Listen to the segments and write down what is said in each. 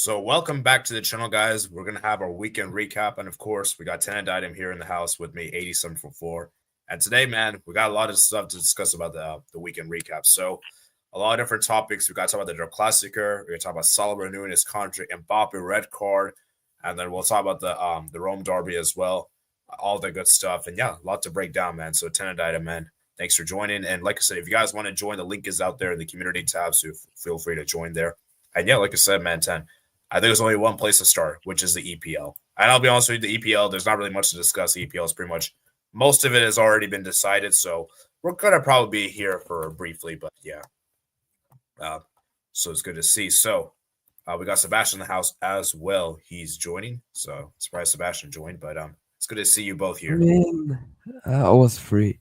So welcome back to the channel, guys. We're gonna have our weekend recap, and of course, we got Tenant Item here in the house with me, 8744. And today, man, we got a lot of stuff to discuss about the weekend recap. So a lot of different topics. We got to talk about the Klassiker. We're gonna talk about Salah renewing his contract, Mbappe red card, and then we'll talk about the Rome derby as well. All the good stuff, and yeah, a lot to break down, man. So Tenant Item, man, thanks for joining. And like I said, if you guys want to join, the link is out there in the community tab, so feel free to join there. And yeah, like I said, man, 10. I think there's only one place to start, which is the EPL. And I'll be honest with you, the EPL, there's not really much to discuss. The EPL is pretty much, most of it has already been decided. So we're going to probably be here for briefly, but yeah. So it's good to see. So we got Sebastian in the house as well. He's joining. So surprised Sebastian joined, but it's good to see you both here. I was free.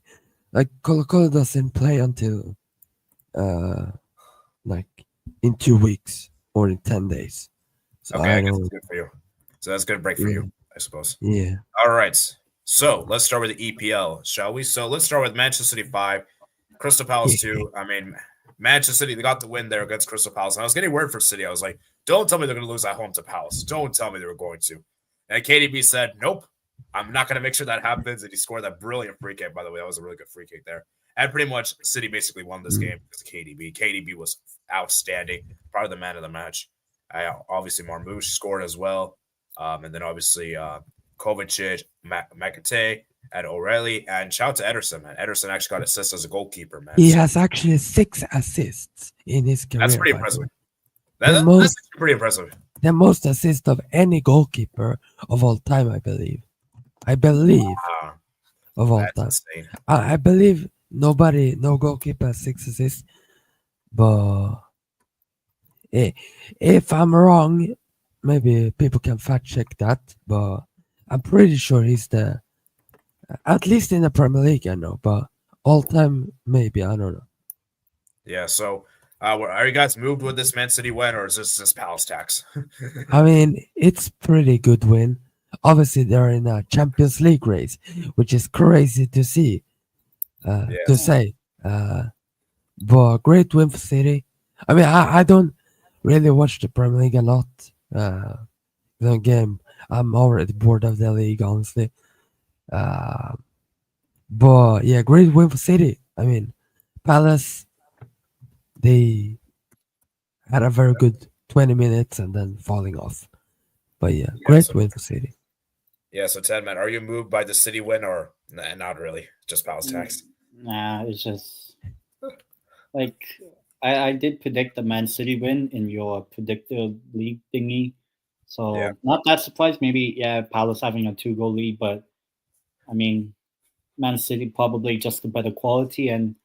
Like Colo-Colo doesn't play until like in 2 weeks or in 10 days. So Okay, I guess that's good for you. So that's a good break for you, I suppose. Yeah. All right. So let's start with the EPL, shall we? So let's start with Manchester City 5, Crystal Palace 2. I mean, Manchester City, they got the win there against Crystal Palace. And I was getting word for City. I was like, don't tell me they're going to lose at home to Palace. Don't tell me they were going to. And KDB said, nope, I'm not going to make sure that happens. And he scored that brilliant free kick, by the way. That was a really good free kick there. And pretty much City basically won this game because of KDB. KDB was outstanding, probably the man of the match. Obviously, Marmoush scored as well. And then obviously Kovacic, Makate, and O'Reilly. And shout out to Ederson, man. Ederson actually got assists as a goalkeeper, man. He has actually 6 assists in his career. That's pretty impressive. That's pretty impressive. The most assists of any goalkeeper of all time, I believe. Of all time. I believe no goalkeeper has 6 assists. But if I'm wrong, maybe people can fact check that. But I'm pretty sure he's at least in the Premier League, I know. But all time, maybe, I don't know. Yeah, so are you guys moved with this Man City win, or is this just Palace tax? I mean, it's pretty good win. Obviously, they're in a Champions League race, which is crazy to see, to say. But great win for City. I mean, I don't really watch the Premier League a lot. The game, I'm already bored of the league, honestly. But yeah, great win for City. I mean, Palace, they had a very good 20 minutes and then falling off. But yeah, great win for City. Yeah, so Ted, man, are you moved by the City win or not really? Just Palace tax? Nah, it's just like I did predict the Man City win in your predictor league thingy. So not that surprised. Maybe, Palace having a 2-goal lead, but I mean, Man City probably just a better quality. And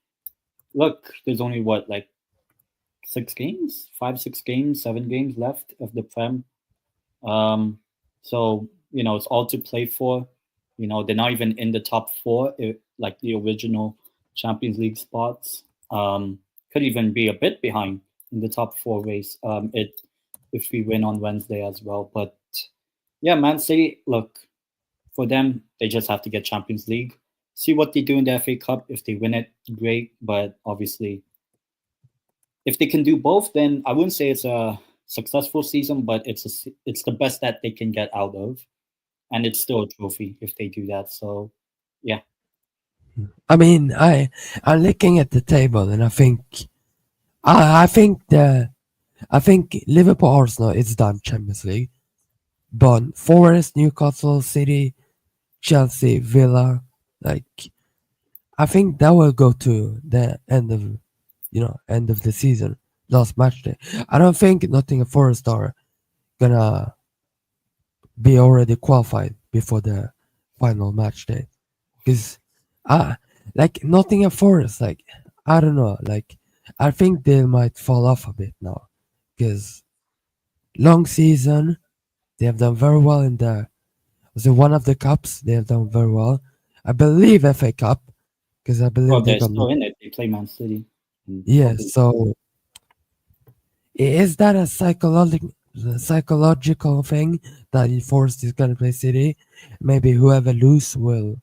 look, there's only 6 games, 5, 6 games, 7 games left of the Prem. So, it's all to play for. They're not even in the top 4, like the original Champions League spots. Could even be a bit behind in the top 4 race if we win on Wednesday as well. But yeah, Man City, look, for them, they just have to get Champions League. See what they do in the FA Cup. If they win it, great. But obviously, if they can do both, then I wouldn't say it's a successful season, but it's the best that they can get out of. And it's still a trophy if they do that. So, yeah. I mean, I'm looking at the table, and I think Liverpool, Arsenal is done Champions League, but Forest, Newcastle, City, Chelsea, Villa, I think that will go to the end of the season, last match day. I don't think Nottingham Forest are gonna be already qualified before the final match day, because Nottingham Forest, I don't know, I think they might fall off a bit now, because long season, they have done very well in one of the cups. They have done very well. I believe FA Cup, because I believe they're still in it. They play Man City. Yeah, so is that a psychological thing that Forest is gonna play City? Maybe whoever lose will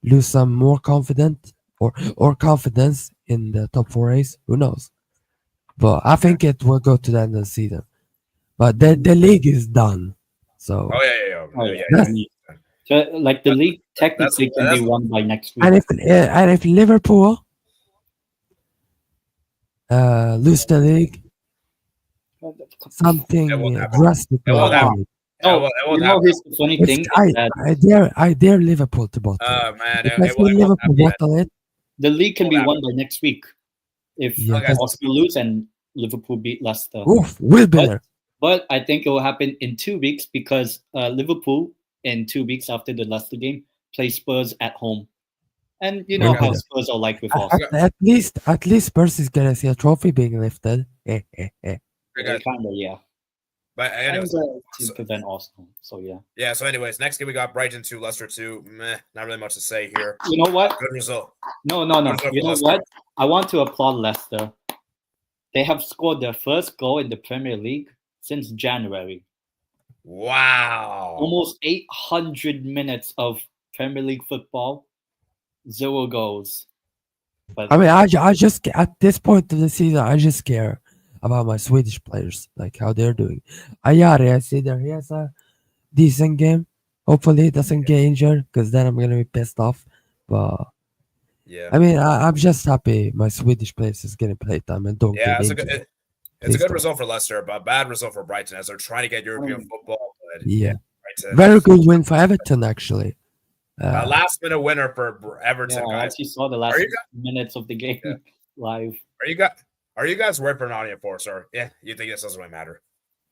lose some more confidence or confidence in the top 4 race. Who knows? but I think it will go to the end of the season. But the league is done, so Oh yeah. Oh yeah. That's- I mean, so, like the league technically can be that's- won by next week. and if Liverpool lose the league, something It won't happen. drastic It will won't happen. happen. No, It won't you know, happen. here's the funny thing is that I dare Liverpool to bottle. Man, If it I won't see Liverpool happen. bottle it, the league can Won't be happen. won by next week if Yeah, Okay. Arsenal lose and Liverpool beat Leicester. oof, will be there. But I think it will happen in 2 weeks because Liverpool in 2 weeks after the Leicester game play Spurs at home, and you know Okay. how Spurs are like with Arsenal. At least Spurs is gonna see a trophy being lifted. Okay. Kind of, yeah. But anyways, To prevent Arsenal. So yeah. yeah. So anyways, next game we got Brighton 2, Leicester 2. Meh, not really much to say here. You know what? Good result. No. Good result You for know Leicester. what? I want to applaud Leicester. They have scored their first goal in the Premier League since January. Wow. Almost 800 minutes of Premier League football, 0 goals. But I mean, I just at this point of the season, I just care about my Swedish players, like how they're doing. Ayari, I see there he has a decent game. Hopefully, he doesn't get injured, because then I'm gonna be pissed off. But Yeah. I mean, I'm just happy my Swedish players is getting playtime and don't Yeah, get it's injured. it's a Please good don't. result for Leicester, but a bad result for Brighton as they're trying to get European football. But Yeah, Brighton, very good win for Everton actually. a last minute winner for Everton, yeah, I guys. actually saw the last Are you minutes of the game Yeah. live. Are you guys worried for Nottingham Forest, or you think this doesn't really matter?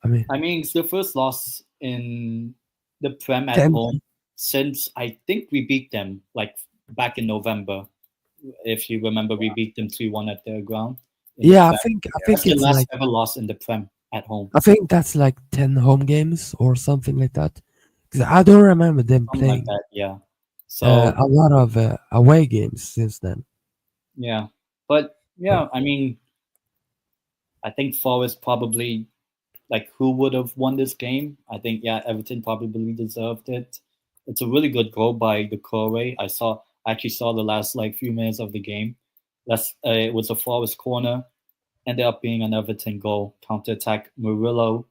I mean, I mean, it's the first loss in the Prem at Them- home since I think we beat them like back in November. If you remember, we beat them 3-1 at their ground. yeah, I That's think the it's last like ever loss in the Prem at home. I think that's like 10 home games or something like that. Because I don't remember them Something like playing that, yeah. So a lot of away games since then. yeah, but yeah, I mean, I think Forest probably, like, who would have won this game? I think Everton probably deserved it. It's a really good goal by the Corey. I actually saw the last like few minutes of the game. It was a Forest corner, ended up being an Everton goal, counter attack. Murillo,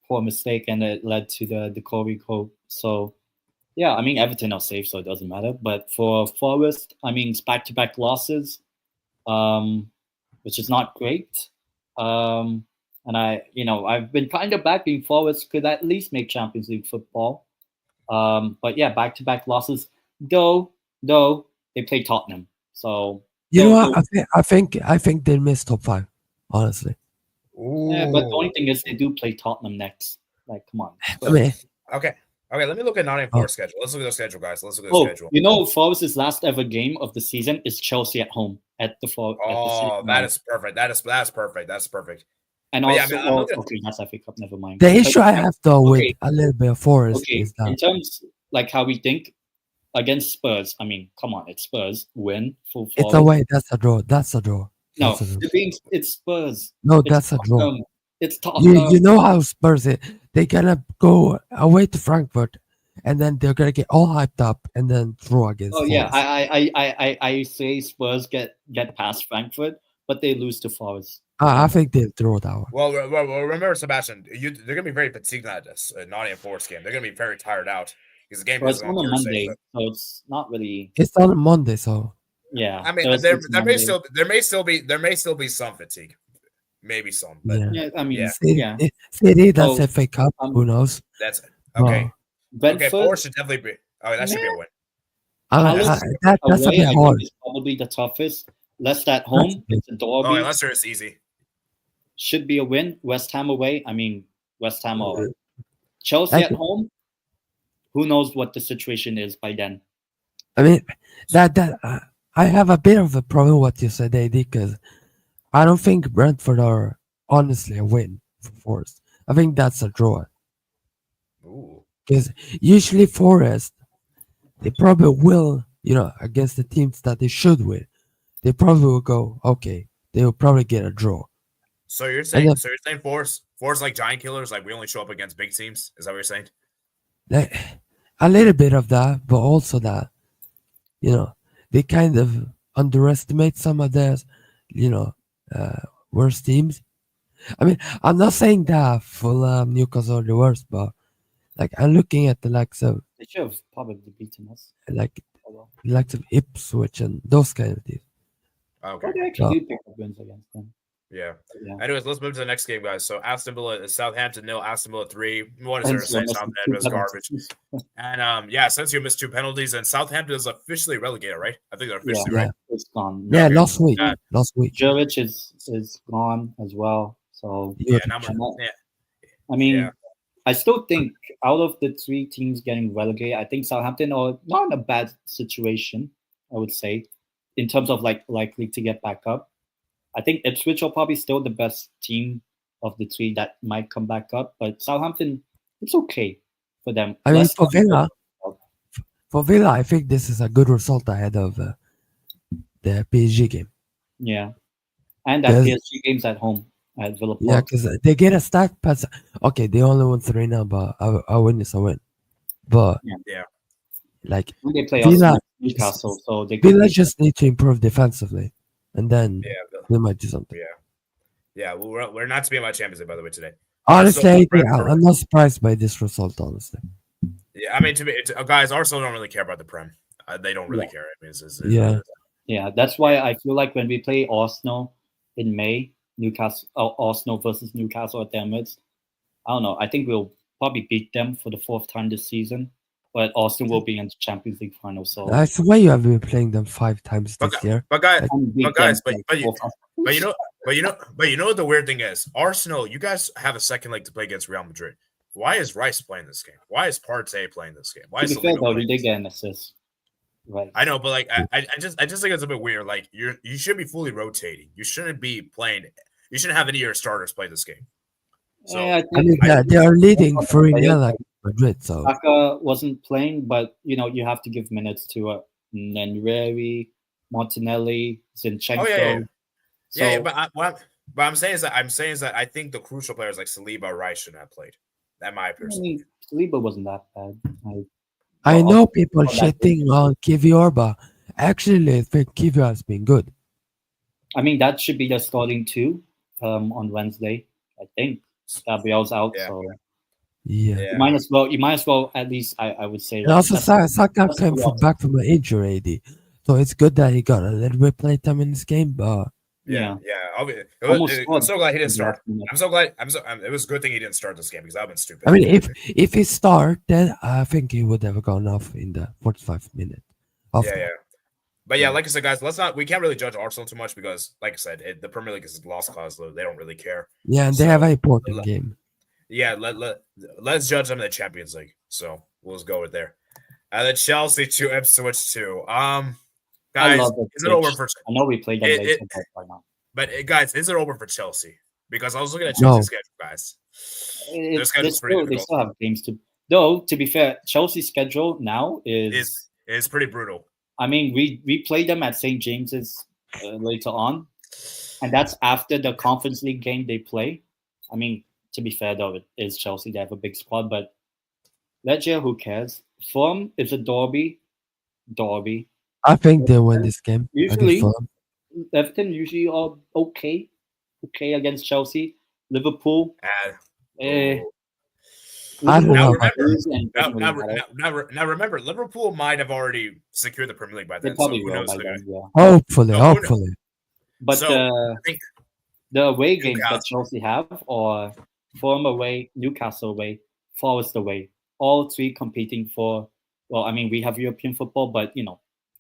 poor mistake, and it led to the Corey goal. So yeah, I mean Everton are safe, so it doesn't matter. But for Forest, I mean it's back-to-back losses, which is not great. And I've been kind of backing Forest could at least make Champions League football. But yeah, back-to-back losses. Though they play Tottenham, so You know they'll what? I think they missed top 5, honestly. yeah, but the only thing is they do play Tottenham next. Like, come on. I mean, Okay, let me look at Nottingham Oh. Forest schedule. Let's look at the schedule, guys. Let's look at the Oh, schedule. you know, Forest's last ever game of the season is Chelsea at home at the Oh, City that Ground. is perfect. That's perfect. That's perfect. And But yeah, also, I mean, I'm looking- okay, that's FA Cup. Never mind. the But- issue I have though with Okay. a little bit of Forest okay, is in that terms like how we think against Spurs. I mean, come on, it's Spurs win for it's Forest. away. That's a draw. That's a draw. No, That's a draw. it's Spurs. No, It's that's a draw. Tottenham. It's Tottenham. You know how Spurs is. They're gonna go away to Frankfurt, and then they're gonna get all hyped up, and then draw against. Oh yeah, Forest. I say Spurs get past Frankfurt, but they lose to Forest. I think they'll draw that one. Well, remember, Sebastian, they're going to be very fatigued at this Nottingham Forest game. They're going to be very tired out because the game But is it's on a Thursday. Monday, so it's not really. It's on Monday, so Yeah, I mean, Thursday there to may Monday. still be some fatigue, maybe some, but yeah. Yeah, I mean, Yeah. yeah. City, that's Oh, FA Cup. Who knows? that's it. Okay. Okay, Brentford Forest should definitely be. Oh, that should be a win. Palace That's a away, bit I hard. think, is probably the toughest. Leicester at home, big. it's a derby. Oh, Leicester is easy. Should be a win. West Ham away. I mean, West Ham or Mhm. Chelsea I at think- home. Who knows what the situation is by then? I mean, I have a bit of a problem with what you said, AD, because I don't think Brentford are honestly a win for Forest. I think that's a draw. Ooh. Because usually Forest, they probably will, against the teams that they should win, they probably will go, okay, they will probably get a draw. So you're saying then- Forest like giant killers, like we only show up against big teams? Is that what you're saying? Like, a little bit of that, but also that, they kind of underestimate some of their, worst teams. I mean, I'm not saying that Fulham, Newcastle are the worst, but like I'm looking at the likes of They should have probably beaten us. like Oh, well. the likes of Ipswich and those kind of teams. Okay. Well, they actually Well, do pick up wins against them. Yeah. Yeah. Anyways, let's move to the next game, guys. So Aston Villa, Southampton 0, Aston Villa 3. What is there to Asensio say? missed Southampton two is garbage. penalties. And Asensio missed 2 penalties, and Southampton is officially relegated, right? I think they're officially Yeah. right. It's gone. yeah, Okay. last week. Uh, Last week. Juric is gone as well. So Yeah, Juric. not much. Yeah. I mean, Yeah. I still think out of the three teams getting relegated, I think Southampton are not in a bad situation, I would say, in terms of like likely to get back up. I think Ipswich are probably still the best team of the three that might come back up, but Southampton, it's okay for them. I mean, Less for Villa, I think this is a good result ahead of the PSG game. yeah, and that Yes. PSG games at home at Villa Park. Yeah, because they get a stack pass. Okay, they only won 3 now, but a win is a win. But Yeah. like And they play Villa- Arsenal, Newcastle, so they could Villa beat just need to improve defensively, and then Yeah. they might do something. Yeah. We're not speaking about Champions League, by the way, today. Honestly, Brentford- I'm not surprised by this result. Honestly, Yeah, I mean, guys, Arsenal don't really care about the Prem. They don't really Yeah. care. I mean, Yeah. Yeah, that's why I feel like when we play Arsenal in May, Arsenal versus Newcastle at the Emirates, I don't know. I think we'll probably beat them for the fourth time this season, but Arsenal will be in the Champions League final. So I swear you have been playing them 5 times But, this year. but guys, and beat but guys, them but you- fourth. But you know what the weird thing is? Arsenal, you guys have a second leg to play against Real Madrid. Why is Rice playing this game? Why is Partey playing this game? Why To is be fair Saliba though, he playing did this get an assist. Right. I know, but like I just think it's a bit weird. Like you should be fully rotating. You shouldn't be playing. You shouldn't have any of your starters play this game. So Yeah, I mean, they are leading 3-0 like Madrid. So Saka wasn't playing, but you have to give minutes to Nenreri, Martinelli, Zinchenko. Oh, yeah. So, yeah, but I'm saying is that I think the crucial players like Saliba or Rice should have played. That my I personal. mean, Saliba wasn't that bad. I know people that shitting on Kivior, but actually, I think Kivior has been good. I mean, that should be the starting two on Wednesday. I think Gabriel's out, Yeah. so Yeah. Yeah. you might as well at least I would say. And also, that's- Saka that's came the back from an injury, AD. So it's good that he got a little bit play time in this game, but Yeah. Almost I'm so glad he didn't scored start. last minute. I'm so glad. it was a good thing he didn't start this game because I've been stupid. I mean, if he start, then I think he would have gone off in the 45 minute. Yeah. But yeah, like I said, guys, we can't really judge Arsenal too much because, like I said, the Premier League is a lost cause. They don't really care. Yeah, and they have an important game. Yeah, let's judge them in the Champions League. So we'll just go with there. The Chelsea 2, Ipswich 2. Guys, love it. is it over for? I know we played them later, but why not? But guys, is it over for Chelsea? Because I was looking at No. Chelsea's schedule, guys. Their schedule's pretty They difficult. still have games to. Though to be fair, Chelsea's schedule now is. It's pretty brutal. I mean, we played them at St James's later on, and that's after the Conference League game they play. I mean, to be fair though, it is Chelsea. They have a big squad, but Ledger, who cares? Fulham is a derby. I think they win this game. Usually- Everton usually are okay against Chelsea. Liverpool, I don't Now know. remember, Liverpool might have already secured the Premier League by They then. So probably who will knows? by then, yeah. Hopefully, No, who knows? hopefully. But So, I think the away games that Newcastle. Chelsea have are Fulham away, Newcastle away, Forest away. All three competing for. Well, I mean, we have European football, but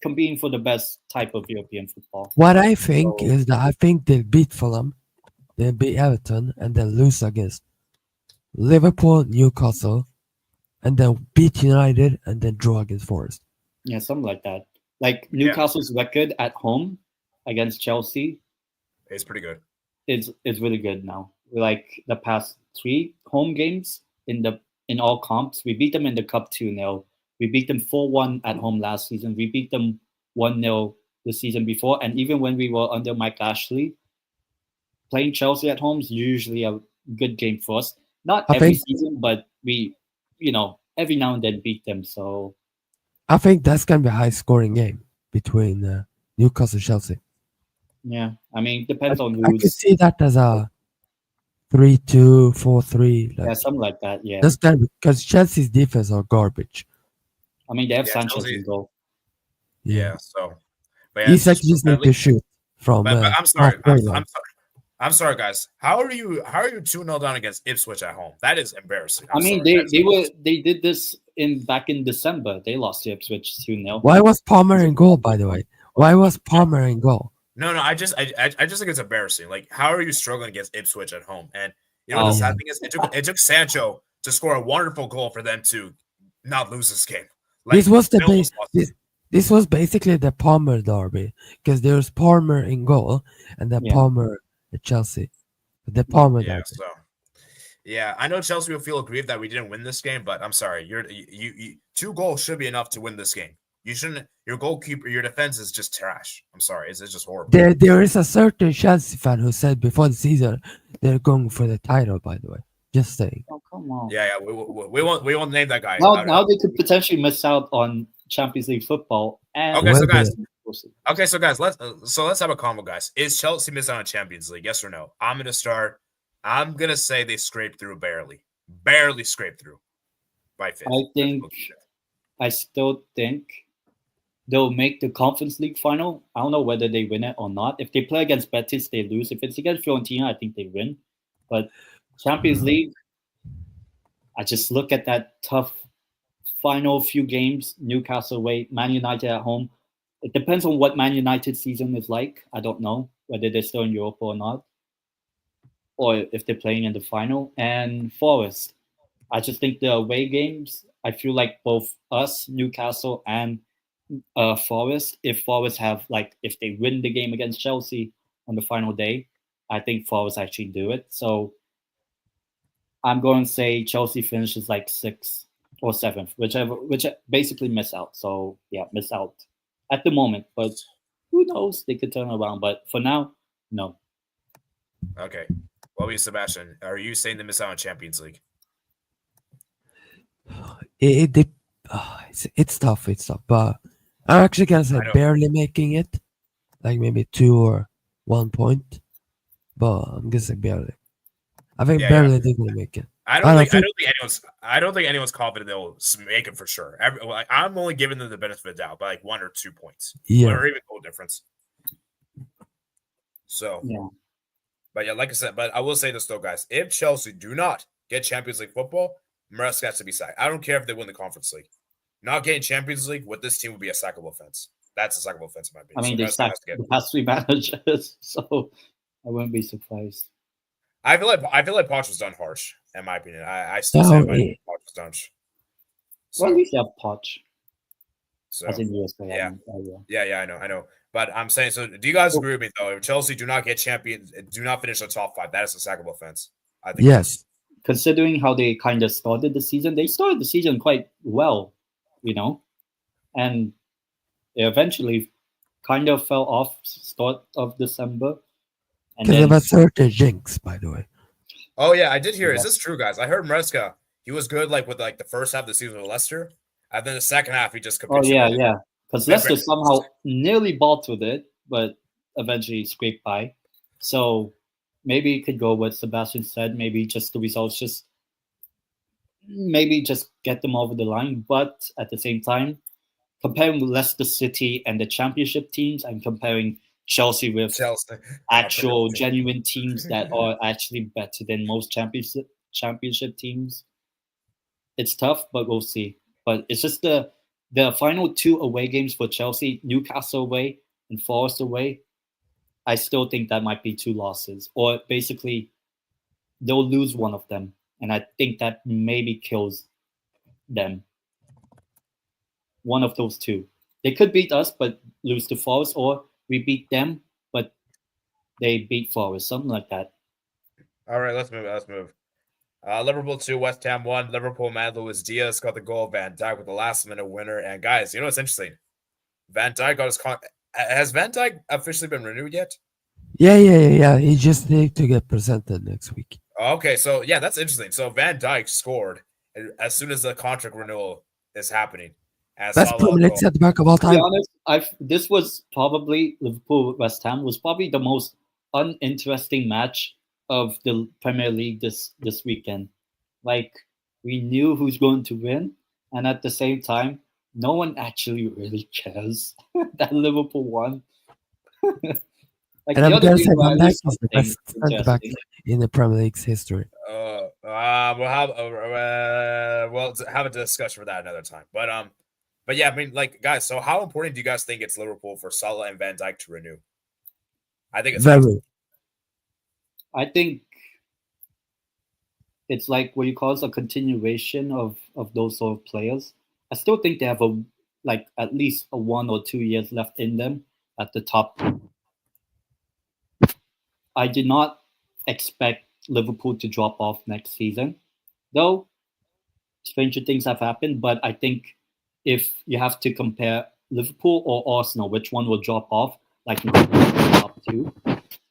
competing for the best type of European football. What I think So- is that I think they'll beat Fulham, they'll beat Everton, and then lose against Liverpool, Newcastle, and then beat United, and then draw against Forest. Yeah, something like that. Like Newcastle's record at home against Chelsea it's pretty good. is really good now. Like the past 3 home games in all comps, we beat them in the cup 2-0. We beat them 4-1 at home last season. We beat them 1-0 the season before. And even when we were under Mike Ashley, playing Chelsea at home is usually a good game for us. Not I every think- season, but we, every now and then beat them. So I think that's gonna be a high scoring game between Newcastle and Chelsea. Yeah, I mean, I, depends on I could who's. see that as a 3-2, 4-3, Yeah, like something like that. Yeah, just that because Chelsea's defense are garbage. I mean, they have Yeah, Sanchez Chelsea. in goal. Yeah, Yeah. So, but yeah, Isak just just at need to least. shoot from But I'm sorry. halfway line. I'm sorry, guys. How are you 2-0 down against Ipswich at home? That is embarrassing. I I'm mean, sorry. That is they did this in back in December. They lost to Ipswich 2-0. Why was Palmer in goal, by the way? Why was Palmer in goal? no, no. I just think it's embarrassing. Like, how are you struggling against Ipswich at home? And you know what the Oh, Yeah, sad thing is, it took Sancho to score a wonderful goal for them to not lose this game. this Like was the they almost lost it. this was basically the Palmer derby because there's Palmer in goal and then yeah. Palmer at Chelsea. The Palmer Yeah. derby. So yeah, I know Chelsea will feel aggrieved that we didn't win this game, but I'm sorry. You 2 goals should be enough to win this game. You shouldn't. Your goalkeeper, your defense is just trash. I'm sorry. It's just horrible. There is a certain Chelsea fan who said before the season they're going for the title. By the way, just saying. Oh, come on. Yeah, yeah. We won't name that guy. Now they could potentially miss out on Champions League football and Okay, so Well, guys. they- Okay, so guys. Let's have a combo, guys. Is Chelsea missing on Champions League? Yes or no? I'm gonna start. I'm gonna say they scraped through barely scraped through by fifth. I still think they'll make the Conference League final. I don't know whether they win it or not. If they play against Betis, they lose. If it's against Fiorentina, I think they win. But Champions League, I just look at that tough final few games, Newcastle away, Man United at home. It depends on what Man United season is like. I don't know whether they're still in Europe or not, or if they're playing in the final. And Forest, I just think the away games, I feel like both us, Newcastle, and Forest, if Forest have like if they win the game against Chelsea on the final day, I think Forest actually do it. So I'm going to say Chelsea finishes like 6th or 7th, which basically miss out. So yeah, miss out at the moment, but who knows? They could turn around. But for now, no. Okay. What about you, Sebastian? Are you saying they miss out on Champions League? it's tough. It's tough, but I'm actually gonna say I know. barely making it, like maybe 2 or 1 point. But I'm gonna say barely. I think Yeah, barely they're gonna make it. I I don't don't think anyone's confident they'll make it for sure. I'm only giving them the benefit of the doubt by like 1 or 2 points, Yeah, or even goal difference. So Yeah. But yeah, like I said, but I will say this though, guys. If Chelsea do not get Champions League football, Maresca has to be sacked. I don't care if they win the Conference League. Not getting Champions League with this team would be a sackable offense. That's a sackable offense in my opinion. I mean, So they Maresca has sacked to get. the past 3 managers, so I wouldn't be surprised. I feel like Poch was done harsh, in my opinion. I still say Poch was done. Well, at So, least you have Poch, so as in USA. yeah. Yeah. Yeah, I know. But I'm saying, so do you guys agree with me though? If Chelsea do not get champions, do not finish the top 5, that is a sackable offense. I think. yes. Considering how they kind of started the season, they started the season quite well, and they eventually kind of fell off start of December. And Because then, of a certain jinx, by the way. Oh yeah, I did hear. Is Yeah. this true, guys? I heard Maresca. He was good, like with like the first half of the season with Leicester, and then the second half he just oh yeah, capitulated. yeah, because Leicester somehow nearly bottled it, but eventually scraped by. So maybe it could go what Sebastian said. Maybe just the results, just maybe just get them over the line. But at the same time, comparing Leicester City and the Championship teams, and comparing Chelsea with Chelsea. actual genuine teams that are actually better than most championship teams. It's tough, but we'll see. But it's just the final 2 away games for Chelsea, Newcastle away and Forest away. I still think that might be 2 losses, or basically they'll lose one of them, and I think that maybe kills them. One of those 2. They could beat us, but lose to Forest, or we beat them, but they beat Forest, something like that. All right, let's move. Liverpool 2, West Ham 1. Liverpool man Luis Diaz got the goal. Van Dijk with the last minute winner. And guys, you know what's interesting? Van Dijk got his has Van Dijk officially been renewed yet? Yeah. He just need to get presented next week. Okay, so yeah, that's interesting. So Van Dijk scored as soon as the contract renewal is happening. And Best Salah Premier League also. centre back of all To be time. honest, this was probably Liverpool West Ham was probably the most uninteresting match of the Premier League this weekend. Like we knew who's going to win, and at the same time, no one actually really cares that Liverpool won. Like And the I'm other gonna games say were Van at Dijk least is the something best centre back interesting. in the Premier League's history. We'll have a discussion for that another time. But yeah, I mean, like, guys. So, how important do you guys think it's Liverpool for Salah and Van Dijk to renew? I think it's Very. I think it's like what you call it, a continuation of those sort of players. I still think they have at least a 1 or 2 years left in them at the top. I did not expect Liverpool to drop off next season, though stranger things have happened. But I think if you have to compare Liverpool or Arsenal, which one will drop off, like in the top two,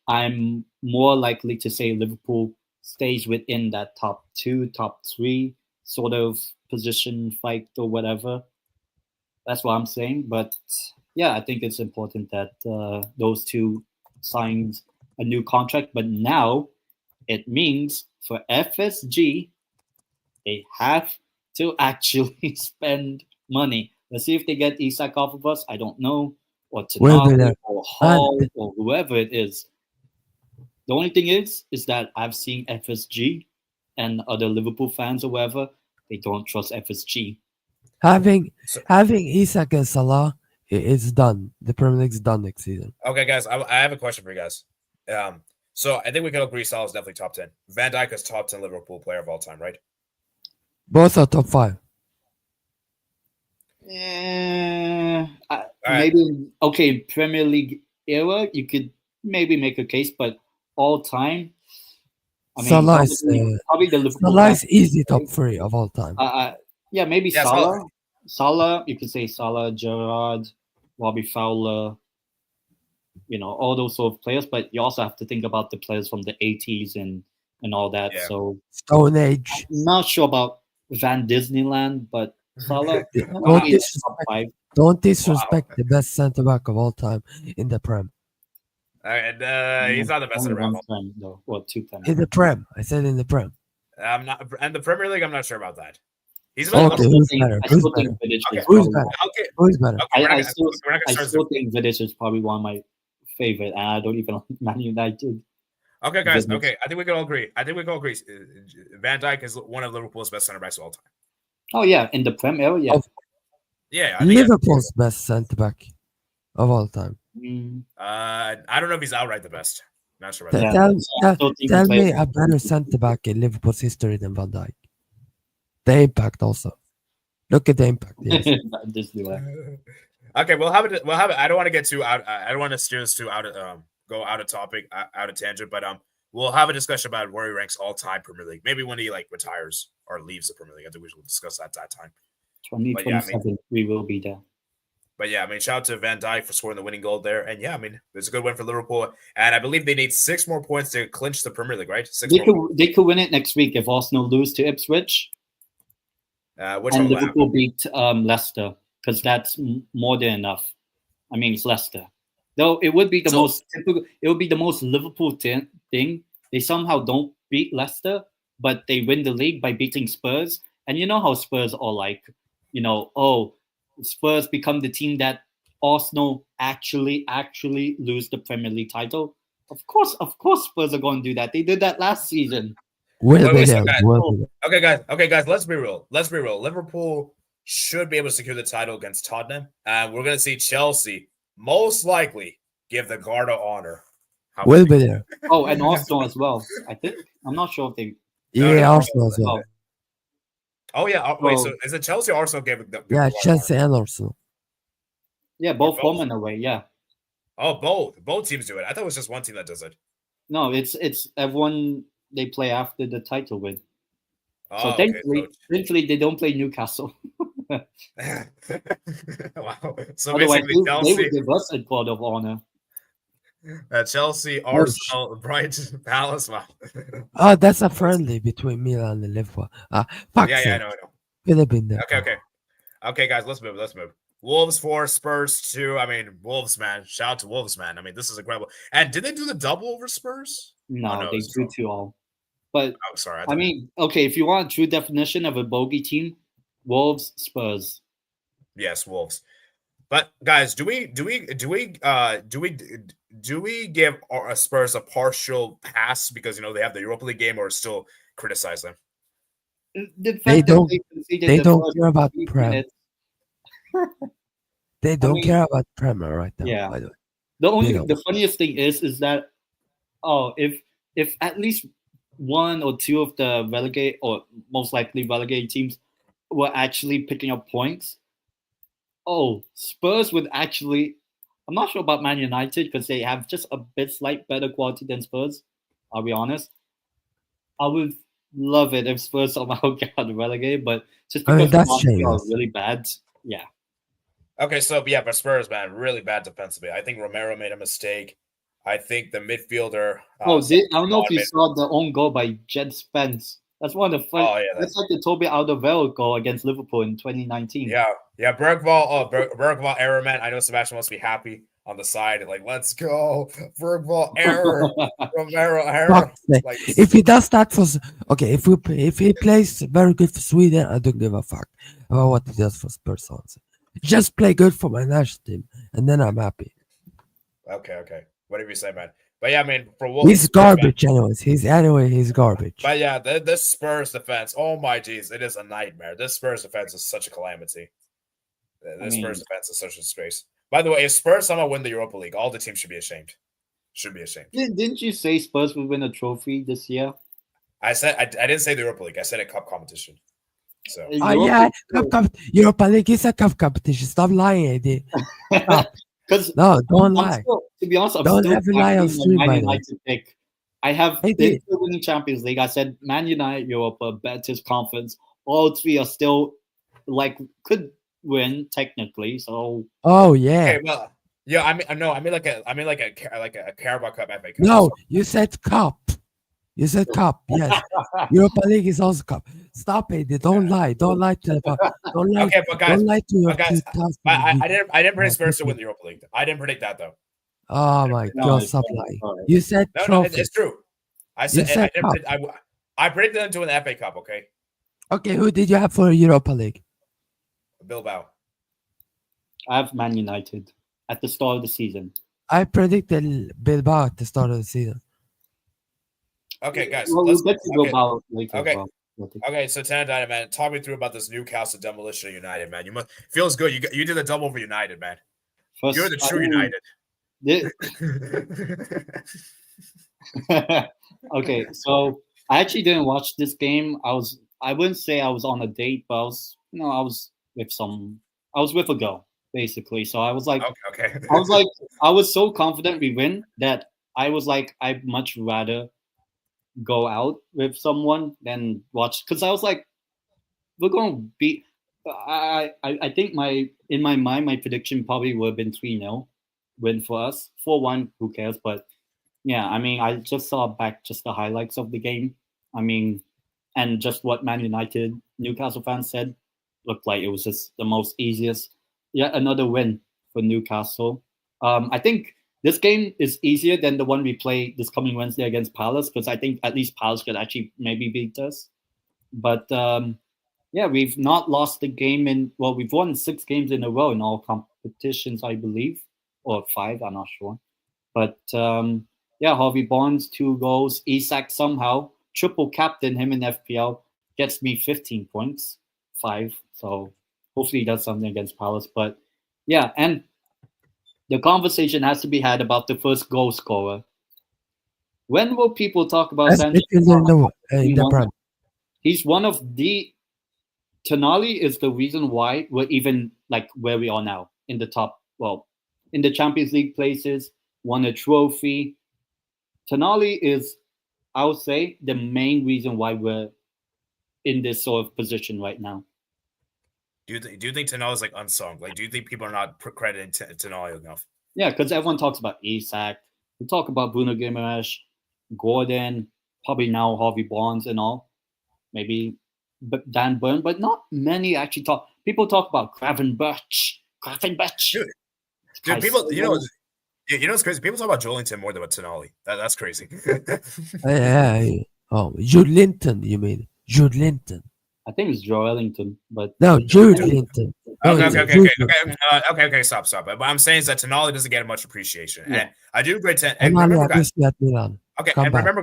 I'm more likely to say Liverpool stays within that top two, top three sort of position fight or whatever. That's what I'm saying. But yeah, I think it's important that those two signed a new contract. But now it means for FSG, they have to actually spend money. Let's see if they get Isak off of us. I don't know. Or Will be Tonali there. or Hall or whoever it is. The only thing is that I've seen FSG and other Liverpool fans or whatever, they don't trust FSG. Having Isak and Salah, it's done. The Premier League's done next season. Okay, guys, I have a question for you guys. So I think we can agree Salah is definitely top 10. Van Dijk is top 10 Liverpool player of all time, right? Both are top 5. Maybe okay, Premier League era, you could maybe make a case, but all time, I mean, Salah probably the Liverpool. Salah is easy top 3 of all time. Yeah, maybe Yeah, Salah. Salah, you could say Salah, Gerrard, Robbie Fowler, all those sort of players. But you also have to think about the players from the 80s and all that. Yeah. So Stone Age. I'm not sure about Van Disneyland, but Salah. Don't disrespect the best centre back of all time in the Prem. And he's not the best centre back. Though. Well, 2 times. In the Prem, I said in the Prem. I'm not, and the Premier League, I'm not sure about that. He's okay. Who's better? Who's better? Who's better? Who's better? I still think Vidic is probably one of my favorite, and I don't even like Man United. Okay, guys. Vidic. Okay, I think we can all agree. Van Dijk is one of Liverpool's best centre backs of all time. Oh yeah, in the Prem era, yeah. Yeah, Liverpool's best centre back of all time. I don't know if he's outright the best. Not sure about that. Tell me a better centre back in Liverpool's history than Van Dijk. The impact also. Look at the impact. Yes. Okay, we'll have it. I don't want to get too out. I don't want to steer us too out of go out of topic, out of tangent. But we'll have a discussion about where he ranks all time Premier League. Maybe when he retires or leaves the Premier League. I think we should discuss that at that time. 2027, we will be there. But yeah, I mean, shout out to Van Dijk for scoring the winning goal there. And yeah, I mean, it's a good win for Liverpool. And I believe they need 6 more points to clinch the Premier League, right? They could win it next week if Arsenal lose to Ipswich. And Liverpool beat Leicester, because that's more than enough. I mean, it's Leicester. Though it would be the most typical. It would be the most Liverpool thing. They somehow don't beat Leicester, but they win the league by beating Spurs. And you know how Spurs are like, Spurs become the team that Arsenal actually lose the Premier League title. Of course, Spurs are going to do that. They did that last season. Okay, guys. Let's be real. Liverpool should be able to secure the title against Tottenham, and we're going to see Chelsea most likely give the guard of honor. We'll be there. Oh, and Arsenal as well. I think I'm not sure if they. Yeah, Arsenal as well. Oh yeah. Wait, so is it Chelsea or Arsenal gave the Chelsea and Arsenal. Yeah, both home and away. Yeah. Oh, both teams do it. I thought it was just one team that does it. No, it's everyone they play after the title win. Oh, so thankfully they don't play Newcastle. Wow. So otherwise, basically, Chelsea, they would give us a guard of honor. Chelsea, Arsenal, Brighton, Palace. Wow. Oh, that's a friendly between Milan and Liverpool. Yeah, I know. Could have been there. Okay. Okay, guys, let's move. Let's move. Wolves 4, Spurs 2. I mean, Wolves, man. Shout out to Wolves, man. I mean, this is incredible. And did they do the double over Spurs? No, Oh, no, they it's drew 2-all. But oh, sorry. I mean, okay, if you want a true definition of a bogey team, Wolves, Spurs. Yes, Wolves. But guys, do we give Spurs a partial pass because they have the Europa League game, or still criticize them? The fact They that don't. conceded They the don't first care about 3 Prem. minutes- They don't mean, care about Premier right now. yeah. By the way, The funniest thing is that if at least one or two of the relegate or most likely relegated teams were actually picking up points, Spurs would actually. I'm not sure about Man United because they have just a bit slight better quality than Spurs. I'll be honest. I would love it if Spurs somehow get relegated, but just I mean, because that's Montreal are shameless. really bad, yeah. Okay, so yeah, but Spurs, man, really bad defensively. I think Romero made a mistake. I think the midfielder. I don't know if you saw the own goal by Jed Spence. That's one of the fun. Oh, yeah, that's like the Toby Alderweireld goal against Liverpool in 2019. Yeah, Bergvall error, man. I know Sebastian must be happy on the side. Like, let's go, Bergvall error, Romero error. Like, if he does that if he plays very good for Sweden, I don't give a fuck about what he does for Spurs. Just play good for my national team, and then I'm happy. Okay. Whatever you say, man. But yeah, I mean, for Wolves, he's garbage, anyways. He's garbage. But yeah, this Spurs defense, oh my jeez, it is a nightmare. This Spurs defense is such a calamity. Spurs defense is such a disgrace. By the way, if Spurs somehow win the Europa League, all the teams should be ashamed. Didn't you say Spurs would win a trophy this year? I said I didn't say the Europa League. I said a cup competition. So. Europa League is a cup competition. Stop lying, Eddie. No, don't lie. To be honest, don't ever lie on stream, by the way. Pick. I have winning Champions League. I said Man United, Europa, Betis, Conference. All three are still could win technically. So. Oh yeah. Okay, well, yeah. I mean like a Carabao Cup, FA Cup. No, you said cup. You said cup. Yes. Europa League is also cup. Stop it. Don't lie. Don't lie to the. Don't lie. Okay, but guys, don't lie to your guys, I didn't predict Spurs to win the Europa League. I didn't predict that though. Oh my God! Stop lying. You said no, it's true. I said I predicted them to win the FA Cup. Okay, who did you have for Europa League? Bilbao. I have Man United at the start of the season. I predicted Bilbao at the start of the season. Okay, guys. Well, let's get to Bilbao later. Okay. Okay, so Tana, man, talk me through about this Newcastle demolition of United, man. Feels good. You did the double over United, man. You're the true United. Okay, so I actually didn't watch this game. I wouldn't say I was on a date, but I was with a girl basically. So I was like, okay. I was so confident we win that I was like, I'd much rather go out with someone than watch, because I was like, we're going to beat. I think in my mind my prediction probably would have been 3-0 win for us. 4-1, who cares? But yeah, I mean, I just saw back just the highlights of the game. I mean, and just what Man United Newcastle fans said, looked like it was just the most easiest. Yet another win for Newcastle. I think this game is easier than the one we play this coming Wednesday against Palace, because I think at least Palace could actually maybe beat us. But yeah, we've not lost the game we've won 6 games in a row in all competitions, I believe, or 5, I'm not sure. But yeah, Harvey Barnes, 2 goals. Isak somehow, triple captain him in FPL, gets me 15 points, 5. So hopefully he does something against Palace. But yeah, and the conversation has to be had about the first goal scorer. When will people talk about Sanchez? He's one of the... Tonali is the reason why we're even like where we are now in the top, in the Champions League places, won a trophy. Tonali is, I would say, the main reason why we're in this sort of position right now. Do you think Tonali is like unsung? Like, do you think people are not crediting Tonali enough? Yeah, because everyone talks about Isak. We talk about Bruno Guimaraes, Gordon, probably now Harvey Barnes and all. Maybe Dan Burn, but not many actually talk. people talk about Gravenberch. Dude, people, it's crazy. People talk about Joelinton more than about Tonali. That's crazy. Oh, Jude Linton, you mean? Jude Linton. I think it's Joelinton, but No, Jude Linton. No, Okay. Stop. But I'm saying is that Tonali doesn't get much appreciation. Yeah. And I do agree. And Tonali remember, guys. at Milan. Okay, Come and back. remember,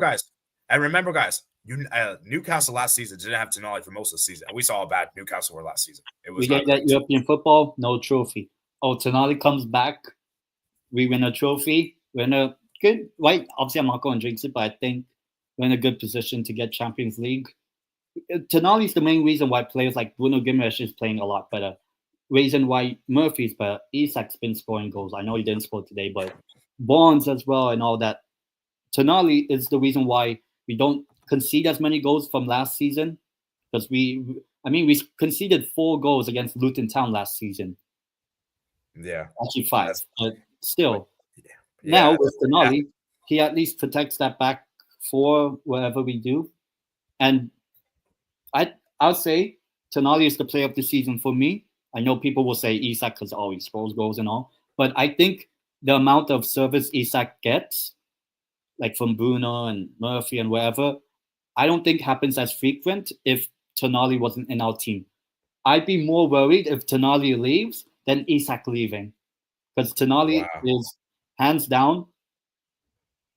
guys. Newcastle last season didn't have Tonali for most of the season, and we saw how bad Newcastle were last season. It was we get that European football, no trophy. Oh, Tonali comes back, we win a trophy. We're in a good, right? Obviously, I'm not going to jinx it, but I think we're in a good position to get Champions League. Tonali's the main reason why players like Bruno Guimaraes is playing a lot better. Reason why Murphy's better. Isak's been scoring goals. I know he didn't score today, but Bonds as well and all that. Tonali is the reason why we don't concede as many goals from last season, because we conceded 4 goals against Luton Town last season. Yeah, actually 5, but still. Now with Tonali, he at least protects that back 4 wherever we do, and I'll say Tonali is the player of the season for me. I know people will say Isak because he scores goals and all, but I think the amount of service Isak gets, like from Bruno and Murphy and wherever, I don't think happens as frequent if Tonali wasn't in our team. I'd be more worried if Tonali leaves than Isak leaving, because Tonali is hands down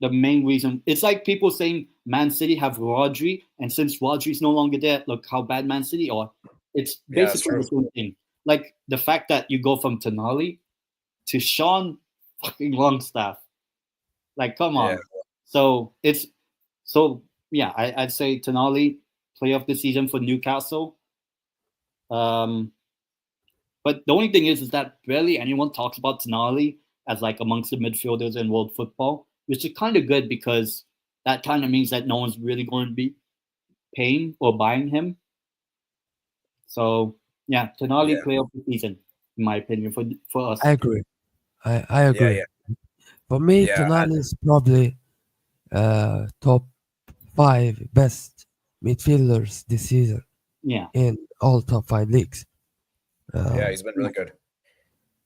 the main reason. It's like people saying Man City have Rodri, and since Rodri's no longer there, look how bad Man City are. It's basically the same thing. Like the fact that you go from Tonali to Sean fucking Longstaff. Like, come on. Yeah. I'd say Tonali, player of the season for Newcastle. But the only thing is that barely anyone talks about Tonali as like amongst the midfielders in world football, which is kind of good because that kind of means that no one's really going to be paying or buying him. So yeah, Tonali player of the season, in my opinion, for us. I agree. I agree. Yeah. For me, Tonali is probably top 5 best midfielders this season. Yeah. In all top 5 leagues. He's been really good.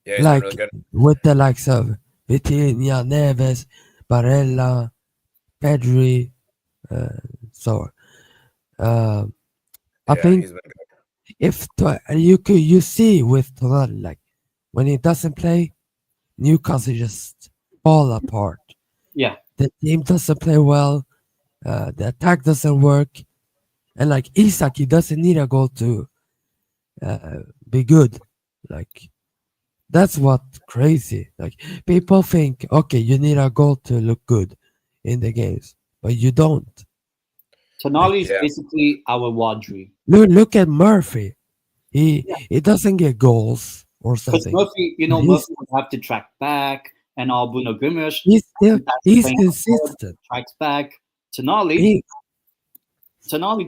Yeah, he's been really good. With the likes of Vitinha, Neves, Barella, Pedri, I think if you see with Tonali, like when he doesn't play, Newcastle just fall apart. Yeah, the team doesn't play well. The attack doesn't work, and like Isak, he doesn't need a goal to be good. Like that's what crazy. Like people think, okay, you need a goal to look good in the games, but you don't. Tonali is basically our Rodri. Look at Murphy. He doesn't get goals or something. Because Murphy, Murphy would have to track back, and all Bruno Guimaraes. He's consistent. Tracks back. Tonali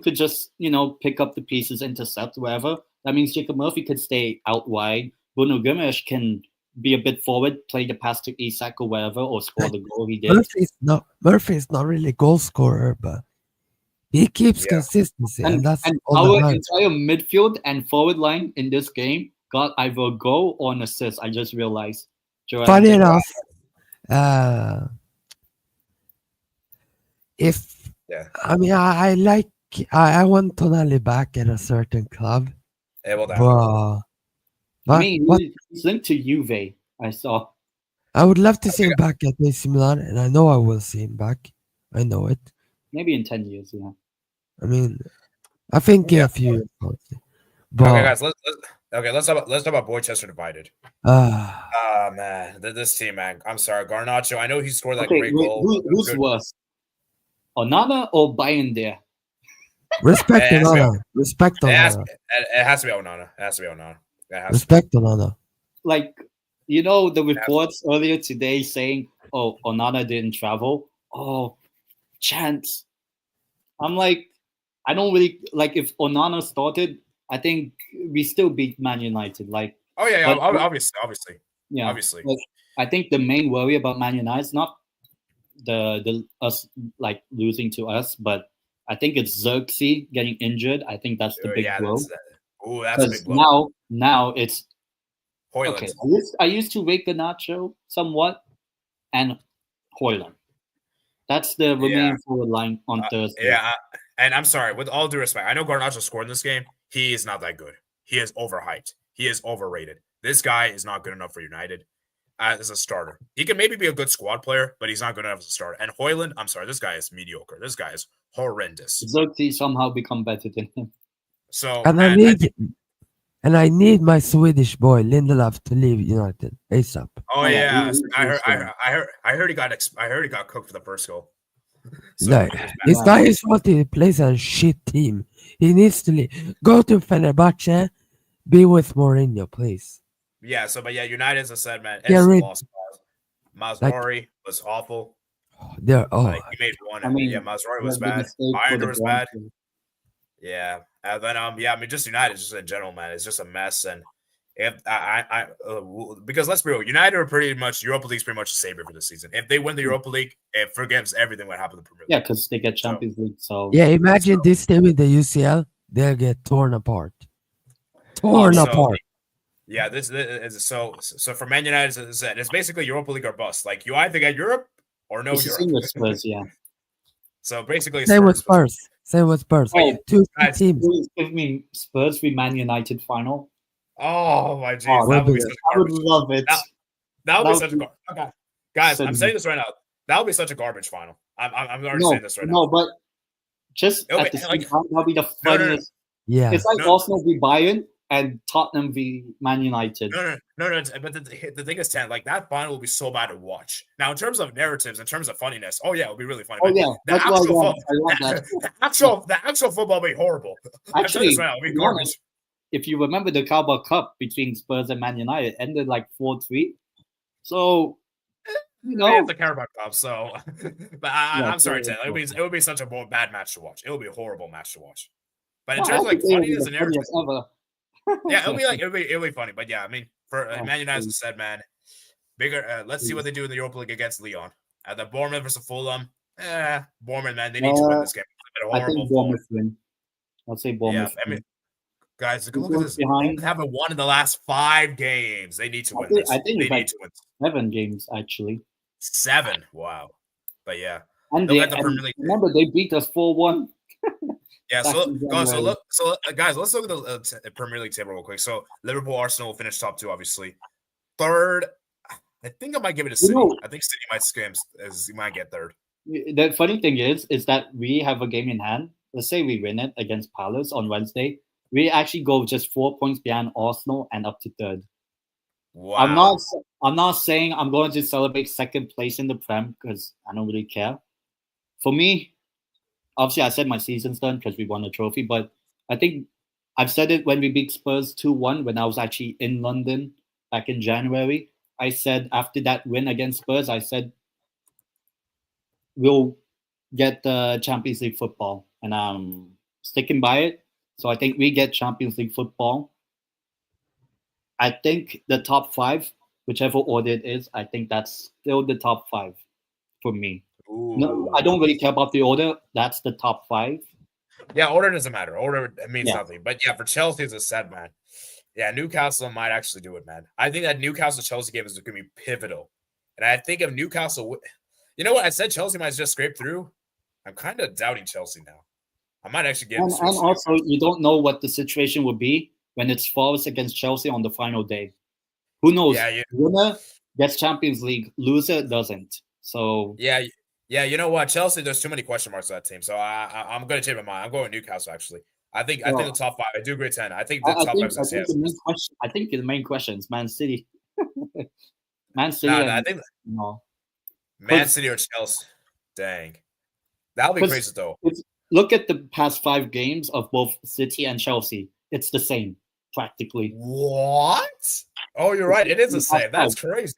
could just pick up the pieces, intercept wherever. That means Jacob Murphy could stay out wide. Bruno Guimaraes can be a bit forward, play the pass to Isak or wherever, or score the goal he did. Murphy's not really a goal scorer, but he keeps consistency, and that's all our entire midfield and forward line in this game got either a goal or an assist. I just realized. Funny enough, I want Tonali back at a certain club. He's linked to Juve. I saw. I would love to see him back at AC Milan, and I know I will see him back. I know it. Maybe in 10 years, yeah. I mean, I think in a few years. But, okay, guys, let's talk about Boychester Divided. Man, this team, man. I'm sorry, Garnacho. I know he scored that great goal. Who's worse, Onana or Bayern there? Respect Onana. Respect Onana. It has to be Onana. It has to be Onana. Respect Onana. Like, the reports earlier today saying, "Oh, Onana didn't travel." Oh, chance. I'm like, I don't really like if Onana started. I think we still beat Man United. Like, obviously. Yeah, obviously. Like, I think the main worry about Man United is not the us like losing to us, but I think it's Xerxes getting injured. I think that's the big blow. Ooh, that's a big Because blow. now it's Hoyland. okay. I used to rate Garnacho somewhat, and Hoyland. That's the remaining forward line on Thursday. Yeah, and I'm sorry, with all due respect, I know Garnacho scored in this game. He is not that good. He is overhyped. He is overrated. This guy is not good enough for United as a starter. He can maybe be a good squad player, but he's not good enough as a starter. And Hoyland, I'm sorry, this guy is mediocre. This guy is horrendous. Xerxes somehow become better than him. So, And I need my Swedish boy Lindelof to leave United ASAP. Oh yeah, I heard he got cooked for the first goal. So No, this guy is what he plays a shit team. He needs to leave. Go to Fenerbahce, be with Mourinho, please. Yeah, United, as I said, man, Yeah, it's lost. Mazraoui was awful. They're he made one. Mazraoui was bad. Bayern was bad. Yeah, and then just United, just in general, man, it's just a mess. And if because let's be real, United are pretty much Europa League's pretty much a savior for this season. If they win the Europa League, it forgives everything what happened in the Premier League. Yeah, because they get Champions League. So imagine this team in the UCL, they'll get torn apart. Apart. Yeah, this is so for Man United, it's basically Europa League or bust. Like you either get Europe or no Europe. Spurs, yeah. So basically, Same with Spurs. Oh, two teams. Please give me Spurs v Man United final. Oh my jeez, that would be such I would love it. That would be such a garbage. Okay. Guys, I'm saying this right now. That would be such a garbage final. I'm already saying this right now. No, but just at the same time, that'll be the funniest. Yeah, it's like Arsenal v Bayern and Tottenham v Man United. No. But the thing is, Tan, like that final will be so bad to watch. Now, in terms of narratives, in terms of funniness, it'll be really funny. Oh yeah, that's why I want that. The actual football will be horrible. Actually, it'll be garbage. If you remember the Carabao Cup between Spurs and Man United ended like 4-3. So it's the Carabao Cup. So, but I'm sorry, Tan. It would be such a bad match to watch. It would be a horrible match to watch. But in terms of like funniness and narratives, it'll be funny. But yeah, I mean, for Man United, as I said, man, bigger. Let's see what they do in the Europa League against Lyon. The Bournemouth versus Fulham. Bournemouth, man, they need to win this game. I think Bournemouth win. I'll say Bournemouth. Yeah, I mean, guys, look at this. They haven't won in the last 5 games. They need to win this. I think they need to win 7 games actually. 7. Wow. But yeah, and remember they beat us 4-1. Yeah, guys, let's look at the Premier League table real quick. So Liverpool, Arsenal will finish top 2, obviously. Third, I think I might give it to City. I think City might get third. The funny thing is that we have a game in hand. Let's say we win it against Palace on Wednesday. We actually go just 4 points behind Arsenal and up to third. Wow. I'm not saying I'm going to celebrate second place in the Prem because I don't really care. For me, obviously, I said my season's done because we won a trophy, but I think I've said it when we beat Spurs 2-1 when I was actually in London back in January. I said after that win against Spurs, I said we'll get the Champions League football, and I'm sticking by it. So I think we get Champions League football. I think the top 5, whichever order it is, I think that's still the top 5 for me. Ooh. No, I don't really care about the order. That's the top 5. Yeah, order doesn't matter. Order means nothing. But yeah, for Chelsea, as I said, man. Yeah, Newcastle might actually do it, man. I think that Newcastle-Chelsea game is going to be pivotal. And I think if Newcastle... You know what? I said Chelsea might just scrape through. I'm kind of doubting Chelsea now. I might actually get... And also, you don't know what the situation would be when it's Forest against Chelsea on the final day. Who knows? Yeah. Winner gets Champions League. Loser doesn't. So... Yeah, you know what? Chelsea, there's too many question marks on that team. So I'm going to change my mind. I'm going with Newcastle, actually. I think the top 5. I do agree 10. I think the top 5 is I think the main question is Man City. Man City. I think Man City or Chelsea. Dang. That'll be crazy, though. Look at the past 5 games of both City and Chelsea. It's the same, practically. What? Oh, you're right. It is the same. That's crazy.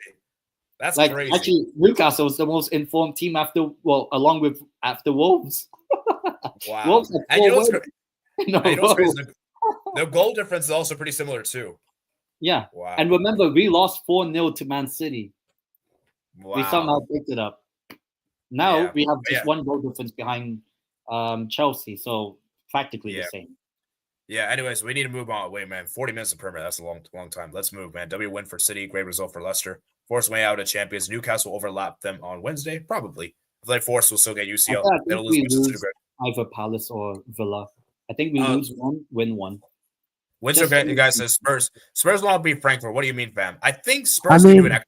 That's crazy. Actually, Newcastle was the most informed team after Wolves. Wow. Wolves and you know what's crazy? The goal difference is also pretty similar too. Yeah. Wow. And remember, we lost 4-0 to Man City. Wow. We somehow picked it up. Now we have just 1 goal difference behind Chelsea, so practically the same. Yeah, anyways, we need to move on. Wait, man, 40 minutes of permit. That's a long time. Let's move, man. W win for City. Great result for Leicester. Force way out of champions. Newcastle overlap them on Wednesday, probably. I feel like Force will still get UCL. I They'll think lose we Manchester lose United. either Palace or Villa. I think we lose one, win one. Windsor guys says Spurs. Spurs won't beat Frankfurt. What do you mean, fam? I think I Spurs can do mean, it.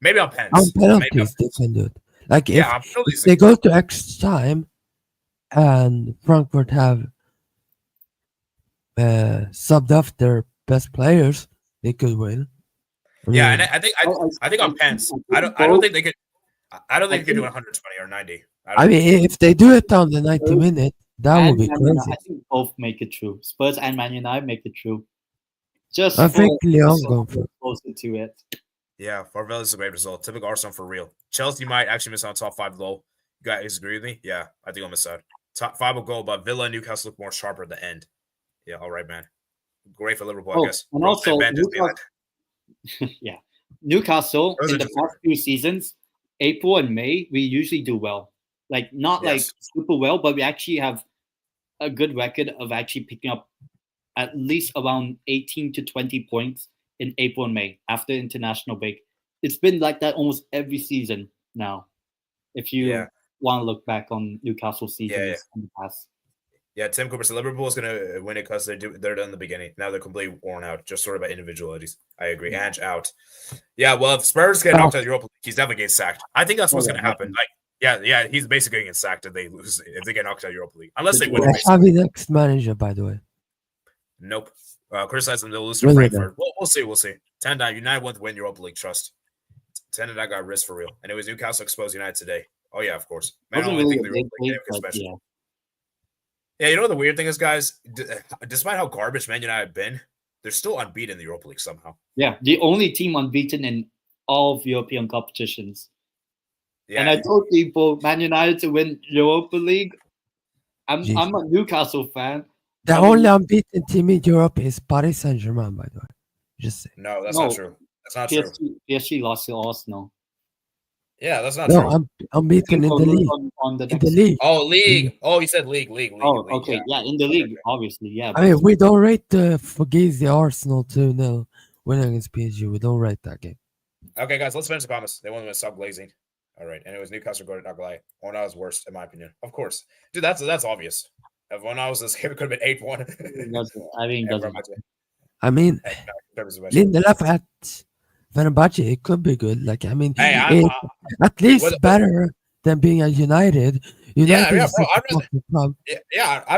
Maybe on on pens. penalties, they can do it. Like, Yeah, if I'm still they go to extra time and Frankfurt have subbed off their best players, they could win. Yeah, and I think on pens. I don't think they could. I don't think they could do 120 or 90. I mean, if they do it on the 90 minute, that would be crazy. I think both make it true. Spurs and Man United make it true. Just I think Leon going for closer to it. Yeah, for Villa is a great result. Typical Arsenal for real. Chelsea might actually miss on top 5 low. You guys agree with me? Yeah, I think I'll miss out. Top 5 will go, but Villa and Newcastle look more sharper at the end. Yeah, all right, man. Great for Liverpool, I guess. And also, Newcastle in the past few seasons, April and May, we usually do well. Like, not like super well, but we actually have a good record of actually picking up at least around 18 to 20 points in April and May after international break. It's been like that almost every season now. If you want to look back on Newcastle seasons in the past. Yeah, Tim Cooper said Liverpool is going to win it because they're done in the beginning. Now they're completely worn out, just sort of by individualities. I agree. Ange out. Yeah, well, if Spurs get knocked out of Europa League, he's definitely getting sacked. I think that's what's going to happen. Like, yeah, he's basically getting sacked if they lose, if they get knocked out of Europa League, unless they win. Xavi next manager, by the way. Nope. Criticize them. They'll lose to Frankfurt. We'll see. 10-9. United won't win Europa League. Trust. 10-9 got risk for real. And it was Newcastle exposed United today. Oh yeah, of course. Man, I only think the Europa League game special. Yeah, you know what the weird thing is, guys? Despite how garbage Man United have been, they're still unbeaten in the Europa League somehow. Yeah, the only team unbeaten in all of European competitions. Yeah. And I told people Man United to win Europa League. I'm a Newcastle fan. The only unbeaten team in Europe is Paris Saint-Germain, by the way. Just say. No, that's not true. That's not true. PSG lost to Arsenal. Yeah, that's not true. I'm beating in the league. In the league. Oh, league. Oh, you said league. Oh, okay. Yeah, in the league, obviously. Yeah. I mean, we don't rate the Fugazi Arsenal 2-0 win against PSG. We don't rate that game. Okay, guys, let's finish the comments. They want to stop glazing. All right. And it was Newcastle going to not lie. One was worst, in my opinion. Of course. Dude, that's obvious. If one was this game, it could have been 8-1. I mean, Lindelof at Fenerbahce, it could be good. Like, I mean, at least better than being at United. I'd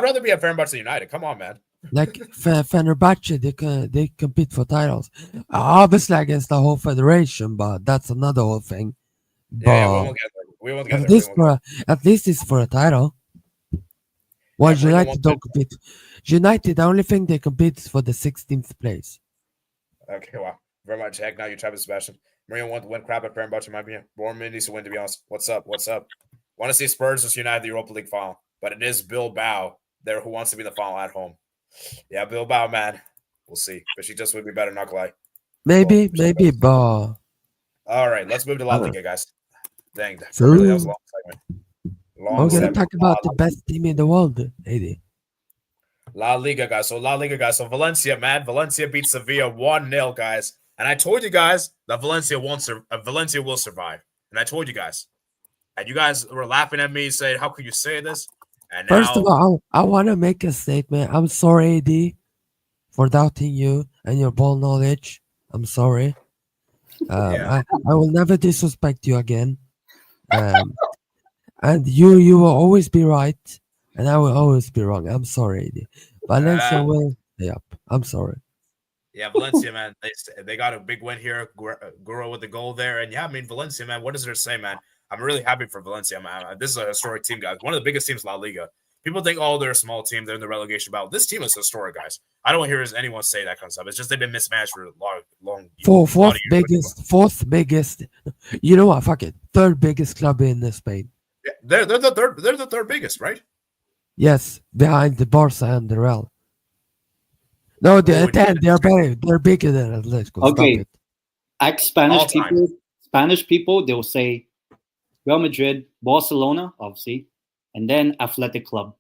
rather be at Fenerbahce than United. Come on, man. Like Fenerbahce, they compete for titles. Obviously against the whole federation, but that's another whole thing. But we won't get there. At least it's for a title. Well, United don't compete. United, the only thing they compete is for the 16th place. Okay, wow. Very much. Heck, now you're Travis Sebastian. Marino want to win crap at Fenerbahce, in my opinion. Bournemouth needs to win, to be honest. What's up? Want to see Spurs versus United in the Europa League final, but it is Bilbao there who wants to be in the final at home. Yeah, Bilbao, man. We'll see. But she just would be better, not gonna lie. Maybe, but... All right, let's move to La Liga, guys. Dang, that was a long segment. We're going to talk about the best team in the world, AD. La Liga, guys. So Valencia, man. Valencia beat Sevilla 1-0, guys. And I told you guys that Valencia will survive. And I told you guys. And you guys were laughing at me, saying, how could you say this? And First of all, I want to make a statement. I'm sorry, AD, for doubting you and your ball knowledge. I'm sorry. I will never disrespect you again. And you will always be right, and I will always be wrong. I'm sorry, AD. Valencia will. Yep. I'm sorry. Yeah, Valencia, man. They got a big win here. Guro with the goal there. And yeah, I mean, Valencia, man, what is there to say, man? I'm really happy for Valencia, man. This is a historic team, guys. One of the biggest teams in La Liga. People think, oh, they're a small team. They're in the relegation battle. This team is historic, guys. I don't hear anyone say that kind of stuff. It's just they've been mismatched for a long Fourth biggest. You know what? Fuck it. Third biggest club in Spain. Yeah, they're the third biggest, right? Yes, behind the Barca and the Real. No, they're bigger than Atletico. Okay. Spanish people, they'll say Real Madrid, Barcelona, obviously, and then Athletic Club.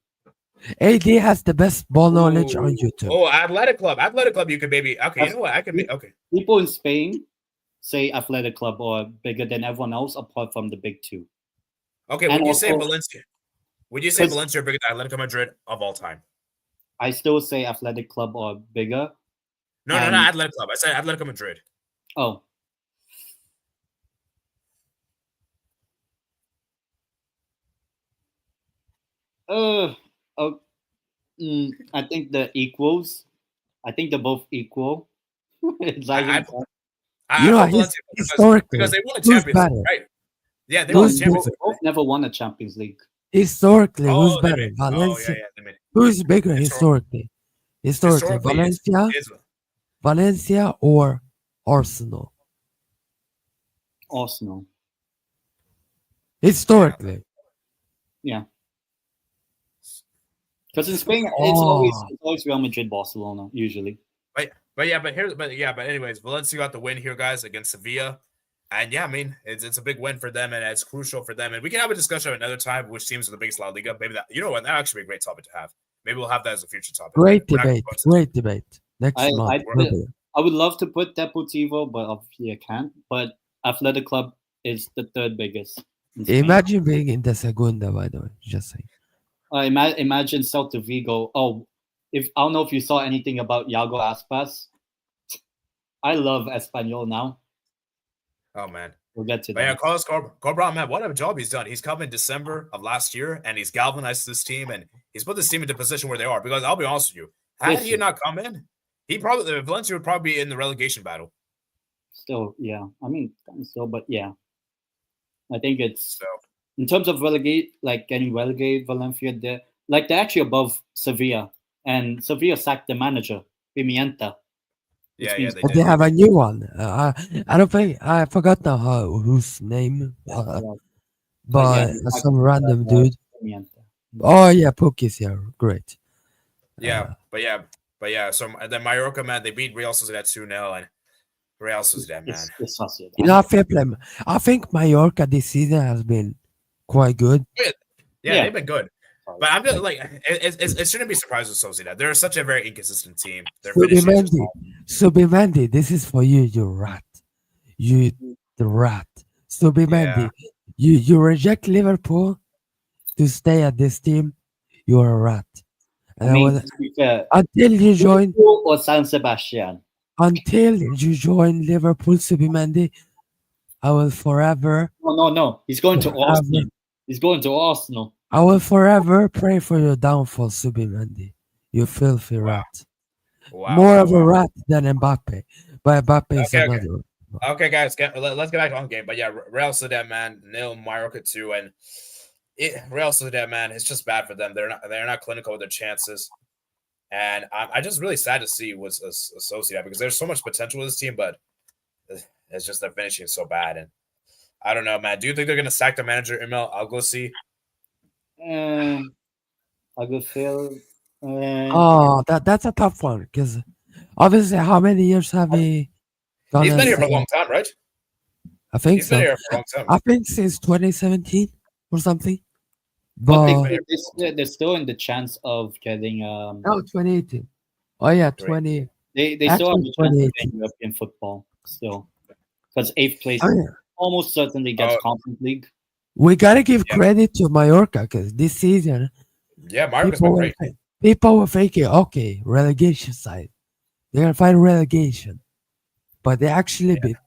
AD has the best ball knowledge on YouTube. Oh, Athletic Club. Athletic Club, you could maybe. Okay, you know what? I can. Okay. People in Spain say Athletic Club are bigger than everyone else apart from the big two. Okay, And would you say also- Valencia? Would you say 'Cause- Valencia are bigger than Atletico Madrid of all time? I still say Athletic Club are bigger. No, And- not Athletic Club. I said Atletico Madrid. Oh. I think they're equals. I think they're both equal. It's not even- You know, put Valencia historically, because they won a who's Champions League, better? right? Yeah, they No, won a Who's Champions both, League. both never won a Champions League. Historically, who's Oh, they better? made- Valencia. they made it. Who's bigger Historically. historically? Valencia, is Valencia, or Arsenal? Arsenal. Historically, Because in Spain, it's always Real Madrid, Barcelona, usually. but anyways, Valencia got the win here, guys, against Sevilla. And yeah, I mean, it's a big win for them, and it's crucial for them. And we can have a discussion another time, which teams are the biggest La Liga. Maybe that, you know what, that actually be a great topic to have. Maybe we'll have that as a future topic. great We're not gonna debate. post Great debate. Next I- month. I- maybe. I would love to put Deportivo, but obviously I can't. But Athletic Club is the third biggest. in Spain. Imagine being in the Segunda, by the way. Just saying. Imagine Celta Vigo. Oh, I don't know if you saw anything about Iago Aspas. I love Espanyol now. Oh man. We'll get to But yeah, that. Carlos Cobra, man, what a job he's done. He's come in December of last year, and he's galvanized this team, and he's put this team into a position where they are. Because I'll be honest with you, had he not come in, Valencia would probably be in the relegation battle. Still, yeah. I mean, still, but yeah. I think it's So in terms of getting relegated, Valencia, they're actually above Sevilla, and Sevilla sacked the manager, Pimienta. yeah, means- they But did. they have a new one. I don't think I forgot now whose name, but some random dude. Pimienta. Oh yeah, Pookie's here. Great. Yeah, but yeah. So and then Mallorca, man, they beat Real Sociedad 2-0, and Real Sociedad, man. It's Sociedad. You know, fair play. I think Mallorca this season has been quite good. Yeah, they've been good. But I'm just like, it shouldn't be surprised with Sociedad. They're such a very inconsistent team. They're finishing. Subimendi, this is for you, you rat. You the rat. Subimendi, you reject Liverpool to stay at this team. You're a rat. And I mean, to be fair, until you join Liverpool or San Sebastian. until you join Liverpool, Subimendi, I will forever No. He's going to Forever. Arsenal. He's going to Arsenal. I will forever pray for your downfall, Subimendi. You filthy rat. Wow. More of a rat than Mbappe. But Mbappe is Okay. another. Okay, guys, let's get back on the game. But yeah, Real Sociedad, man, nil, Mallorca 2, and Real Sociedad, man, it's just bad for them. They're not clinical with their chances, and I'm just really sad to see what's Sociedad because there's so much potential with this team, but it's just they're finishing so bad. And I don't know, man. Do you think they're gonna sack the manager, Emil Alguacil? I could feel. Oh, that's a tough one because obviously, how many years have we gone? He's been as- here for a long time, right? I think He's been so. here for a long time. I think since 2017 or something. But But they're still in the chance of getting. no, 2018. Oh yeah, 20. They still have Actually, the chance of 2018. getting European football still, because 8th place Oh, yeah. almost certainly gets Oh. Conference League. We gotta give Yeah. credit to Mallorca because this season Yeah, Mallorca's been great. people were thinking, okay, relegation side, they're gonna fight relegation, but they actually been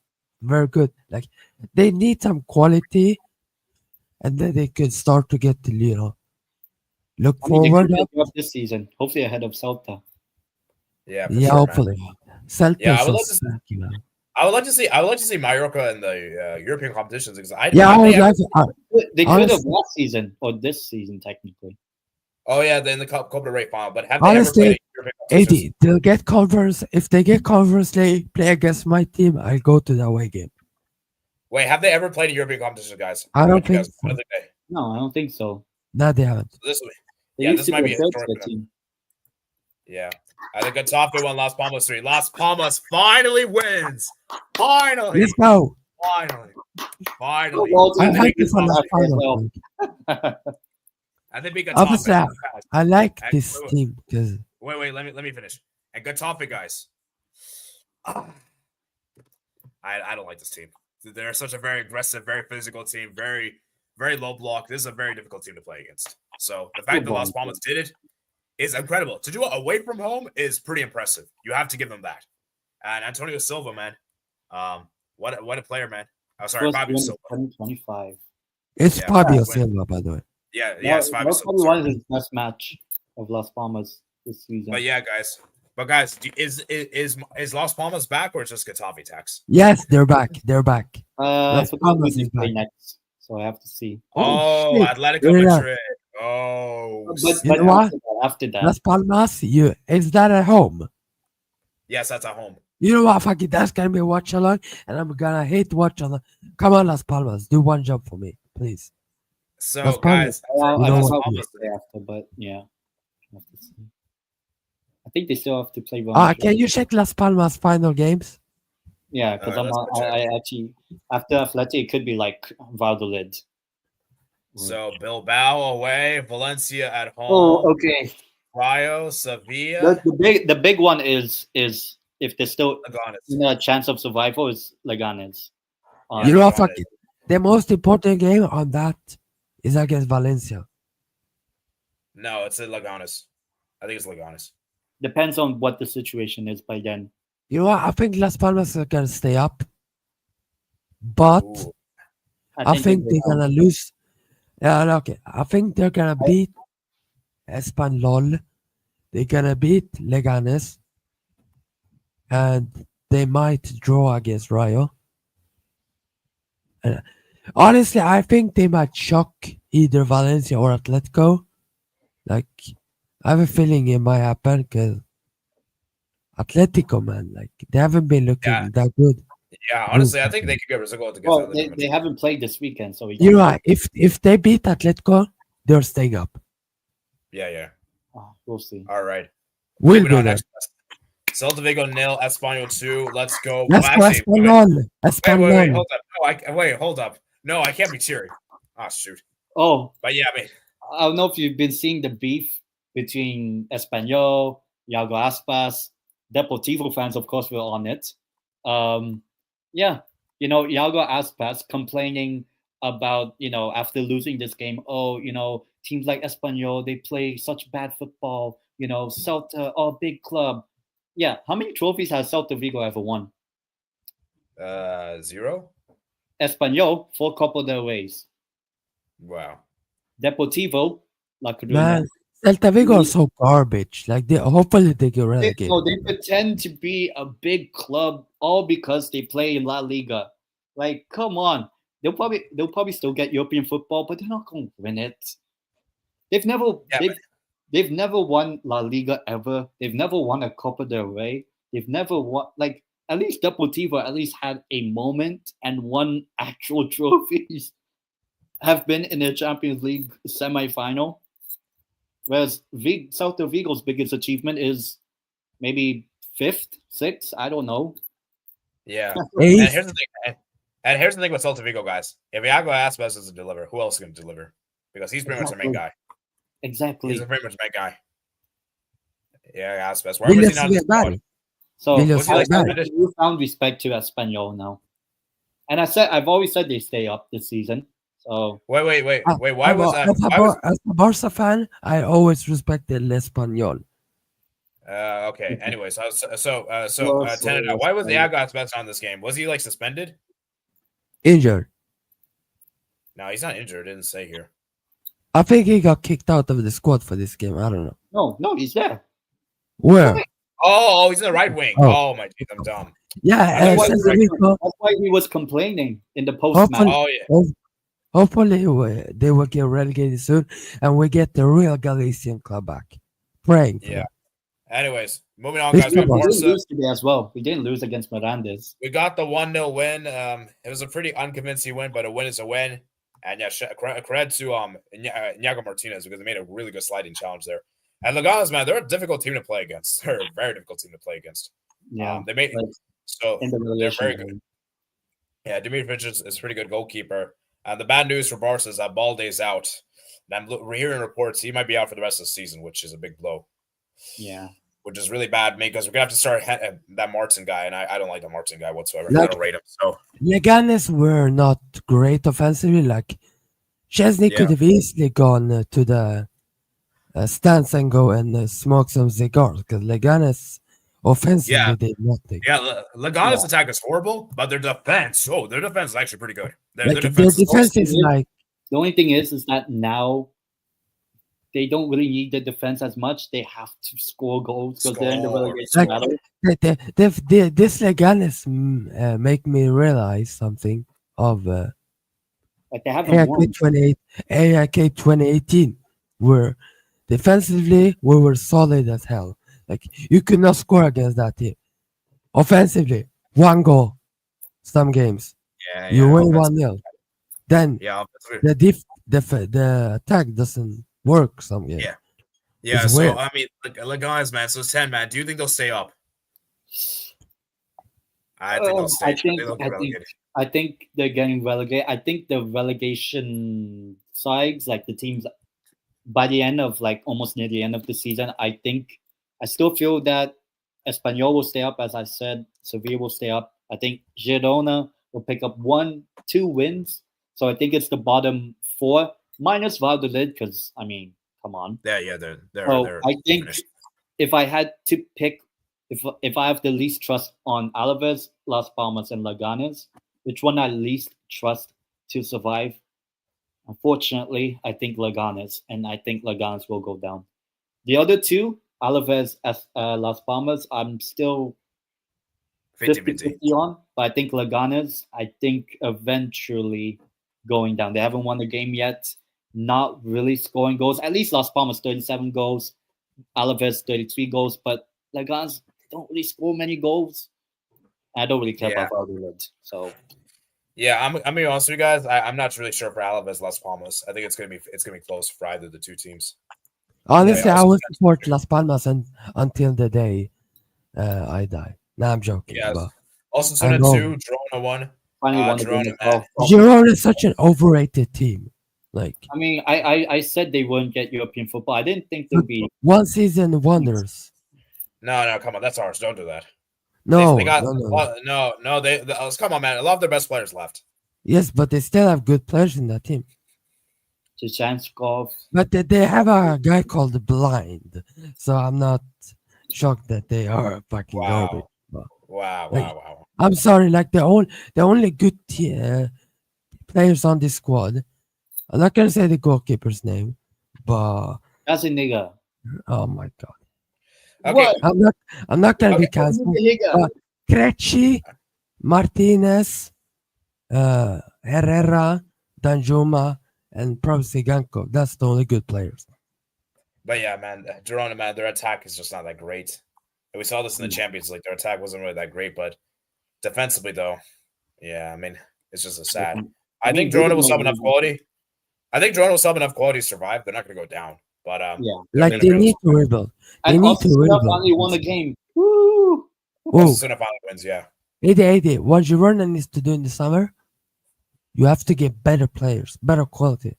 very good. Like they need some quality, and then they could start to get the look I mean, they forward. could Up. get up this season, hopefully ahead of Celta. Yeah, for Yeah, sure, man. hopefully. Celta Yeah, I is would so love to see- sneaky, man. I would like to see Mallorca in the European competitions because I Yeah, I they would have- like. They could have Honestly- last season or this season technically. Oh yeah, then the Copa del Rey final. But have they ever Honestly, played European competitions? 80. They'll get conference. If they get conference, they play against my team. I'll go to the away game. Wait, have they ever played a European competition, guys? I don't What do you think guys- what so. do they- No, I don't think so. No, they haven't. This will They Yeah, used this to might be be a third historic tier for them. team. Yeah. I think Getafe won Las Palmas 3. Las Palmas finally wins. Finally. Let's go. Finally. Well, I'm to happy make for it the happy as final. well. And they beat Getafe. Obviously, I like And- this team because wait, let me finish. And Getafe, guys. I don't like this team. They're such a very aggressive, very physical team, very, very low block. This is a very difficult team to play against. So the fact that Las Palmas did it is incredible. To do it away from home is pretty impressive. You have to give them that. And Antonio Silva, man. What a player, man. I'm sorry, Fabio Silva. 2025. it's Fabio Silva, by the way. Yeah, it's Fabio That's Silva. probably one of Sorry. his best match of Las Palmas this season. But yeah, guys. But guys, is Las Palmas back or is just Getafe tax? Yes, they're back. They're back. I Las forgot who Palmas they is play back. next, so I have to see. Oh, shit. Atletico Yeah. Madrid. Oh, But You know what? after that, Las Palmas, is that at home? yes, that's at home. You know what? Fuck it. That's gonna be a watch along, and I'm gonna hate watch along. Come on, Las Palmas, do one job for me, please. So, Las guys, Palmas. I know don't what know to who Palmas, they play after, but yeah, I have to see. I think they still have to play one. Can you check Las Palmas final games? Yeah, because let's go check. I actually after Athletic, it could be like Valladolid. So Bilbao away, Valencia at home. Oh, okay. Rayo, Sevilla. The big one is if there's still Leganes. a chance of survival is Leganes. You know what? Leganes. Fuck it. The most important game on that is against Valencia. No, it's at Leganes. I think it's Leganes. Depends on what the situation is by then. You know what? I think Las Palmas are gonna stay up, but Ooh. I think they're gonna lose. Yeah, okay. I think they're gonna beat Espanyol. They're gonna beat Leganes, and they might draw against Rayo. And honestly, I think they might shock either Valencia or Atletico. Like, I have a feeling it might happen because Atletico, man, like they haven't been looking that good. Yeah, honestly, I think they could get Rizzo to get Well, they haven't played this weekend, so you know what? If they beat Atletico, they're staying up. Yeah. We'll see. All right. We'll Moving do on, that. next. Celta Vigo 0, Espanyol 2. Let's go. Let's go, Espanyol. Wait, hold up. No, hold up. No, I can't be cheering. Oh, shoot. Oh, but yeah, I mean, I don't know if you've been seeing the beef between Espanyol, Iago Aspas, Deportivo fans, of course, were on it. Yeah, Iago Aspas complaining about, after losing this game, teams like Espanyol, they play such bad football. Celta, big club. Yeah, how many trophies has Celta Vigo ever won? 0. Espanyol, 4 Copa del Reys. Wow. Deportivo, La Coruña. Man, Celta Vigo are so garbage. Like hopefully they get relegated. So they pretend to be a big club all because they play in La Liga. Like, come on. They'll probably still get European football, but they're not going to win it. They've never won La Liga ever. They've never won a Copa del Rey. They've never won, like, at least Deportivo at least had a moment and won actual trophies. Have been in the Champions League semi-final. Whereas Celta Vigo's biggest achievement is maybe 5th, 6th, I don't know. Yeah. And here's the thing with Celta Vigo, guys. If Iago Aspas doesn't deliver, who else is going to deliver? Because he's pretty much the main guy. Exactly. He's pretty much the main guy. Yeah, Aspas. Why was he not in the squad? So you found respect to Espanyol now. And I've always said they stay up this season. So wait. Why was that? As a Barca fan, I always respected L'Espanyol. Okay. Anyways, Teneda, why was Iago Aspas on this game? Was he like suspended? Injured. No, he's not injured. It didn't say here. I think he got kicked out of the squad for this game. I don't know. No, he's there. Where? Oh, he's in the right wing. Oh my God, I'm dumb. Yeah, that's why he was complaining in the post match. Oh yeah. Hopefully they will get relegated soon, and we get the real Galician club back. Praying. Yeah. Anyways, moving on, guys. We didn't lose today as well. We didn't lose against Mirandes. We got the 1-0 win. It was a pretty unconvincing win, but a win is a win. And yeah, credit to Iago Martinez because they made a really good sliding challenge there. And Leganes, man, they're a difficult team to play against. They're a very difficult team to play against. Yeah, they're very good. Yeah, Dimitrovic is a pretty good goalkeeper. And the bad news for Barca is that Balde's out. And we're hearing reports he might be out for the rest of the season, which is a big blow. Yeah. Which is really bad because we're gonna have to start that Martin guy, and I don't like that Martin guy whatsoever. I don't rate him. So Leganes were not great offensively. Like Chesney could have easily gone to the stands and go and smoke some cigars because Leganes offensively did nothing. Yeah, Leganes' attack is horrible, but their defense is actually pretty good. Their defense is like the only thing is that now they don't really need the defense as much. They have to score goals because they're in the relegation battle. This Leganes make me realize something of like they haven't won. AIK 2018, where defensively we were solid as hell. Like you could not score against that team. Offensively, 1 goal. Some games, you win 1-0. Then the attack doesn't work. Some games. Yeah. So weird. I mean, Leganes, man. So it's 10, man. Do you think they'll stay up? I think they'll stay. I think they're getting relegated. I think the relegation sides, like the teams, by the end of almost near the end of the season, I still feel that Espanyol will stay up, as I said. Sevilla will stay up. I think Girona will pick up 1-2 wins. So I think it's the bottom 4 minus Valladolid because I mean, come on. Yeah, they're. I think finished. If I had to pick, if I have the least trust on Alaves, Las Palmas, and Leganes, which one I least trust to survive? Unfortunately, I think Leganes, and I think Leganes will go down. The other two, Alaves, Las Palmas, I'm still 50-50 on, but I think Leganes, eventually going down. They haven't won the game yet, not really scoring goals. At least Las Palmas, 37 goals, Alaves, 33 goals, but Leganes don't really score many goals. I don't really care about Valladolid, so... Yeah, I'm gonna be honest with you guys. I'm not really sure for Alaves Las Palmas. I think it's gonna be close for either of the two teams. Honestly, I will support Las Palmas until the day I die. No, I'm joking. Yeah. Also, Sona 2, Girona 1. Girona is such an overrated team. Like, I mean, I said they wouldn't get European football. I didn't think they'd be one season wonders. No, come on, that's ours. Don't do that. No, they got no. They come on, man. A lot of their best players left. Yes, but they still have good players in that team. Chichanskov. But they have a guy called Blind, so I'm not shocked that they are fucking garbage. Wow. I'm sorry, like the only good players on this squad. I'm not gonna say the goalkeeper's name, but that's a nigga. Oh my god. Okay. I'm not gonna be canceled. Krejci, Martinez, Herrera, Danjuma, and probably Siganko. That's the only good players. But yeah, man, Girona, man, their attack is just not that great. And we saw this in the Champions League. Their attack wasn't really that great, but defensively, though, yeah, I mean, it's just a sad. I think Girona will sub enough quality. To survive. They're not going to go down. But like they need to rebuild. They need to rebuild. Finally won a game. Woo! Osasuna finally wins. Yeah. 80. What Girona needs to do in the summer, you have to get better players, better quality.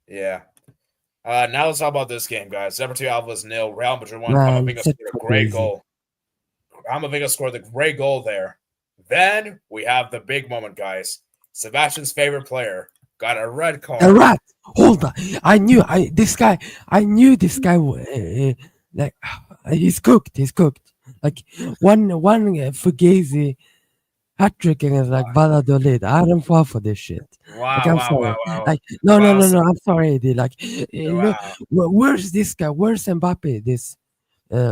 Yeah. Now let's talk about this game, guys. Deportivo Alaves 0, Real Madrid 1. Camavinga scored a great goal. Camavinga scored the great goal there. Then we have the big moment, guys. Sebastian's favorite player got a red card. A rat. Hold on. I knew this guy. Like he's cooked. Like one Fugazi hat trick against like Valladolid. I don't fall for this shit. Wow. Like no. I'm sorry, Eddie. Like look, where's this guy? Where's Mbappe? This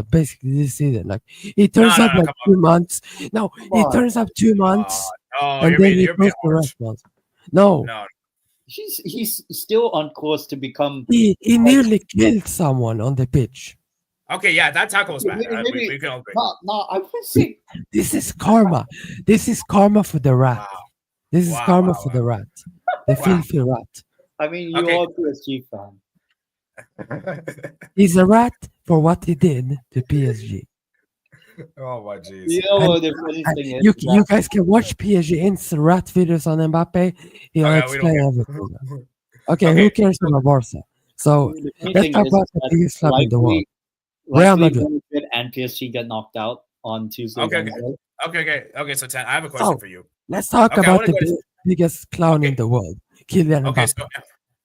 basically this season. Like he turns up 2 months. No, he turns up 2 months. And then he goes to restaurants. No. He's still on course to become. He nearly killed someone on the pitch. Okay, yeah, that tackle was bad. We can all agree. No, I would say this is karma. This is karma for the rat. Wow. This is karma for the rat. The filthy rat. I mean, you're all PSG fan. He's a rat for what he did to PSG. Oh my jeez! You know what the funny thing is? You guys can watch PSG instant rat videos on Mbappe. He'll explain everything. Okay, Okay, who cares about Barca? So The funny let's thing talk is about the that biggest club in the world, Real likely Madrid. Real Madrid and PSG get knocked out on Tuesday, okay, okay, Wednesday. okay. So 10, I have a question So for you. let's talk Okay, I about want to the go to. biggest clown in Okay, the world, Kylian okay. Mbappe.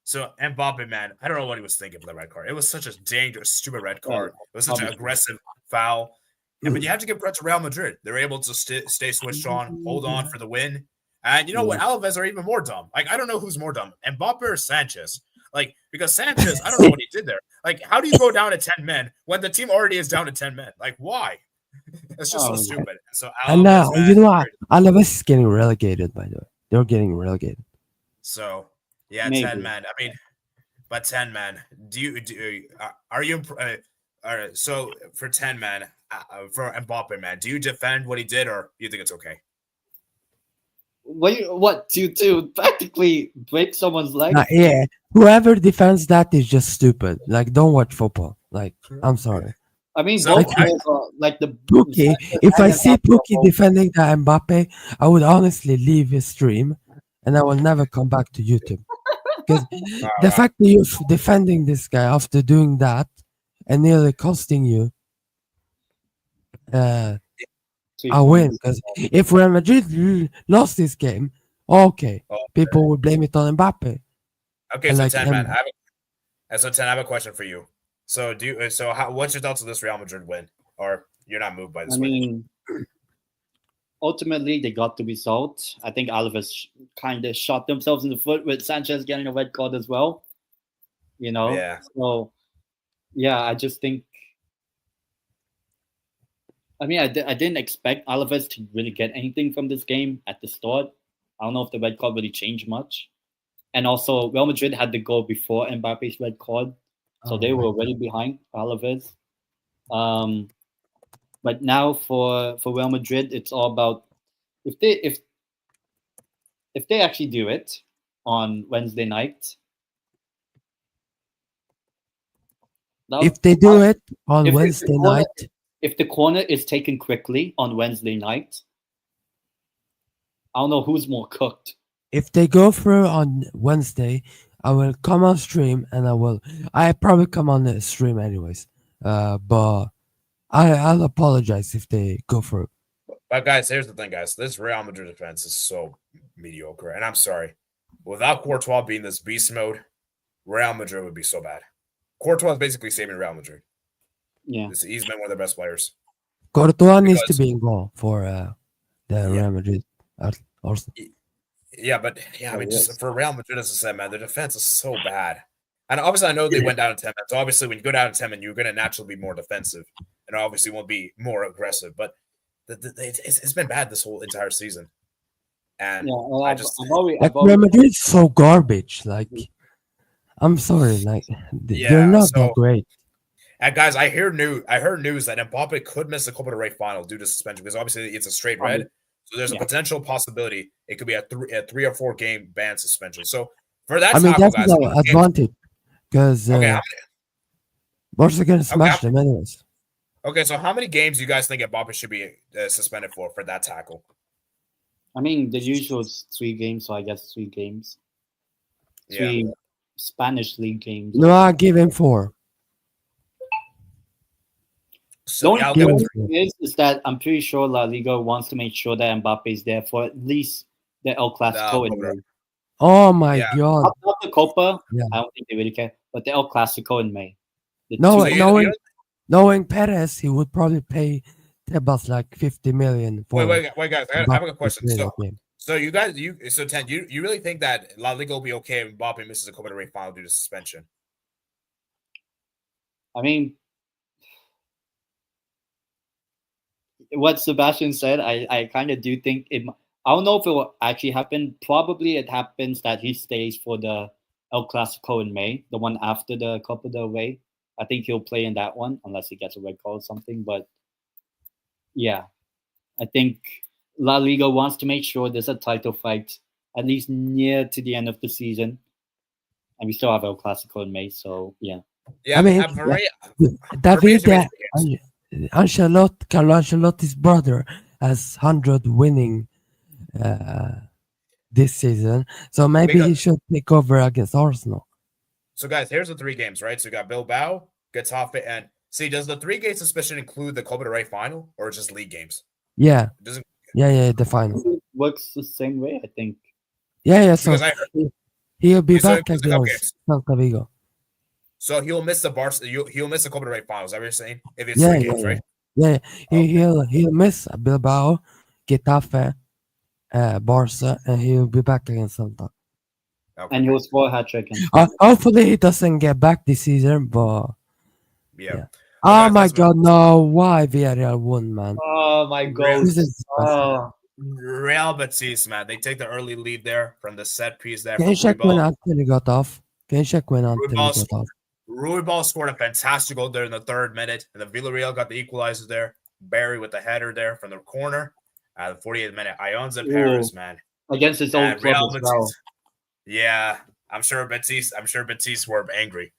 So Mbappe, man, I don't know what he was thinking for the red card. It was such a dangerous, stupid red Well, card. It was such an obviously. aggressive foul. And but you have to give credit to Real Madrid. They're able to stay switched on, hold on for the win. And you know what? Yeah. Alves are even more dumb. Like I don't know who's more dumb, Mbappe or Sanchez. Like because Sanchez, I don't know what he did there. Like how do you go down to 10 men when the team already is down to 10 men? Like why? It's just so Oh, stupid. So And now, Alves, you man. know what? Alaves is getting relegated, by the way. They're getting relegated. So yeah, 10 maybe. men. I mean, but 10 men. Are you? All right. So for 10 men, for Mbappe, man, do you defend what he did, or do you think it's okay? What to practically break someone's leg? Yeah, whoever defends that is just stupid. Like, don't watch football. Like, I'm sorry. I mean, So both I- players are like the Pookie, if I and see Mbappe are Pookie both- defending the Mbappe, I would honestly leave his stream and I will never come back to YouTube. Because the fact that you're defending this guy after doing that and nearly costing you a 3 win. points. Because if Real Madrid lost this game, okay, Oh, people would blame it on Mbappe. okay. And So like, 10 man. So 10. I have a question for you. So do you? So what's your thoughts on this Real Madrid win? Or you're not moved by this I win? mean, ultimately they got the result. I think Alves kind of shot themselves in the foot with Sanchez getting a red card as well. You know, Yeah. so yeah, I just think. I mean, I didn't expect Alves to really get anything from this game at the start. I don't know if the red card really changed much. And also, Real Madrid had the goal before Mbappe's red card, so Oh they my were already behind Alves. But now for Real Madrid, it's all about if they actually do it on Wednesday night. if they do it on if the Wednesday corner- night, if the corner is taken quickly on Wednesday night, I don't know who's more cooked. if they go through on Wednesday, I will come on stream and I probably come on the stream anyways. But I'll apologize if they go through. But guys, here's the thing, guys. This Real Madrid defense is so mediocre, and I'm sorry. Without Courtois being this beast mode, Real Madrid would be so bad. Courtois is basically saving Real Madrid. Yeah, He's been one of their best players. Courtois needs to Because- be in goal for the Real Madrid. Also, Yeah, but I mean, yes. just for Real Madrid, as I said, man, their defense is so bad. And obviously, I know they went down to 10 men. So obviously, when you go down to 10 men, you're going to naturally be more defensive, and obviously won't be more aggressive. But it's been bad this whole entire season. And yeah. Well, I just, like Real Madrid is so garbage. Like, I'm sorry, like they're not that so great. and guys, I heard news that Mbappe could miss the Copa del Rey final due to suspension because obviously it's a straight red. So there's a potential possibility it could be a 3 or 4 game ban suspension. So for that, I mean, tackle, that's guys, an advantage because okay, Barca gonna smash them anyways. okay. So how many games do you guys think Mbappe should be suspended for that tackle? I mean, the usual is 3 games, so I guess 3 games. 3 Spanish league games. No, I'll give him 4. So The I'll only give it thing is that I'm pretty sure La Liga wants to make sure that Mbappe is there for at least the El Clasico. Copa. Oh my Yeah. god! Not the Copa. Yeah. I don't think they really care, but the El Clasico in May. The No, two- knowing Perez, he would probably pay Tebas like 50 million for. Wait, guys. I have a question. Mbappe. So you guys, so 10, you really think that La Liga will be okay if Mbappe misses a Copa del Rey final due to suspension? I mean, what Sebastian said, I kind of do think it. I don't know if it will actually happen. Probably it happens that he stays for the El Clasico in May, the one after the Copa del Rey. I think he'll play in that one unless he gets a red card or something. But yeah, I think La Liga wants to make sure there's a title fight at least near to the end of the season, and we still have El Clasico in May. So yeah. Yeah, I mean, David Carlo Ancelotti's brother has 100 winning this season. So maybe he should take over against Arsenal. So, guys, here's the 3 games, right? So, you got Bilbao, Getafe, and see, does the 3 games suspension include the Copa del Rey final or just league games? Yeah. It doesn't. Yeah, the final. It works the same way, I think. Yeah. So Because I heard, he'll be so back against Celta Vigo. So he'll miss the he'll miss the Copa del Rey finals. Is that what you're saying? If it's Yeah, 3 games, right? Yeah. Okay. He'll miss Bilbao, Getafe, Barca, and he'll be back against Celta. Okay. And he will score a hat trick. Hopefully he doesn't get back this season, but Yeah. yeah. Well, Oh guys, my let's God, no! Why Villarreal won, man? Oh my God! This is disgusting. Real Betis, man, they take the early lead there from the set piece there. Can you check when Anthony got off? Ruibal scored a fantastic goal there in the 3rd minute, and the Villarreal got the equalizer there. Barry with the header there from the corner at the 48th minute. Ions in Paris, man, against his own club Real as Betis. well. Yeah, I'm sure Betis were angry.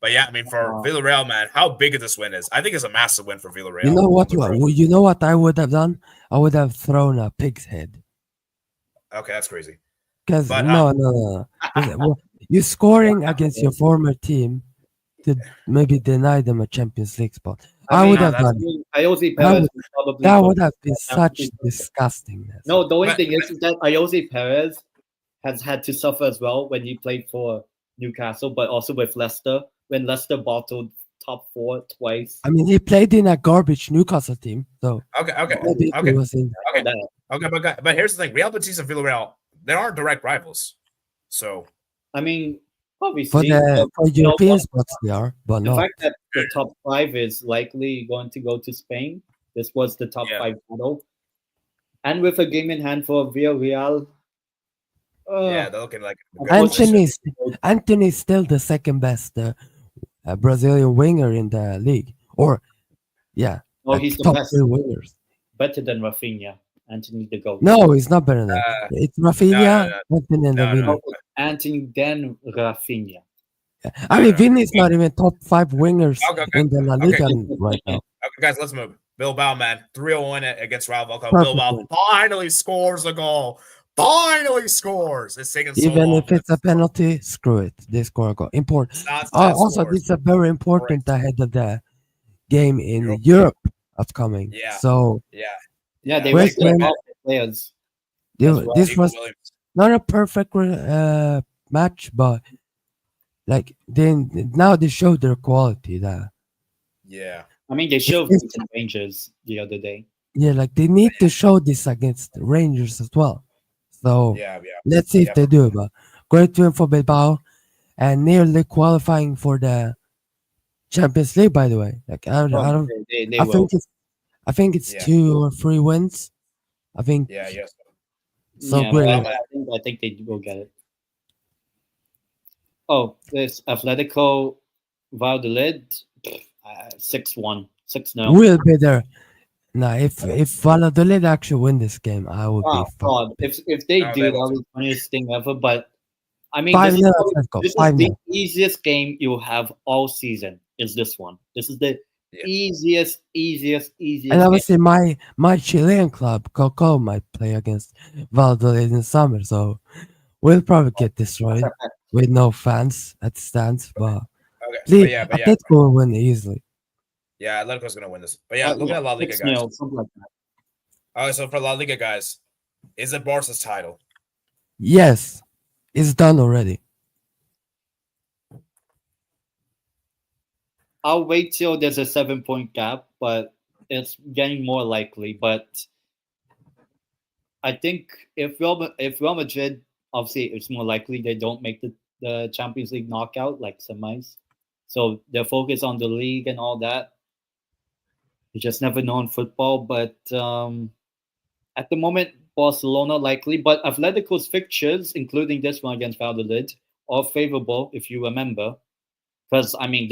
But yeah, I mean, for Villarreal, man, how big this win is. I think it's a massive win for Villarreal. You know what? You know what I would have done? I would have thrown a pig's head. Okay, that's crazy. Because no. You're scoring against your former team to maybe deny them a Champions League spot. I would have done it. That would have been such disgustingness. No, the only thing is that Jose Perez has had to suffer as well when he played for Newcastle, but also with Leicester, when Leicester bottled top 4 twice. I mean, he played in a garbage Newcastle team, so okay. But here's the thing: Real Betis and Villarreal, they aren't direct rivals. So, I mean, obviously, for European spots they are, but the fact that the top 5 is likely going to go to Spain. This was the top 5 battle, and with a game in hand for Villarreal. They're looking like Anthony's still the second best Brazilian winger in the league, he's the top best 3 wingers. Better than Rafinha. Anthony the GOAT. No, he's not better than that. It's Rafinha, Anthony, and Vini. Anthony, then Rafinha. I mean, Vini's not even top 5 wingers in the La Liga right now. Okay, guys, let's move. Bilbao, man, 3-0 against Real Vallecano. Bilbao finally scores a goal. Finally scores. It's taking so even long. If it's a penalty, screw it. They score a goal. Important. Also, this is very important ahead of the game in Europe upcoming. Yeah. So they were players. This was not a perfect match, but now they showed their quality. Yeah. I mean, they showed the Rangers the other day. Yeah, they need to show this against the Rangers as well. So let's see if they do. But great win for Bilbao, and nearly qualifying for the Champions League. By the way, I think it's 2 or 3 wins. I think. So great. I think they will get it. Oh, this Atletico Valladolid 6-1, 6-0. We'll be there. Now, if Valladolid actually win this game, I would be. God. If they do, that would be the funniest thing ever. But I mean, this is the easiest game you have all season. Is this one? This is the easiest. And obviously, my Chilean club Coco might play against Valladolid in summer, so we'll probably get destroyed with no fans at the stands. But Atletico will win easily. Yeah, Atletico's going to win this. But look at La Liga, guys. Something like that. All right, so for La Liga, guys, is it Barca's title? Yes, it's done already. I'll wait till there's a 7-point gap, but it's getting more likely. But I think if Real Madrid, obviously, it's more likely they don't make the Champions League knockout, like semis. So they're focused on the league and all that. You just never know in football. But at the moment, Barcelona likely. But Atletico's fixtures, including this one against Valladolid, are favorable, if you remember. Because, I mean,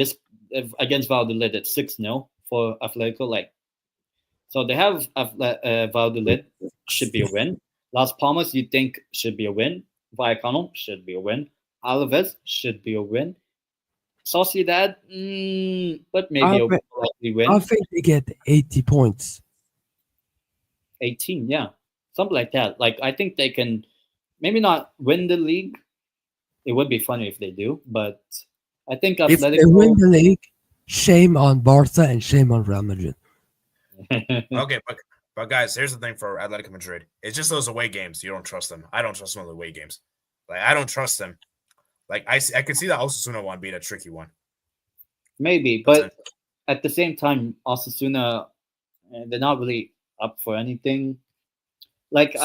against Valladolid, it's 6-0 for Atletico. So they have Valladolid, should be a win. Las Palmas, you think should be a win. Vallecano should be a win. Alaves should be a win. Sociedad, but maybe a likely win. I think they get 80 points. 18, yeah. Something like that. I think they can maybe not win the league. It would be funny if they do, but I think If they Atletico. win the league, shame on Barca and shame on Real Madrid. Okay, but guys, here's the thing for Atletico Madrid. It's just those away games. You don't trust them. I don't trust them on the away games. Like, I don't trust them. Like, I could see that Osasuna one being a tricky one. Maybe, but at the same time, Osasuna, they're not really up for anything. Like So-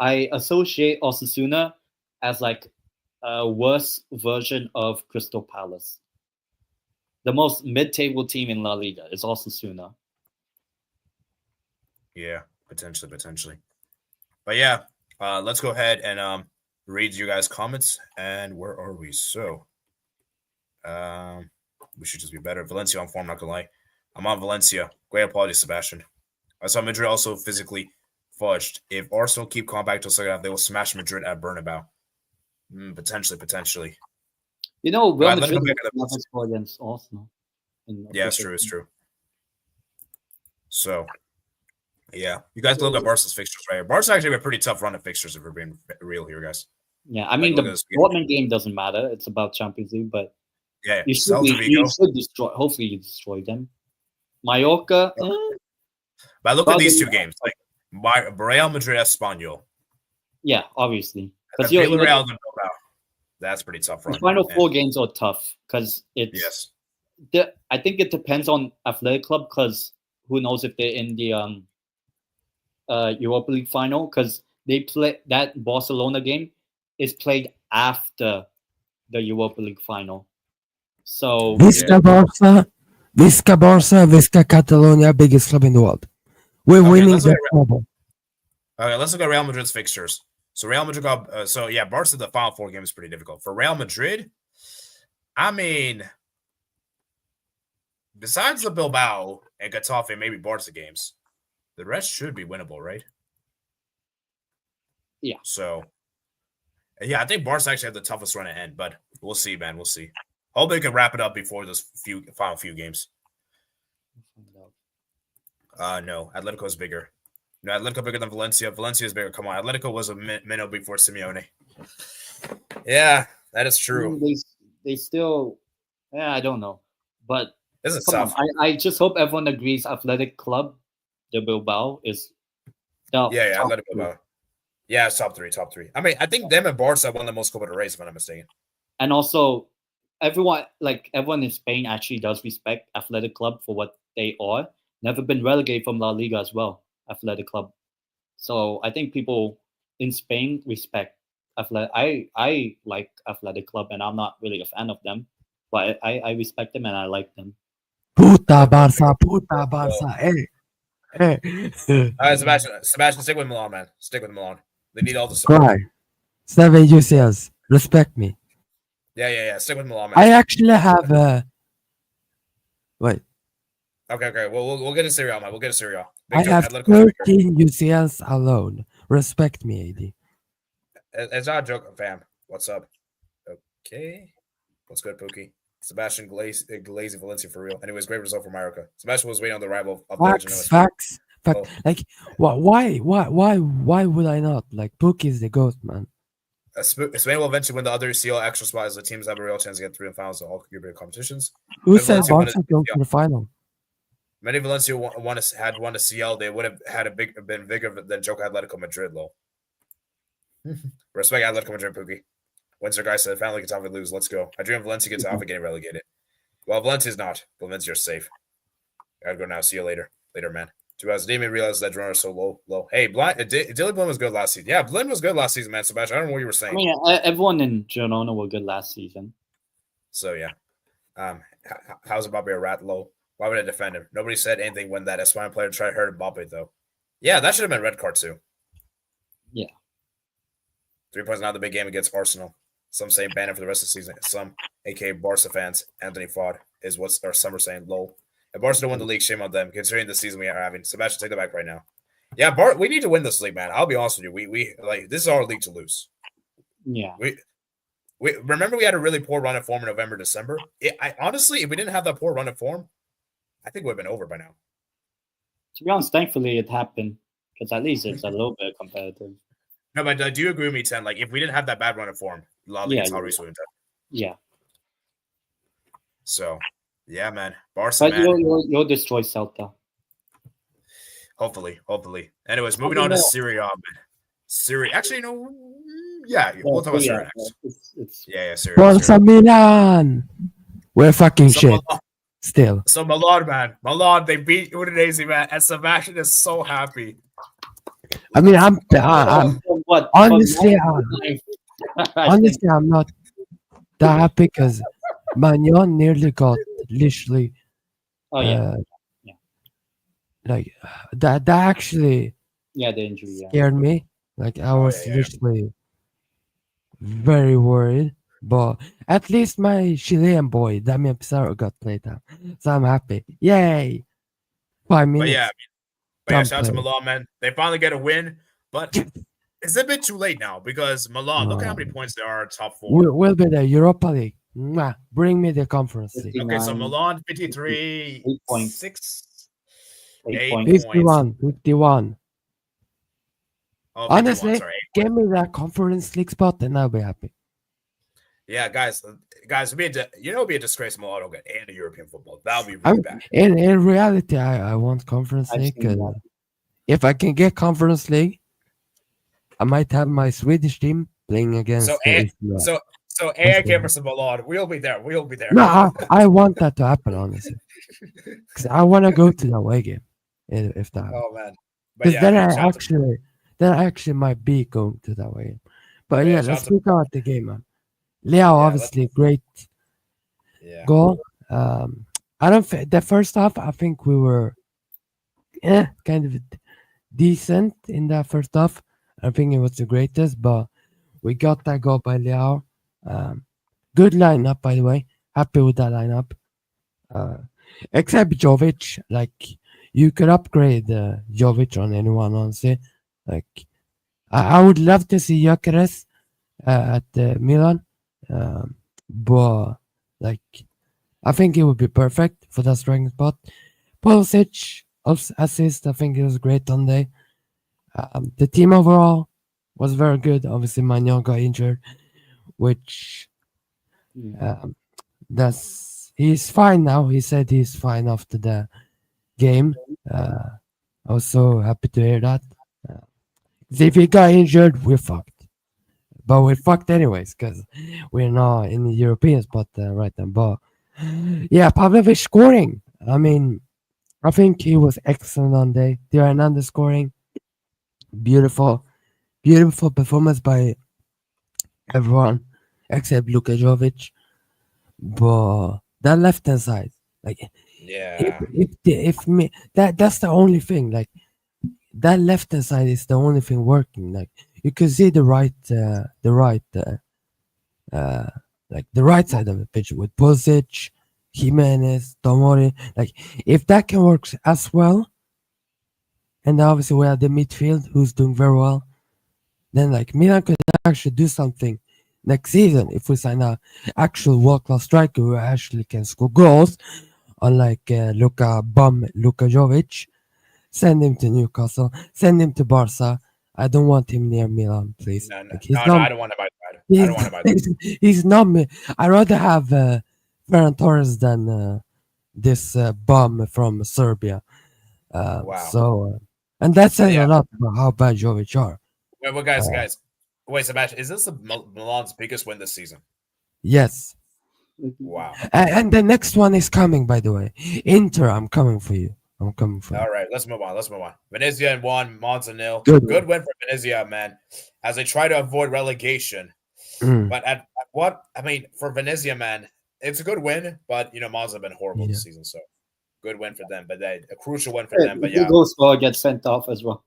I associate Osasuna as like a worse version of Crystal Palace. The most mid-table team in La Liga is Osasuna. Yeah, potentially. But yeah, let's go ahead and read you guys' comments. And where are we? So, we should just be better. Valencia on form, not gonna lie. I'm on Valencia. Great apologies, Sebastian. I saw Madrid also physically fudged. If Arsenal keep coming back to the second half, they will smash Madrid at Bernabeu. Potentially. You know, Real Right, let me Madrid go back to the- never scored against Arsenal. Yeah, it's true. So, yeah, you guys look at Barca's fixtures right here. Barca actually have a pretty tough run of fixtures if we're being real here, guys. Yeah, I mean look the at this game. Dortmund game doesn't matter. It's about Champions League, but Yeah, you should, Celta Vigo. you should destroy. Hopefully, you destroy them. Mallorca. But look at these two Probably- games, like Real Madrid, Espanyol, Yeah, obviously, and because you're Villarreal and Bilbao. That's pretty tough run. the final man. four games are tough because it's. Yes. I think it depends on Athletic Club because who knows if they're in the Europa League final because they play that Barcelona game is played after the Europa League final. So Visca Barca, Visca Catalonia, biggest club in the world. We're Okay, winning let's the look treble. Okay, let's look at Real Madrid's fixtures. So Real Madrid got Barca, the final four game is pretty difficult. For Real Madrid, I mean, besides the Bilbao and Getafe, maybe Barca games, the rest should be winnable, right? Yeah. So, yeah, I think Barca actually have the toughest run to end, but we'll see, man. We'll see. Hope they can wrap it up before those final few games. No, Atletico is bigger. No, Atletico bigger than Valencia. Valencia is bigger. Come on, Atletico was a minnow before Simeone. Yeah, that is true. They still, I don't know, but This is come tough. on, I just hope everyone agrees. Athletic Club, the Bilbao is. Yeah, Atletico Bilbao. Yeah, it's top three. I mean, I think them and Barca won the most Copa del Rey, if I'm not mistaken. And also, everyone in Spain actually does respect Athletic Club for what they are. Never been relegated from La Liga as well, Athletic Club. So I think people in Spain respect Athletic. I like Athletic Club, and I'm not really a fan of them, but I respect them and I like them. Puta Barca, hey. All right, Sebastian, stick with Milan, man. Stick with Milan. They need all the support. Cry. 7 UCLs. Respect me. Yeah. Stick with Milan, man. I actually have wait. Okay. Well, we'll get a Serie A, man. We'll get a Serie A. I have 13 UCLs alone. Respect me, AD. It's not a joke, fam. What's up? Okay. What's good, Pookie? Sebastian Glazy Valencia for real. Anyways, great result for Mallorca. Sebastian was waiting on the arrival of Facts. Oh. Like, why would I not? Like, Pookie is the goat, man. Spain will eventually win the other CL extra spot as the teams have a real chance to get through in finals of all European competitions. Who But said Valencia won Barca it- go to the final? Many Valencia had won a CL. They would have had been bigger than Joker Atletico Madrid, lol. Respect Atletico Madrid, Pookie. Windsor guy said, finally Getafe lose. Let's go. I dream Valencia gets off and getting relegated. Well, Valencia's not. Valencia's safe. Gotta go now. See you later. Later, man. 2 hours. Didn't even realize that drone is so low. Hey, Dilly Blin was good last season. Yeah, Blin was good last season, man. Sebastian, I don't know what you were saying. I mean, everyone in Girona were good last season. So, yeah. How's Mbappe a rat low? Why would I defend him? Nobody said anything when that Espanyol player tried to hurt Mbappe, though. Yeah, that should have been red card, too. Yeah. 3 points now the big game against Arsenal. Some say ban him for the rest of the season. Some, a.k.a. Barca fans, Anthony Fod, is what some are saying, lol. If Barca don't win the league, shame on them, considering the season we are having. Sebastian, take that back right now. Yeah, we need to win this league, man. I'll be honest with you. We like this is our league to lose. Yeah. We remember we had a really poor run of form in November, December. Honestly, if we didn't have that poor run of form, I think we'd have been over by now. To be honest, thankfully it happened because at least it's a little bit of competitive. No, but do you agree with me, 10? Like, if we didn't have that bad run of form, La Liga already would have done. Yeah. So, yeah, man. Barca, But man. you'll destroy Celta. Hopefully. Anyways, moving on to Serie A, man. Serie, actually, we'll talk about Serie next. Yeah, Serie. Barca Milan. We're fucking shit. Still. So Milan, man. Milan, they beat Udinese, man. And Sebastian is so happy. I mean, I'm honestly, I'm not that happy because Magnon nearly got literally. Like that actually. Yeah, the injury scared me. Like I was literally very worried. But at least my Chilean boy, Damian Pizarro, got played out. So I'm happy. Yay! 5 minutes. But yeah, shout out to Milan, man. They finally get a win. But it's a bit too late now because Milan, look at how many points there are top 4. We'll be the Europa League. Mwah. Bring me the Conference League. Okay, so Milan, 53, 8 points. 6, 8 51. 51. Oh, honestly, 51, give me that Conference League spot and I'll be happy. Yeah, guys, it'd be a disgrace Milan don't get and the European football. That would be really bad. In reality, I want Conference League. If I can get Conference League, I might have my Swedish team playing against. So AIK versus Milan, we'll be there. No, I want that to happen, honestly, because I want to go to the away game if that. Oh man, because then I actually might be going to that way. But yeah, let's speak about the game, man. Leo, obviously, great goal. The first half, I think we were kind of decent in that first half. I think it was the greatest, but we got that goal by Leo. Good lineup, by the way. Happy with that lineup. Except Jovic, like you could upgrade Jovic on anyone, honestly. Like I would love to see Gyökeres at Milan. But like I think it would be perfect for that striking spot. Pulisic assist, I think it was great on day. The team overall was very good. Obviously, Magnon got injured, which he's fine now. He said he's fine after the game. I was so happy to hear that. If he got injured, we're fucked. But we're fucked anyways because we're not in the European spot right now. But yeah, Pavlovic scoring. I mean, I think he was excellent on day. Di Hernandez scoring. Beautiful performance by everyone except Luka Jovic. But that left hand side, like, that's the only thing. Like, that left hand side is the only thing working. Like, you can see the right side of the pitch with Pulisic, Jimenez, Tomori. Like, if that can work as well, and obviously we have the midfield who's doing very well, then like Milan could actually do something next season if we sign a actual world-class striker who actually can score goals, unlike Luka Jovic. Send him to Newcastle. Send him to Barca. I don't want him near Milan, please. No, I don't want him either. He's not me. I'd rather have Ferran Torres than this bum from Serbia. Wow. So, and that says a lot about how bad Jovic are. Wait, guys. Wait, Sebastian, is this Milan's biggest win this season? Yes. Wow. And the next one is coming, by the way. Inter, I'm coming for you. All right, let's move on. Venezia 1, Monza 0. Good win for Venezia, man, as they try to avoid relegation. But at what? I mean, for Venezia, man, it's a good win, but Monza have been horrible this season, so good win for them. But a crucial win for them. But yeah, goes well, gets sent off as well.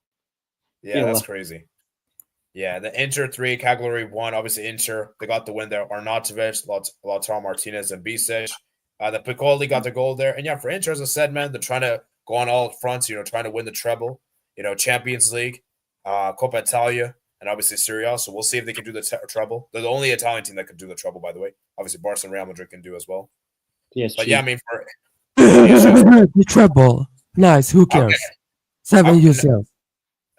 Yeah, that's crazy. Yeah, the Inter 3, Cagliari 1. Obviously, Inter, they got the win there. Arnautovic, Lautaro Martinez, and Bisic. The Piccoli got the goal there. And yeah, for Inter, as I said, man, they're trying to go on all fronts, trying to win the treble, Champions League, Coppa Italia, and obviously Serie A. So we'll see if they can do the treble. They're the only Italian team that can do the treble, by the way. Obviously, Barca and Real Madrid can do as well. Yes, but yeah, I mean, for the treble, nice. Who cares? 7 UCL.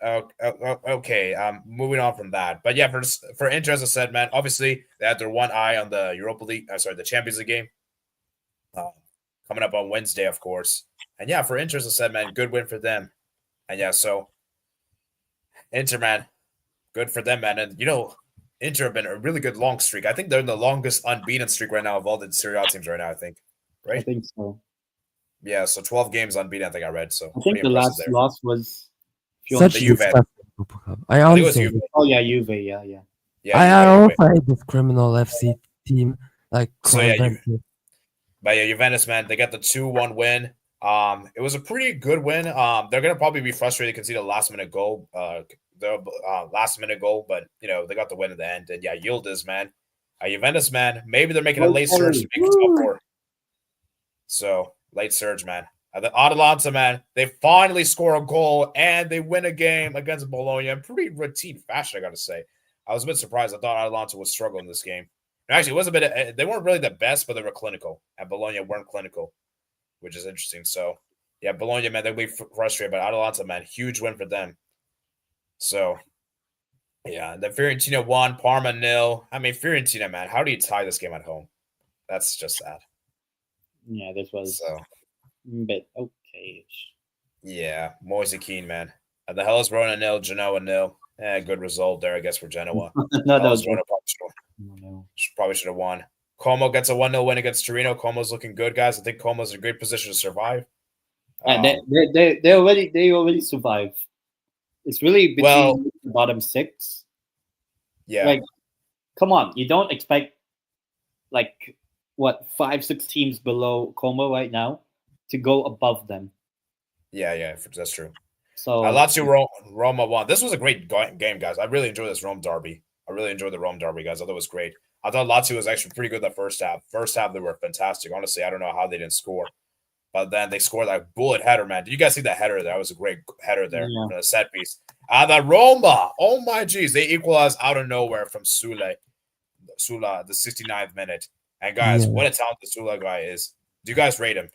Okay. Moving on from that, but yeah, for Inter, as I said, man, obviously they had their one eye on the Europa League. Sorry, the Champions League game uh, coming up on Wednesday, of course. And yeah, for Inter, as I said, man, good win for them. And yeah, so Inter, man, good for them, man. And Inter have been a really good long streak. I think they're in the longest unbeaten streak right now of all the Serie A teams right now. I think, I right? think so. Yeah, so 12 games unbeaten. I think I read. So I pretty think the impressive last there. loss was Such The Juve. disgusting Super Cup. I I think it was honestly, Juve. Oh yeah, Juve. Yeah. Yeah, I Juve. also hate this criminal FC team like So yeah, Juventus. But yeah, Juventus, man, they got the 2-1 win. It was a pretty good win. They're gonna probably be frustrated to concede a last minute goal. The last minute goal, but they got the win at the end. And yeah, Yildiz, man, Juventus, man, maybe they're making a late surge to make it top four. So late surge, man. The Atalanta, man, they finally score a goal and they win a game against Bologna in pretty routine fashion. I got to say, I was a bit surprised. I thought Atalanta would struggle in this game. Actually, it was a bit. They weren't really the best, but they were clinical. And Bologna weren't clinical, which is interesting. So, yeah, Bologna, man, they'll be frustrated. But Atalanta, man, huge win for them. So, yeah, the Fiorentina won, Parma nil. I mean, Fiorentina, man, how do you tie this game at home? That's just sad. Yeah, this was So, a bit okay. yeah, Moise Keane, man. The Hellas Verona nil, Genoa nil. Good result there, I guess, for Genoa. No, Hellas no, Verona probably should have won. Como gets a 1-0 win against Torino. Como's looking good, guys. I think Como's in a great position to survive. They already survive. It's really between the bottom six. Yeah. Like, come on, you don't expect 5-6 teams below Como right now to go above them. Yeah, that's true. So Lazio Roma won. This was a great game, guys. I really enjoyed this Rome derby. I really enjoyed the Rome derby, guys. I thought it was great. I thought Lazio was actually pretty good the first half. First half, they were fantastic. Honestly, I don't know how they didn't score. But then they scored that bullet header, man. Did you guys see that header there? That was a great header there from the set piece. The Roma, oh my geez, they equalized out of nowhere from Sula, the 69th minute. And guys, what a talented Sula guy is. Do you guys rate him?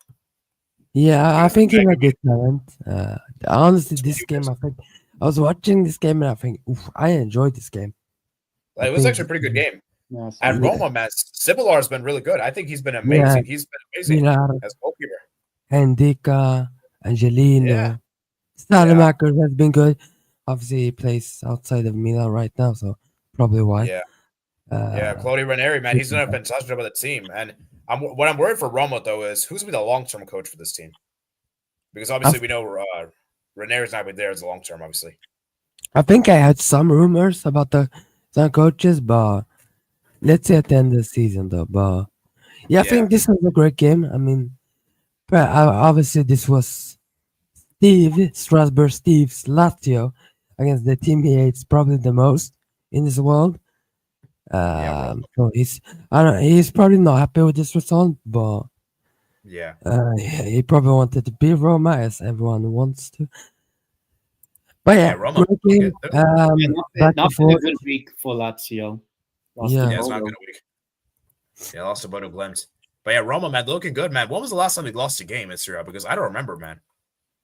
Yeah, I think he's a good talent. Honestly, this game, I was watching this game and I think, I enjoyed this game. It was actually a pretty good game. Yeah, and Roma, man, Cibolar has been really good. I think he's been amazing. He's been amazing as goalkeeper. Hendica, Angelino, Salamaker has been good. Obviously, he plays outside of Milan right now, so probably why. Claudio Ranieri, man, he's done a fantastic job with the team. And what I'm worried for Roma, though, is who's going to be the long-term coach for this team? Because obviously we know Ranieri's not going to be there as a long-term, obviously. I think I had some rumors about some coaches, but let's see at the end of the season, though. But I think this was a great game. I mean, obviously this was Steve's Lazio against the team he hates probably the most in this world. So he's probably not happy with this result, but he probably wanted to beat Roma as everyone wants to. But Roma. Great game. Not a good week for Lazio. It's not a good week. Yeah, lost to Bodo Glimt. But Roma, man, looking good, man. When was the last time they lost a game in Serie A? Because I don't remember, man.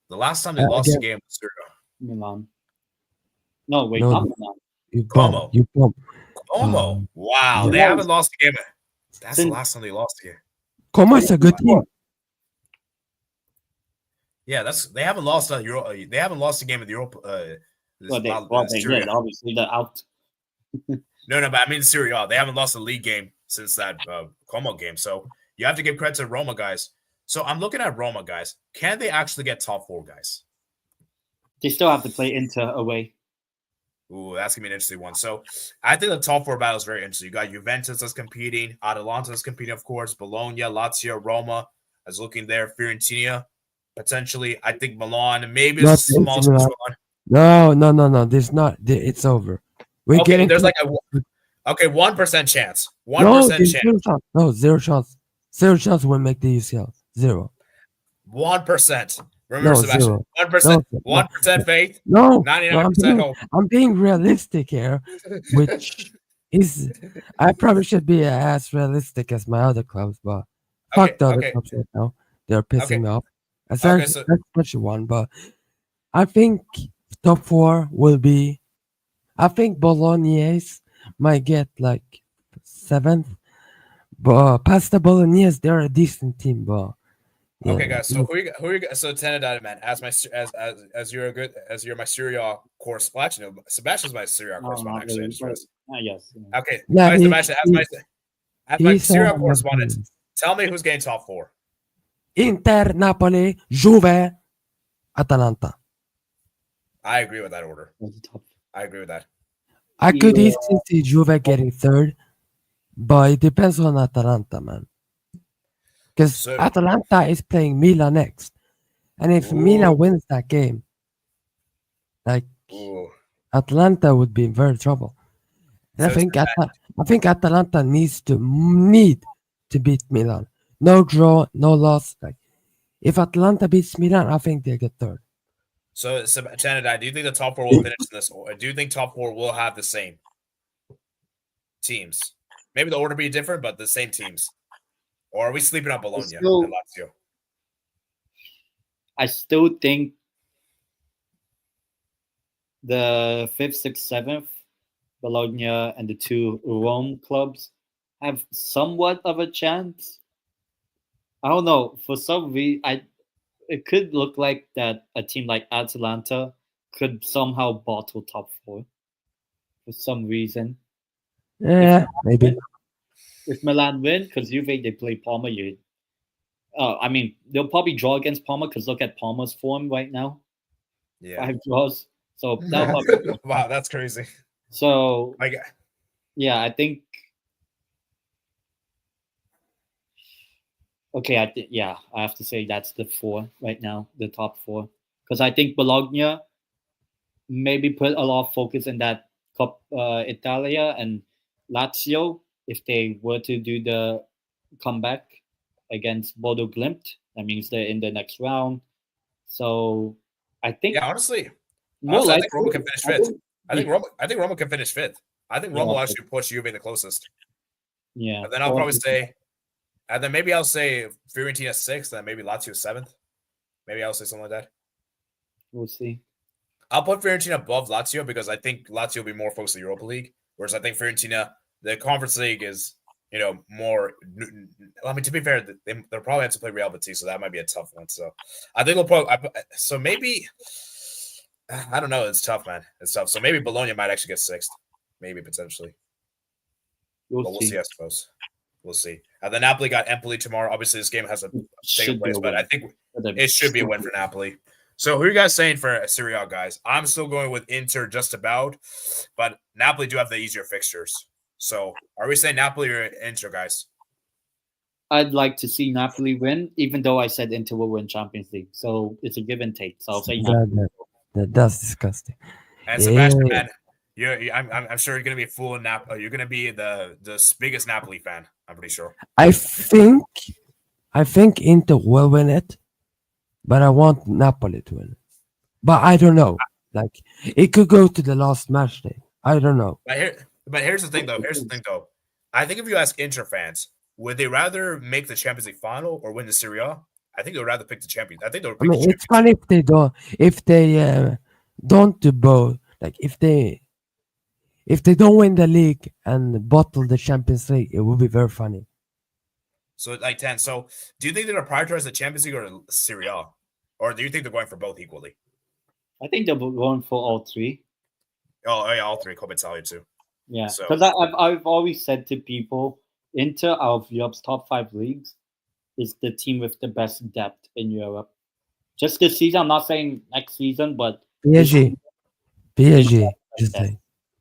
The last time they lost a game in Serie A. Milan. No, wait, not Milan. Como. Como. Wow, they haven't lost a game. That's the last time they lost a game. Como is a good team. Yeah, they haven't lost a Euro. They haven't lost a game in the Europa. They did. Obviously, they're out. No, but I mean Serie A. They haven't lost a league game since that Como game. So you have to give credit to Roma, guys. So I'm looking at Roma, guys. Can they actually get top four, guys? They still have to play Inter away. Ooh, that's going to be an interesting one. So I think the top four battle is very interesting. You got Juventus that's competing. Atalanta is competing, of course. Bologna, Lazio, Roma is looking there. Fiorentina, potentially. I think Milan, maybe it's a small one. No. There's not. It's over. There's like 1% chance. 1% chance. No, 0 chance. 0 chance we'll make the UCL. 0. 1%. Remember, Sebastian. 1%. 1% faith. No, 99% hope. I'm being realistic here, which is I probably should be as realistic as my other clubs, but fuck the other clubs right now. They're pissing me off. Especially one, but I think top 4 will be. I think Bolognese might get like 7th, but past the Bolognese, they're a decent team. But Okay, yeah, guys. So who are you? So Tenedata, man. As you're a good as you're my Serie A course. Well, actually, no, Sebastian's my Serie A No, correspondent. not Actually, I really. just But realized. yes. Okay, yeah, all right, Sebastian. As my he's Serie A correspondent, opinions. tell me who's getting top 4. Inter, Napoli, Juve, Atalanta. I agree with that order. was the top. I agree with that. I could Yeah. easily see Juve getting 3rd, but it depends on Atalanta, man. Because So, Atalanta is playing Milan next. And if ooh, Milan wins that game, like ooh. Atalanta would be in very trouble. And So, I think Atalanta need to beat Milan. No draw, no loss. Like if Atalanta beats Milan, I think they get 3rd. Tenedata, do you think the top 4 will finish in this? Or do you think top 4 will have the same teams? Maybe the order be different, but the same teams. Or are we sleeping on Bologna and Lazio? I still think the 5th, 6th, 7th, Bologna and the 2 Rome clubs have somewhat of a chance. I don't know. For some reason, it could look like that a team like Atalanta could somehow bottle top 4 for some reason. Yeah, maybe. If Milan win, because Juve they play Parma, I mean they'll probably draw against Parma because look at Parma's form right now, Yeah. 5 draws. So that'll probably Wow, that's crazy. so Like, yeah, I think. Okay, I have to say that's the 4 right now, the top 4, because I think Bologna maybe put a lot of focus in that Cup Italia and Lazio if they were to do the comeback against Bodo Glimt. That means they're in the next round. So I think yeah, honestly, more I think Roma likely, can finish I 5th. think I think Roma can finish 5th. I think Roma yeah, will actually push Juve the closest. yeah. And then I'll probably say, and then maybe I'll say Fiorentina 6th, and maybe Lazio 7th. Maybe I'll say something like that. We'll see. I'll put Fiorentina above Lazio because I think Lazio will be more focused on the Europa League, whereas I think Fiorentina, the Conference League is, more. I mean, to be fair, they'll probably have to play Real Betis, so that might be a tough one. So I think they'll probably. So maybe I don't know. It's tough, man. It's tough. So maybe Bologna might actually get 6th, maybe potentially, We'll but we'll see. see. I suppose we'll see. And then Napoli got Empoli tomorrow. Obviously, this game hasn't taken Should be place, a but win. I think it should be a win for Napoli. So who are you guys saying for Serie A, guys? I'm still going with Inter just about, but Napoli do have the easier fixtures. So are we saying Napoli or Inter, guys? I'd like to see Napoli win, even though I said Inter will win Champions League. So it's a give and take. So I'll say Napoli. That's disgusting. And Yeah, Sebastian, man, I'm sure you're gonna be a full Napoli. You're gonna be the biggest Napoli fan. I'm pretty sure. I think Inter will win it, but I want Napoli to win it. But I don't know. Like it could go to the last match day. I don't know. But here's the thing, though. I think if you ask Inter fans, would they rather make the Champions League final or win the Serie A? I think they would rather pick the champions. I think they would I pick the mean, it's champions. funny if they don't do both. Like if they don't win the league and bottle the Champions League, it would be very funny. So like 10. So do you think they're going to prioritize the Champions League or Serie A? Or do you think they're going for both equally? I think they're going for all 3. Oh, yeah, all 3. Coppa Italia too. Yeah, So- because I've always said to people, Inter out of Europe's top 5 leagues is the team with the best depth in Europe. Just this season, I'm not saying next season, but PSG, Inter.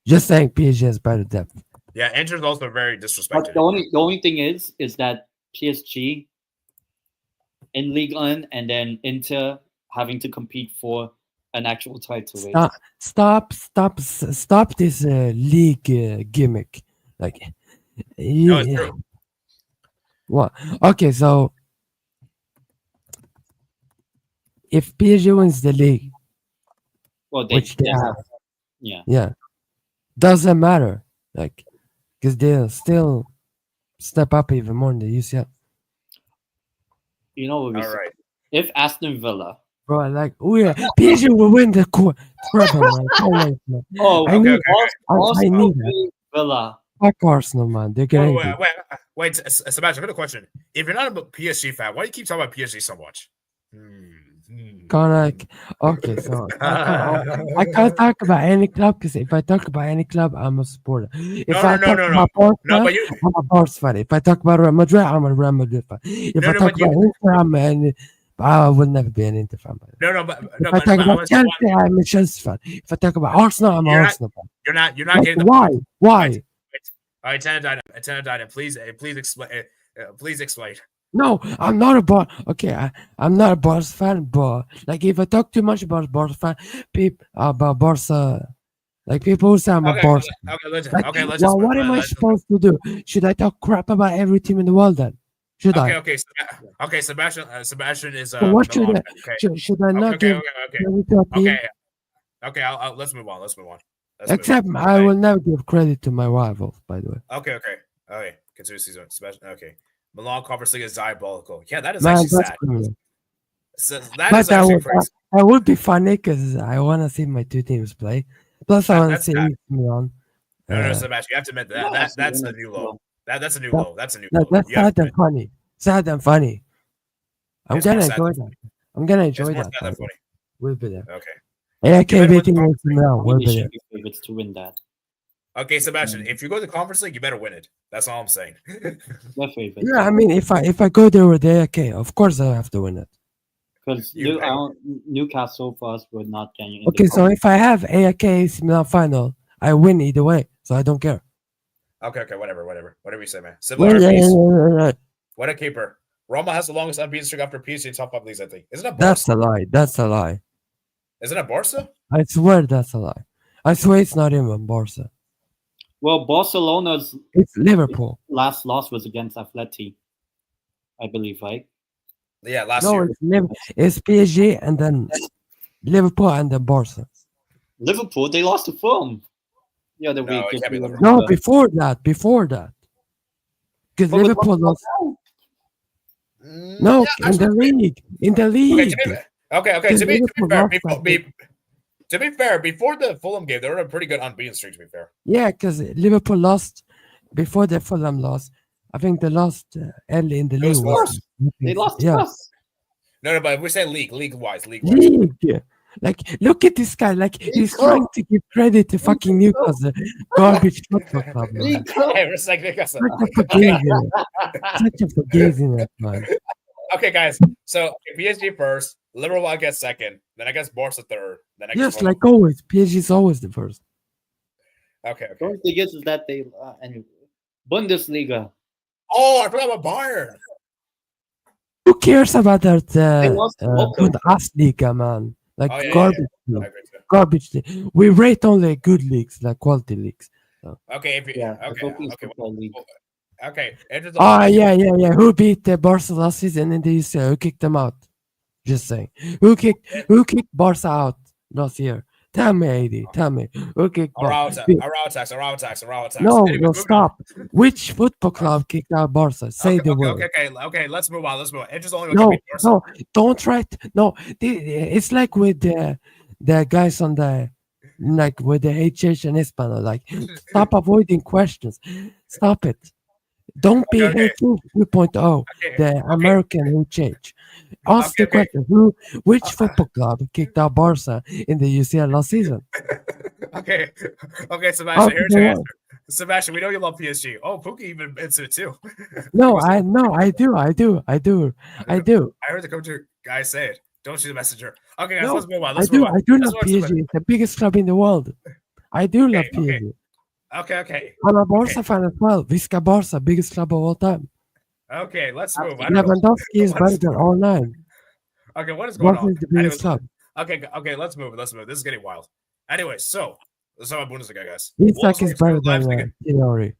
just saying PSG has better depth. Yeah, Inter's also very But disrespected. the only thing is that PSG in Ligue 1 and then Inter having to compete for an actual title race. Stop this league gimmick. Like, No, it's true. What? Okay, so if PSG wins the league, Well, which they have, yeah. doesn't matter. Like, because they'll still step up even more in the UCL. You know what we All say? right. If Aston Villa bro. Like, PSG will win the treble, man. Can't wait, man. Oh, I Okay, need, okay, okay. I Arsenal need that. beat Villa. Fuck Arsenal, man. They're Wait, getting wait, Sebastian, I got a question. If you're not a PSG fan, why do you keep talking about PSG so much? Like, okay, so I can't talk about any club because if I talk about any club, I'm a supporter. If I talk about Barca, No, but you I'm a Barca fan. If I talk about Real Madrid, I'm a Real Madrid fan. If I talk but you about Inter, I will never be an Inter fan. By the way. If I talk about Chelsea, I'm a Chelsea fan. If I talk about Arsenal, I'm an Arsenal fan. you're not Like, getting the why? point. Why? All right, Tenant, please explain. Please explain. No, I'm not a Okay, I'm not a Barca fan, but like if I talk too much about Barca fan, about Barca, like people who say I'm a Barca. Okay, let's Well, just. what am I supposed to do? Should I talk crap about every team in the world then? Should I? Okay. Sebastian is So what should Milan. I? Okay. Should I not give credit to a team? Okay. Let's move on. Except I will never give credit to my rivals. By the way. Okay. Consider season, Sebastian. Okay. Milan Conference League is diabolical. Yeah, that is Man, actually that's sad. criminal. So But that would be funny because I want to see my two teams play. Plus, I want to see Milan. No, Sebastian, you have to admit that's a new low. That's a new low. That's a new low. That's sad and funny. Sad and funny. I'm gonna enjoy that. I'm gonna enjoy that. We'll be there. Okay. Yeah, I can't beat Milan. We'll be there. Favorites to win that. Okay, Sebastian, if you go to the Conference League, you better win it. That's all I'm saying. Yeah, I mean, if I go there with the AK, of course I have to win it. Because Newcastle for us would not get you. Okay, so if I have AK Milan final, I win either way, so I don't care. Okay, whatever you say, man. Similar What a keeper. Roma has the longest unbeaten streak after PSG in top 5 leagues, I think. Isn't it Barca? That's a lie. Isn't it Barca? I swear that's a lie. I swear it's not even Barca. Well, Barcelona's it's Liverpool. Last loss was against Atleti, I believe, right? Yeah, last year. It's PSG and then Liverpool and then Barca. Liverpool, they lost to Fulham the other week. No, before that. Because Liverpool lost. No, in the league. Okay. To be fair, before the Fulham game, they were a pretty good unbeaten streak, to be fair. Yeah, because Liverpool lost before the Fulham lost. I think they lost early in the league. They lost to us. No, but we say league-wise. Like, look at this guy. Like, he's trying to give credit to fucking Newcastle. Garbage football club. Such a forgiving man. Okay, guys. So PSG first, Liverpool I guess second, then I guess Barca third. Then I guess yes, like always, PSG is always the first. Okay. The only thing is that they and Bundesliga. Oh, I forgot about Bayern. Who cares about that Bundesliga, man? Like garbage league. We rate only good leagues, like quality leagues. So. Okay. Okay. Yeah. Who beat the Barca last season in the UCL? Who kicked them out? Just saying. Who kicked Barca out last year? Tell me, AD. Tell me. Who kicked Barca? No, stop. Which football club kicked out Barca? Say the word. Okay. Let's move on. It just only no. Don't try. It's like with the guys on the with the HH and Hispano. Like, stop avoiding questions. Stop it. Don't be HH 2.0, the American who changed. Ask the question: which football club kicked out Barca in the UCL last season? Okay, Sebastian. Here's your answer. Sebastian, we know you love PSG. Oh, Pookie even admits it too. I do. I heard the coach guy say it. Don't shoot the messenger. Okay, guys, let's move on. I do love PSG. It's the biggest club in the world. I do love PSG. Okay. I'm a Barca fan as well. Visca Barca, biggest club of all time. Okay, let's move. Lewandowski is better than all 9. Okay, what is going on? Is the biggest club. Okay, let's move. This is getting wild. Anyway, so let's talk about Bundesliga, guys. Isak is better than Theory.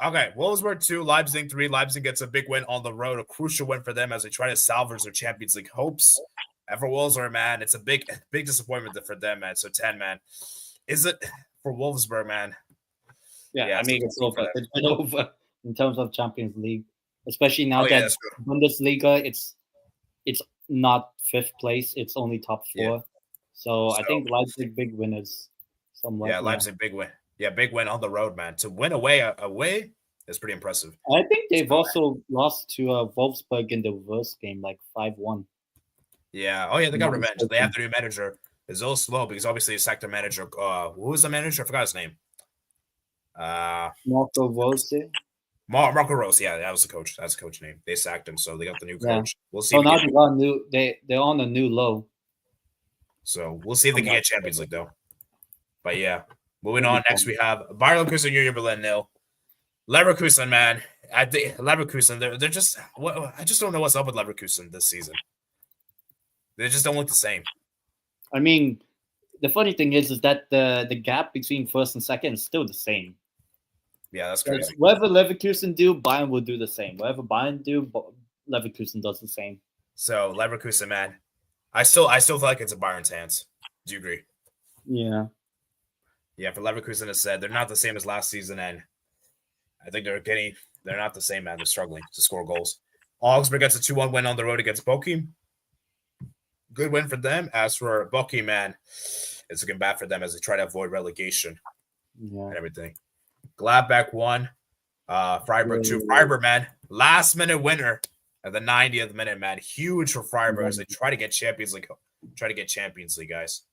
Okay, Wolfsburg 2, Leipzig 3. Leipzig gets a big win on the road, a crucial win for them as they try to salvage their Champions League hopes. And for Wolfsburg, man, it's a big disappointment for them, man. So 10, man. Is it for Wolfsburg, man? Yeah, I mean, it's over. It's been over in terms of Champions League, especially now that Bundesliga, it's not fifth place. It's only top four. Yeah. So I So, think Leipzig big winners somewhat. yeah, Leipzig big win. Yeah, big win on the road, man. To win away is pretty impressive. I think they've So, also lost to Wolfsburg in the reverse game, like 5-1. yeah. Oh yeah, they got Not revenge. They have mistaken. the new manager. It's a little slow because obviously the sector manager. Who was the manager? I forgot his name. Uh, Marco Rose. Marco Rose. Yeah, that was the coach. That's the coach name. They sacked him, so they got the new Yeah. coach. We'll see So if he now can. they got a new. They're on a new low. So we'll see if they can Somewhat. get Champions League though. But yeah, moving It'll be on. Next fun. we have Bayer Leverkusen, Union Berlin 0. Leverkusen, man. I think Leverkusen. They're just. I just don't know what's up with Leverkusen this season. They just don't look the same. I mean, the funny thing is that the gap between first and second is still the same. Yeah, that's Like, crazy. whatever Leverkusen do, Bayern will do the same. Whatever Bayern do, Leverkusen does the same. So Leverkusen, man. I still feel like it's in Bayern's hands. Do you agree? Yeah. Yeah, for Leverkusen, it's said they're not the same as last season, and I think they're not the same, man. They're struggling to score goals. Augsburg gets a 2-1 win on the road against Bochum. Good win for them. As for Bochum, man, it's looking bad for them as they try to avoid relegation Yeah. and everything. Gladbach won. Freiburg 2. Yeah. Freiburg, man, last minute winner at the 90th minute, man. Huge for Freiburg as they try to get Champions League. Guys.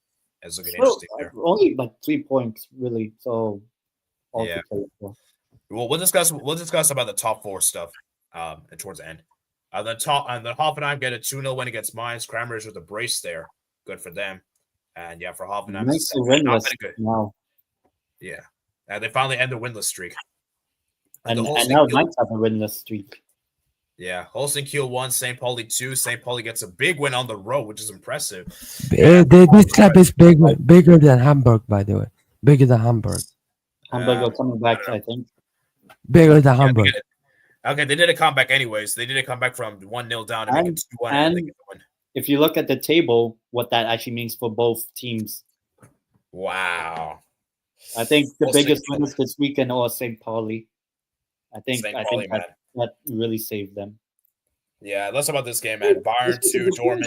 It's looking interesting there. Only like 3 points, really. So, all Yeah. to play for. Well, we'll discuss about the top four stuff and towards the end. The Hoffenheim get a 2-0 win against Mainz. Kramers with a brace there. Good for them. And yeah, for Hoffenheim, Mainz are not winless been good. now. Yeah. And they finally end the winless streak. And the Holstein now Kiel, Mainz have a winless streak. yeah, Holstein Kiel 1, St. Pauli 2. St. Pauli gets a big win on the road, which is impressive. This club is bigger than Hamburg, by the way. Bigger than Hamburg. Hamburg are coming back, I think. Bigger than Hamburg. Okay, they did a comeback anyways. They did a comeback from 1-0 down to make it 2-1 and they get the win. If you look at the table, what that actually means for both teams. Wow. I think the biggest winners this weekend are St. Pauli. I think that really saved them. Yeah, let's talk about this game, man. Bayern 2, Dortmund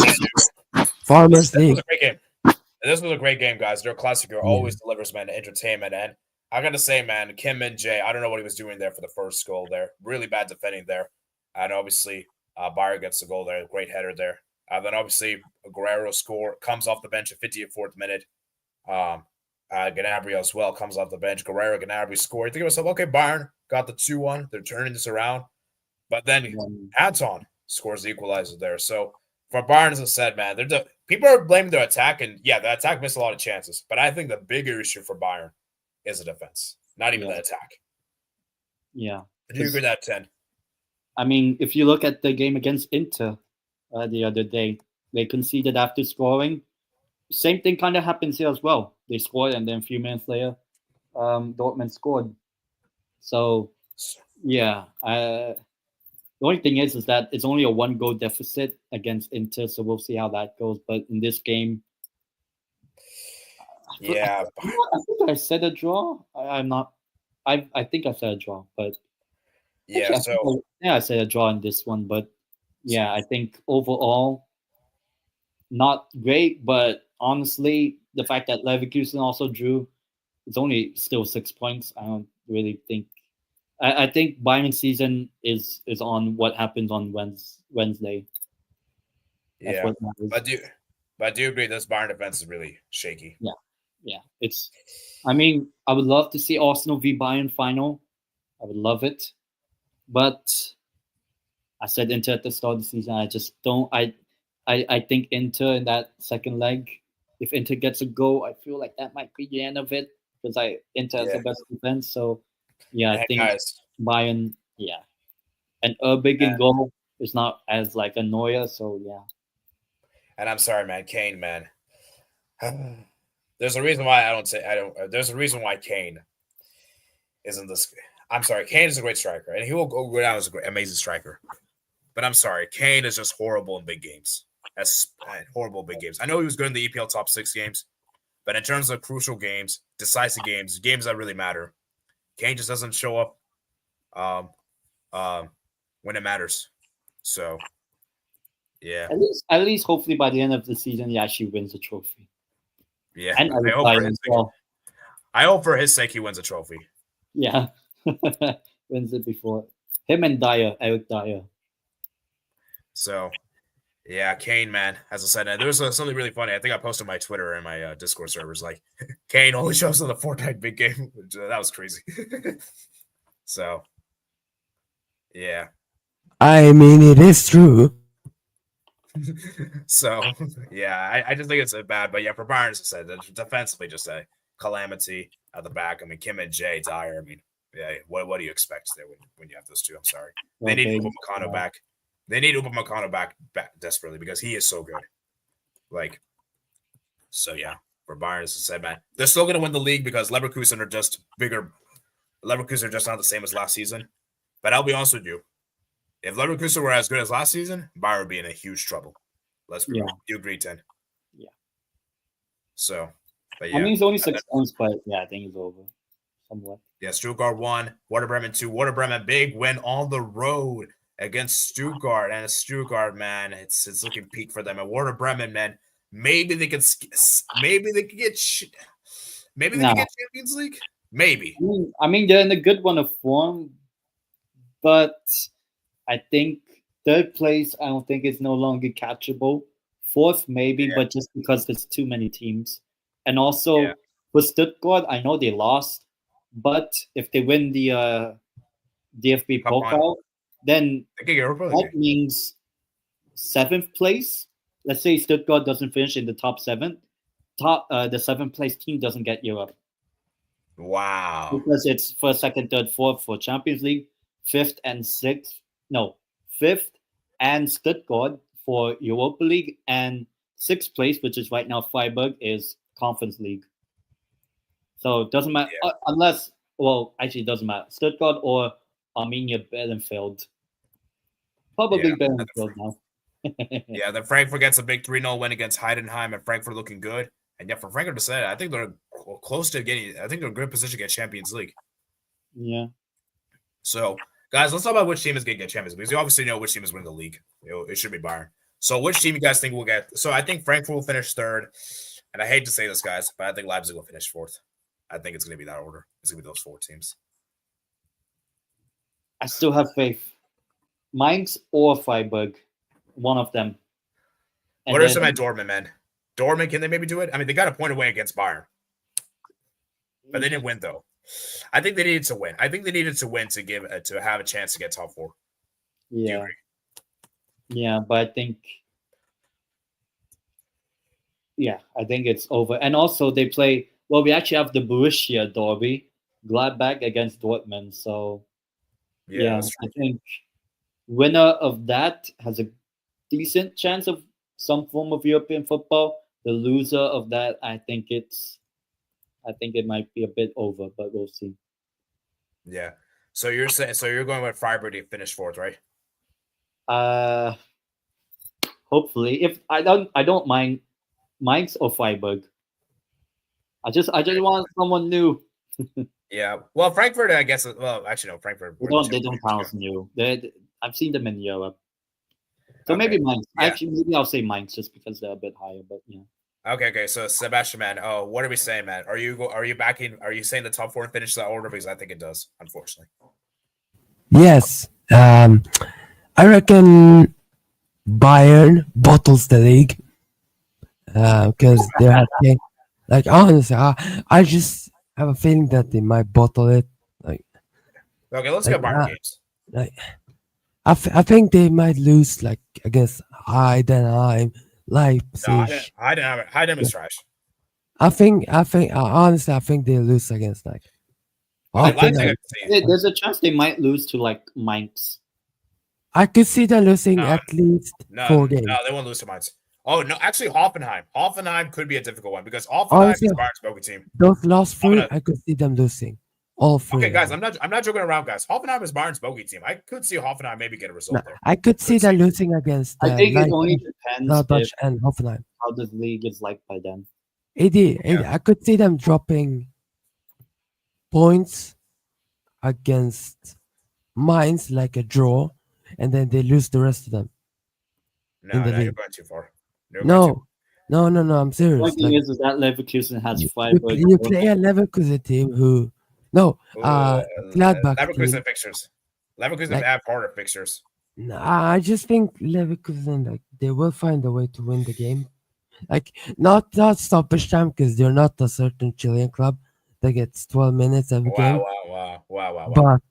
2. Farmers League. This was a great game. This was a great game, guys. Their Klassiker always delivers, man, entertainment. And I got to say, man, Kim Min-jae, I don't know what he was doing there for the first goal there. Really bad defending there. And obviously, Bayern gets the goal there. Great header there. Then obviously, Guerrero comes off the bench at 54th minute. Gnabry as well comes off the bench. Guerrero, Gnabry scored. I think it was okay, Bayern got the 2-1. They're turning this around. But then Anton scores the equalizer there. So for Bayern, as I said, man, people are blaming their attack. And yeah, the attack missed a lot of chances. But I think the bigger issue for Bayern is the defense, not even the attack. Yeah. Do you agree with that, 10? I mean, if you look at the game against Inter the other day, they conceded after scoring. Same thing kind of happens here as well. They scored, and then a few minutes later, Dortmund scored. So, yeah. The only thing is that it's only a 1-goal deficit against Inter, so we'll see how that goes. But in this game, yeah, I think I said a draw. I'm not. I think I said a draw, but yeah. actually, I said a draw in this one. But yeah, I think overall, not great. But honestly, the fact that Leverkusen also drew, it's only still 6 points. I don't really think. I think Bayern's season is on what happens on Wednesday. That's but I do agree this Bayern defense is really shaky. Yeah. It's. I mean, I would love to see Arsenal v Bayern final. I would love it, but I said Inter at the start of the season. I just don't. I think Inter in that second leg. If Inter gets a goal, I feel like that might be the end of it because Inter has the best defense. So. Yeah, I think Bayern, and Big in goal is not as like a Neuer, so yeah. And I'm sorry, man, Kane, man. There's a reason why There's a reason why Kane isn't this. I'm sorry, Kane is a great striker, and he will go down as an amazing striker. But I'm sorry, Kane is just horrible in big games. That's horrible big games. I know he was good in the EPL top 6 games, but in terms of crucial games, decisive games that really matter. Kane just doesn't show up when it matters. So, Yeah. At least, hopefully, by the end of the season, he actually wins a trophy. Yeah. And I hope for his sake. I hope for his sake he wins a trophy. Yeah, wins it before him and Eric Dyer. So, yeah, Kane, man. As I said, there was something really funny. I think I posted on my Twitter and my Discord servers. Like, Kane only shows in the Fortnite big game. That was crazy. So, yeah. I mean, it is true. So, yeah, I just think it's bad. But yeah, for Bayern, as I said, defensively, just a calamity at the back. I mean, Kim and Jay, Dyer. I mean, yeah, what do you expect there when you have those two? I'm sorry. They need Upamecano back. They need Upamecano back desperately because he is so good. Like, so yeah, for Bayern, as I said, man, they're still going to win the league because Leverkusen are just bigger. Leverkusen are just not the same as last season. But I'll be honest with you. If Leverkusen were as good as last season, Bayern would be in a huge trouble. You agree, 10? Yeah. So, but yeah. I mean, it's only 6 points, but yeah, I think it's over somewhat. Yeah, Stuttgart 1, Werder Bremen 2. Werder Bremen, big win on the road against Stuttgart. And Stuttgart, man, it's looking peak for them. And Werder Bremen, man, maybe they can get Champions League. Maybe. I mean, they're in a good run of form, but I think third place, I don't think is no longer catchable. Fourth, maybe, but just because there's too many teams. And also, for Stuttgart, I know they lost, but if they win the DFB Pokal, then that means 7th place. Let's say Stuttgart doesn't finish in the top 7. The 7th place team doesn't get Europe. Wow. Because it's first, second, third, fourth for Champions League, 5th and 6th. No, 5th and Stuttgart for Europa League, and 6th place, which is right now Freiburg, is Conference League. So it doesn't matter unless, well, actually, it doesn't matter. Stuttgart or Arminia Bielefeld. Probably Bielefeld now. Yeah, then Frankfurt gets a big 3-0 win against Heidenheim, and Frankfurt looking good. And yeah, for Frankfurt to say, I think they're close to getting. I think they're in a good position to get Champions League. Yeah. So, guys, let's talk about which team is going to get Champions League. Because you obviously know which team is winning the league. It should be Bayern. So, which team you guys think will get? So, I think Frankfurt will finish 3rd. And I hate to say this, guys, but I think Leipzig will finish 4th. I think it's going to be that order. It's going to be those 4 teams. I still have faith. Mainz or Freiburg. One of them. And what are some at Dortmund, man? Dortmund, can they maybe do it? I mean, they got a point away against Bayern. But they didn't win, though. I think they needed to win. I think they needed to win to have a chance to get top 4. Yeah. Yeah, but I think it's over. And also they play, well, we actually have the Borussia derby, Gladbach against Dortmund. So yeah, I think winner of that has a decent chance of some form of European football. The loser of that, I think it might be a bit over, but we'll see. Yeah. So you're going with Freiburg to finish 4th, right? Hopefully. If I don't mind Mainz or Freiburg. I just want someone new. Yeah. Well, Frankfurt, I guess. Well, actually, no. Frankfurt. They don't count as new. I've seen them in Europe. So maybe Mainz. Yeah. Actually, maybe I'll say Mainz just because they're a bit higher. But yeah. Okay. So Sebastian, man. Oh, what are we saying, man? Are you backing? Are you saying the top 4 finish that order? Because I think it does, unfortunately. Yes. I reckon Bayern bottles the league because they're happy. Like honestly, I just have a feeling that they might bottle it. Like, okay, let's get Bayern games. Like, I think they might lose like against Heidenheim, Leipzig. No, Heidenheim is trash. I think honestly, I think they lose against like. There's a chance they might lose to like Mainz. I could see them losing at least 4 games. No, they won't lose to Mainz. Oh no, actually Hoffenheim. Hoffenheim could be a difficult one because Hoffenheim is Bayern's bogey team. Those last 3, I could see them losing. All 3. Okay, guys, I'm not joking around, guys. Hoffenheim is Bayern's bogey team. I could see Hoffenheim maybe get a result there. I could see them losing against. I think it only depends and Hoffenheim. How the league is like by then. I could see them dropping points against Mainz like a draw, and then they lose the rest of them. in the No, you're league. going too far. You're going too. No. I'm The serious. only thing is that Leverkusen has Freiburg. You play a Leverkusen team who, no, Gladbach Leverkusen team. fixtures. Leverkusen Like, have harder fixtures. I just think Leverkusen, like, they will find a way to win the game. Like, not stoppage time because they're not a certain Chilean club that gets 12 minutes every game. Wow. But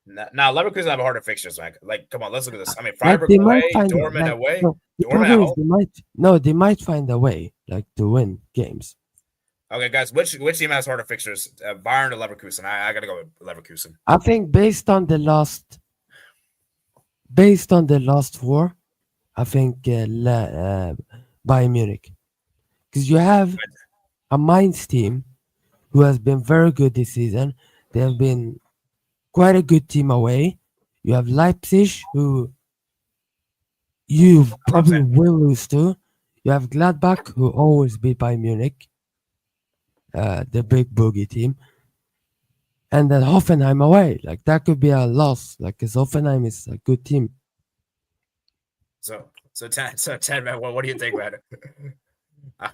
Now Leverkusen have harder fixtures, man. Like, come on, let's look at this. I mean, like Freiburg they away, might find it. Dortmund Like, away, no, the Dortmund at problem is home. they might find a way, like, to win games. Okay, guys, which team has harder fixtures? Bayern or Leverkusen? I gotta go with Leverkusen. I think based on the last four, I think Bayern Munich, because you have a Mainz team who has been very good this season. They have been quite a good team away. You have Leipzig, who you probably will lose to. You have Gladbach, who always beat Bayern Munich, the big boogie team. And then Hoffenheim away. Like, that could be a loss. Like, because Hoffenheim is a good team. So Ted, man, what do you think, man? I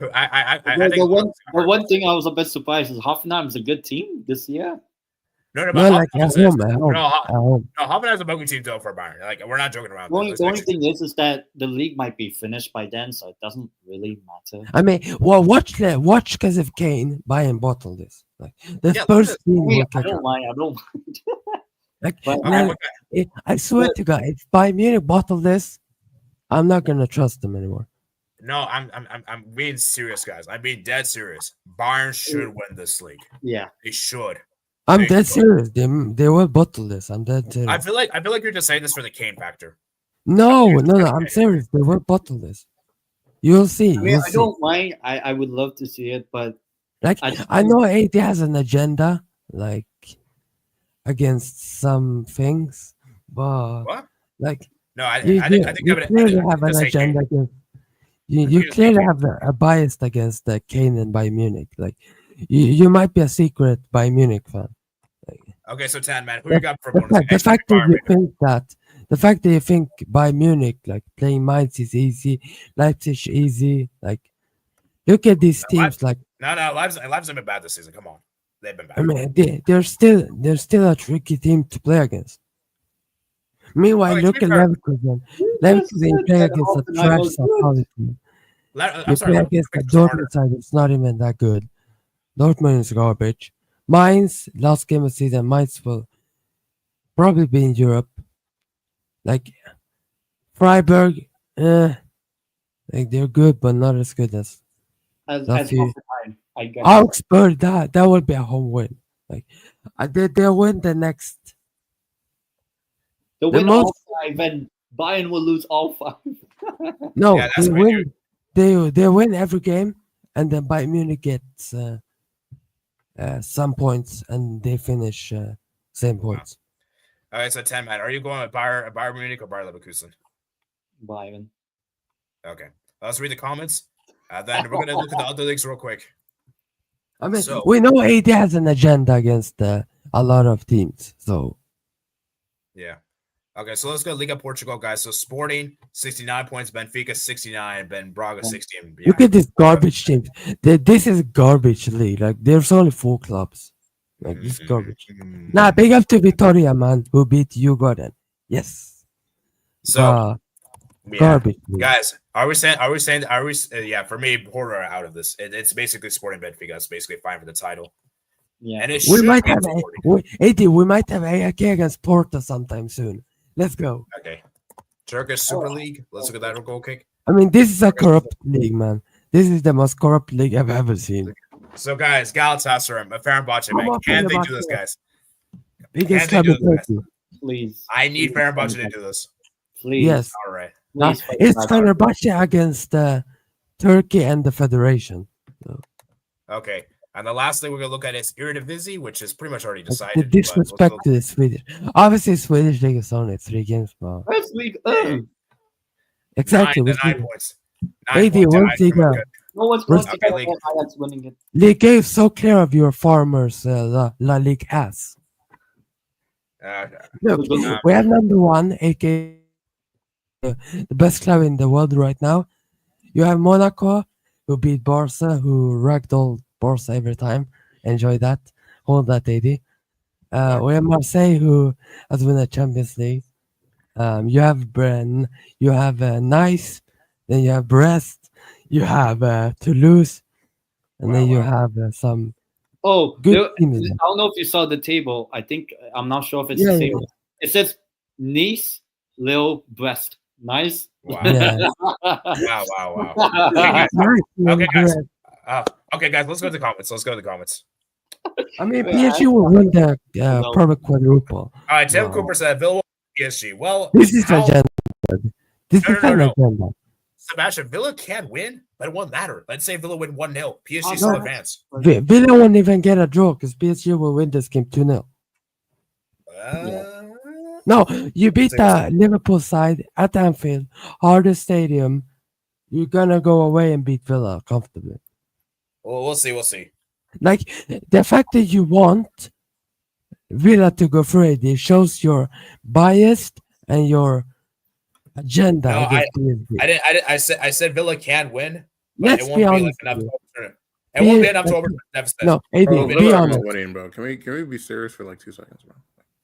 think The one thing I was a bit surprised is Hoffenheim is a good team this year. No, like at home. Hoffenheim's a buggy team though for Bayern. Like, we're not joking around. The only thing is that the league might be finished by then, so it doesn't really matter. I mean, well, watch because of Kane, Bayern bottle this. Like, the first team. I don't mind. Like, I swear to God, if Bayern Munich bottle this, I'm not gonna trust them anymore. No, I'm being serious, guys. I'm being dead serious. Bayern should win this league. Yeah, they should. I'm dead serious. They will bottle this. I'm dead serious. I feel like you're just saying this for the Kane factor. No. I'm serious. They will bottle this. You'll see. I don't mind. I would love to see it, but like I know AD has an agenda, like against some things, but what? Like, no, I think you clearly have an agenda against. You clearly have a bias against Kane and Bayern Munich. Like, you might be a secret Bayern Munich fan. Like, okay, so Tan, man, who you got for the fact that you think Bayern Munich, like, playing Mainz is easy, Leipzig easy, like, look at these teams. Like, Leipzig have been bad this season. Come on, they've been bad. I mean, they're still a tricky team to play against. Meanwhile, look at Leverkusen. Leverkusen play against a trash Salah team. You play against the Dortmund side, it's not even that good. Dortmund is garbage. Mainz, last game of the season, Mainz will probably be in Europe. Like, Freiburg, like, they're good, but not as good as Hoffenheim, I guess. Augsburg, that would be a home win. Like, they'll win the next. They'll win all five, and Bayern will lose all five. No, they win. They win every game, and then Bayern Munich gets some points, and they finish same points. All right, so 10, man. Are you going with Bayern Munich or Bayer Leverkusen? Bayern. Okay, let's read the comments. Then we're gonna look at the other leagues real quick. I mean, we know AD has an agenda against a lot of teams, so yeah. Okay, so let's go Liga Portugal, guys. So Sporting 69 points, Benfica 69, Ben Braga 60. Look at this garbage team. This is garbage league. Like, there's only 4 clubs. Like, this garbage. Nah, big up to Vitoria, man, who beat you, Gordon. Yes. So garbage, guys. Are we saying? Yeah, for me, Porto are out of this. It's basically Sporting Benfica. It's basically fine for the title. Yeah, and we might have we might have AAK against Porto sometime soon. Let's go. Okay. Turkish Super League. Let's look at that goal kick. I mean, this is a corrupt league, man. This is the most corrupt league I've ever seen. So, guys, Galatasaray, Fenerbahce, man. Can they do this, guys? Biggest club in Turkey. Please. I need Fenerbahce to do this. Please. Yes. All right. It's Fenerbahce against Turkey and the Federation. So. Okay. And the last thing we're going to look at is Eredivisie, which is pretty much already decided. The disrespect to the Swedish. Obviously, Swedish League is only 3 games, but... First league. Exactly. 9 points. 80, World Liga. No one's going to get Ajax winning it. Liga is so clear of your farmers, La Ligue ass. Look, we have number 1, aka the best club in the world right now. You have Monaco, who beat Barca, who ragdoll Barca every time. Enjoy that. Hold that, AD. We have Marseille, who has won the Champions League. You have Nice, then you have Brest, you have Toulouse, and then you have some Oh, good I teams. don't know if you saw the table. I'm not sure if it's Yeah, the same. yeah. It says Nice, Lille, Brest. Nice. Wow. Yeah. Wow. Okay, guys. Nice, Okay, guys. Brest. Okay, guys. Let's go to the comments. I mean, PSG will win the perfect quadruple. All right, Tim Wow. Cooper said Villa PSG. Well, This is agenda. This is an No. agenda. Sebastian, Villa can win, but it won't matter. Let's say Villa win 1-0. PSG Oh, still no. advance. Villa won't even get a draw because PSG will win this game 2-0. No, you beat the Liverpool side at Anfield, hardest stadium. You're gonna go away and beat Villa comfortably. Well, we'll see. Like the fact that you want Villa to go through it shows your biased and your agenda No, against PSG. I said Villa can win, but Let's it be won't be honest. enough with to you. overturn it. It won't be enough to overturn the deficit. No, AD, Bro, be Villa's honest. not winning, bro. Can we be serious for like 2 seconds, bro?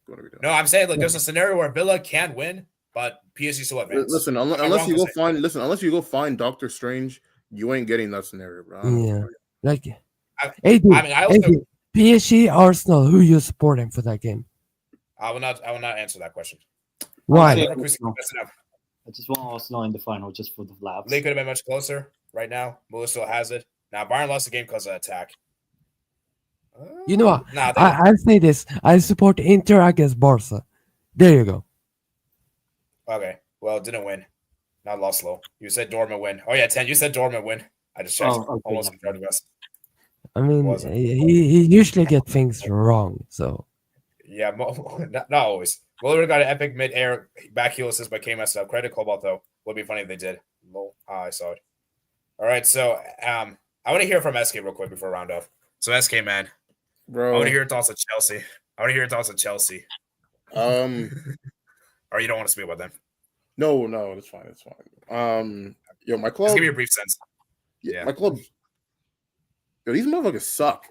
What are we doing? No, I'm saying like there's a scenario where Villa can win, but PSG still advance. Listen, unless you go find Doctor Strange, you ain't getting that scenario, bro. Yeah, like I also PSG, Arsenal. Who you supporting for that game? I will not answer that question. Why? Okay. I I just want Arsenal in the final just for the laughs. League could have been much closer right now. Muller still has it. Now Bayern lost the game because of attack. You know what? Nah, I'll say this. I support Inter against Barca. There you go. okay. Well, didn't win. Not lost low. You said Dortmund win. Oh yeah, 10. You said Dortmund win. I just checked. Okay. Almost the best. I mean, he usually get things wrong. So yeah, not always. Muller got an epic mid-air back heel assist, but came messed up. Credit Cobalt though. Would be funny if they did. I saw it. All right, so I want to hear from SK real quick before I round off. So SK man, bro. I want to hear your thoughts on Chelsea. Or you don't want to speak about them? No, it's fine. Yo, my club. Just give me a brief sense. Yeah, my club. Yo, these motherfuckers suck.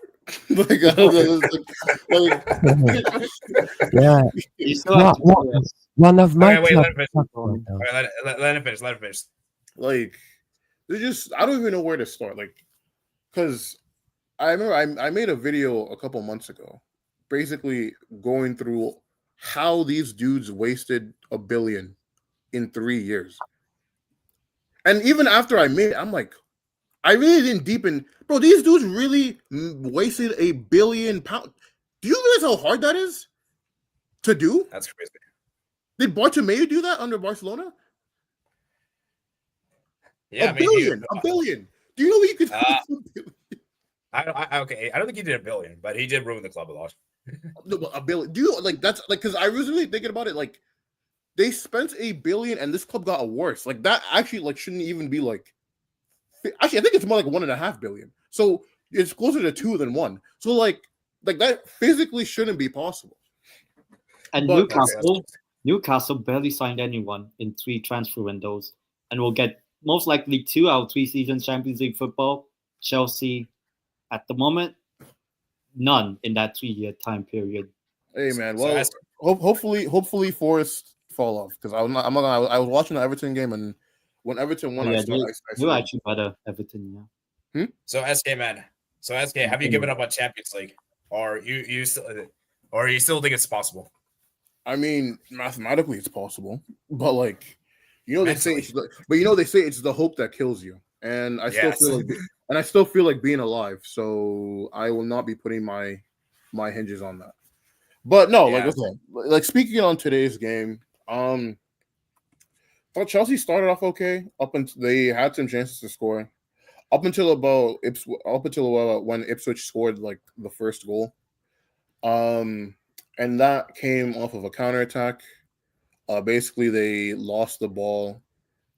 yeah, one of my okay, clubs. Let him finish. Like, they just, I don't even know where to start. Like, because I remember I made a video a couple months ago, basically going through how these dudes wasted $1 billion in 3 years. And even after I made it, I'm like, I really didn't deepen. Bro, these dudes really wasted £1 billion. Do you realize how hard that is to do? That's crazy. Did Bartomeu do that under Barcelona? Yeah, $1 billion. Do you know what you could do? Okay, I don't think he did $1 billion, but he did ruin the club a lot. No, $1 billion. Do you like that's like because I was really thinking about it, like they spent $1 billion and this club got worse. Like that actually like shouldn't even be like actually I think it's more like $1.5 billion. So it's closer to 2 than 1. So like that physically shouldn't be possible. And Newcastle barely signed anyone in 3 transfer windows and will get most likely 2 out of 3 seasons Champions League football. Chelsea, at the moment, none in that 3-year time period. Hey man, well, hopefully Forest fall off because I was watching the Everton game and when Everton won, you're actually better Everton, yeah. So SK man, have you given up on Champions League, or you still think it's possible? I mean, mathematically it's possible, but like, they say it's the hope that kills you, and I still feel like being alive. So I will not be putting my hinges on that. But no, like speaking on today's game, thought Chelsea started off okay. Up until they had some chances to score, up until when Ipswich scored like the first goal, and that came off of a counterattack. Basically, they lost the ball.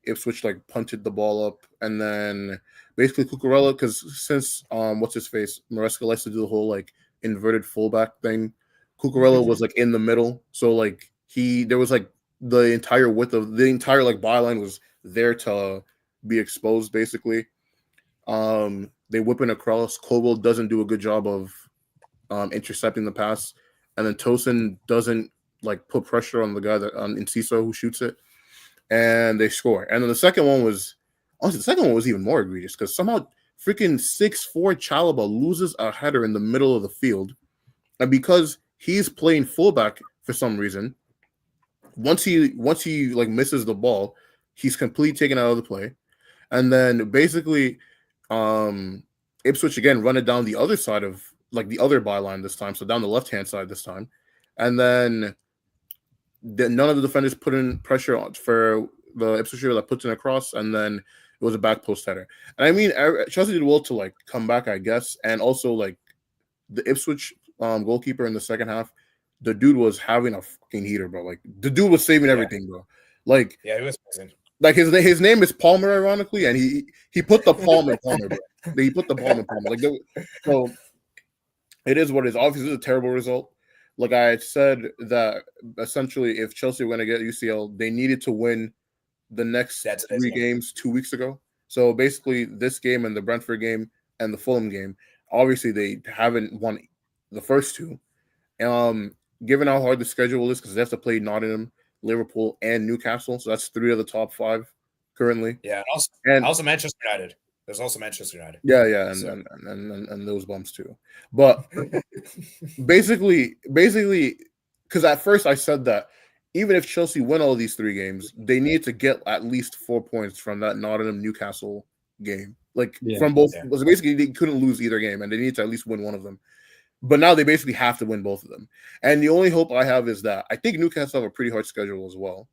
Ipswich like punted the ball up, and then basically Cucurella, because since what's his face Maresca likes to do the whole like inverted fullback thing, Cucurella was like in the middle, so like there was like the entire width of the entire like byline was there to be exposed. Basically, they whip in across. Koval doesn't do a good job of intercepting the pass, and then Tosin doesn't like put pressure on the guy that on Enciso who shoots it, and they score. And then the second one was honestly the second one was even more egregious because somehow freaking 6'4" Chalaba loses a header in the middle of the field, and because he's playing fullback for some reason, once he like misses the ball, he's completely taken out of the play, and then basically, Ipswich again run it down the other side of like the other byline this time, so down the left hand side this time, and then none of the defenders put in pressure for the Ipswich that puts in a cross, and then it was a back post header. And I mean, Chelsea did well to like come back, I guess, and also like the Ipswich goalkeeper in the second half, the dude was having a fucking heater, bro. Like the dude was saving everything, bro. Like Yeah, he was amazing. like his name is Palmer, ironically, and he put the palm in Palmer, bro. He put the palm in Palmer. Like so, it is what it is. Obviously, it's a terrible result. Like I said, that essentially, if Chelsea were going to get UCL, they needed to win the next 3 games 2 weeks ago. So basically, this game and the Brentford game and the Fulham game, obviously they haven't won the first 2. Given how hard the schedule is, because they have to play Nottingham, Liverpool, and Newcastle, so that's 3 of the top 5 currently. Yeah, and also Manchester United. There's also Manchester United. Yeah, and those bumps too. But basically, because at first I said that even if Chelsea win all these 3 games, they need to get at least 4 points from that Nottingham Newcastle game. Like from both, so basically they couldn't lose either game, and they need to at least win one of them. But now they basically have to win both of them. And the only hope I have is that I think Newcastle have a pretty hard schedule as well.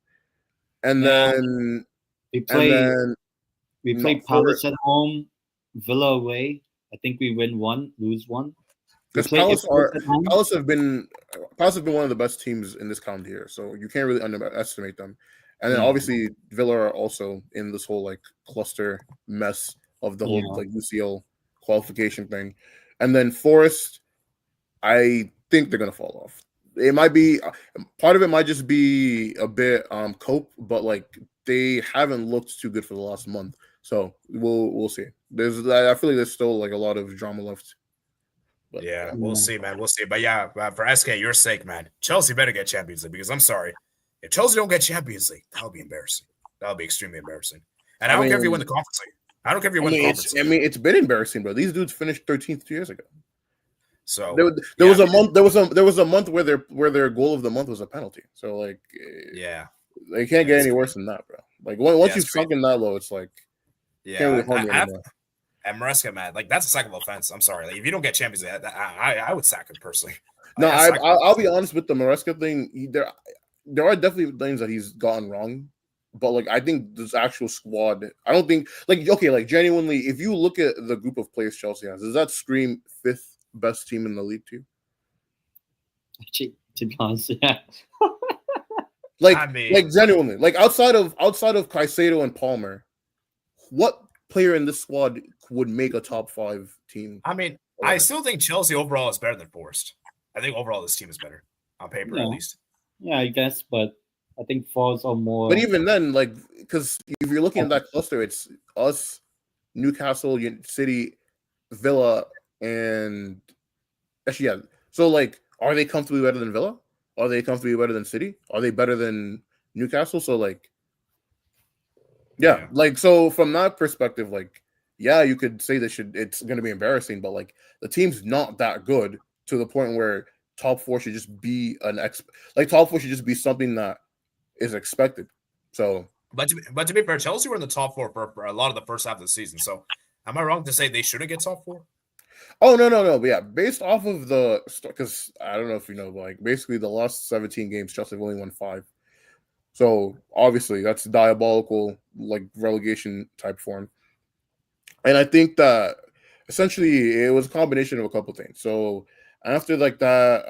And then we play Palace at home, Villa away. I think we win 1, lose 1. Because Palace have been one of the best teams in this calendar year, so you can't really underestimate them. And then obviously Villa are also in this whole like cluster mess of the whole like UCL qualification thing. And then Forest, I think they're gonna fall off. It might be part of it might just be a bit cope, but like they haven't looked too good for the last month. So we'll see. I feel like there's still like a lot of drama left. But, we'll see, man. We'll see. But yeah, for SK, your sake, man, Chelsea better get Champions League because I'm sorry, if Chelsea don't get Champions League, that'll be embarrassing. That'll be extremely embarrassing. And I don't care if you win the Conference League. I don't care if you win the Conference League. I mean, it's been embarrassing, bro. These dudes finished 13th 2 years ago. So there was a month. There was a month where their goal of the month was a penalty. So like, they can't get any worse than that, bro. Like once you've sunk in that low, it's like, can't really anymore. And Maresca, man, like that's a sackable offense. I'm sorry. Like if you don't get Champions League, I would sack him personally. No, I'll be honest with the Maresca thing. There are definitely things that he's gotten wrong, but like I think this actual squad, I don't think like genuinely, if you look at the group of players Chelsea has, does that scream 5th best team in the league to you? To be honest, yeah. like genuinely, like outside of Caicedo and Palmer, what player in this squad would make a top 5 team? I mean, I still think Chelsea overall is better than Forest. I think overall this team is better on paper, at least. Yeah, I guess, but I think Forest are more. But even then, like, because if you're looking at that cluster, it's us, Newcastle, City, Villa, and actually, yeah. So, like, are they comfortably better than Villa? Are they comfortably better than City? Are they better than Newcastle? So, like, yeah. Like, so from that perspective, like, yeah, you could say it's going to be embarrassing, but like the team's not that good to the point where top 4 should just be top 4 should just be something that is expected. So, but to be fair, Chelsea were in the top 4 for a lot of the first half of the season. So, am I wrong to say they shouldn't get top 4? Oh no, but yeah, based off of because I don't know if you know, but like basically the last 17 games, Chelsea have only won 5. So obviously that's diabolical, like relegation type form. And I think that essentially it was a combination of a couple things. So after like that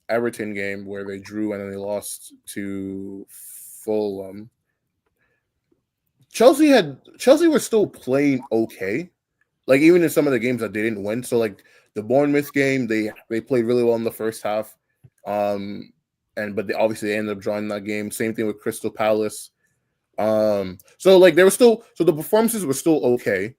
Everton game where they drew and then they lost to Fulham, Chelsea were still playing okay. Like even in some of the games that they didn't win. So like the Bournemouth game, they played really well in the first half. And but obviously they ended up drawing that game. Same thing with Crystal Palace. So like there was still the performances were still okay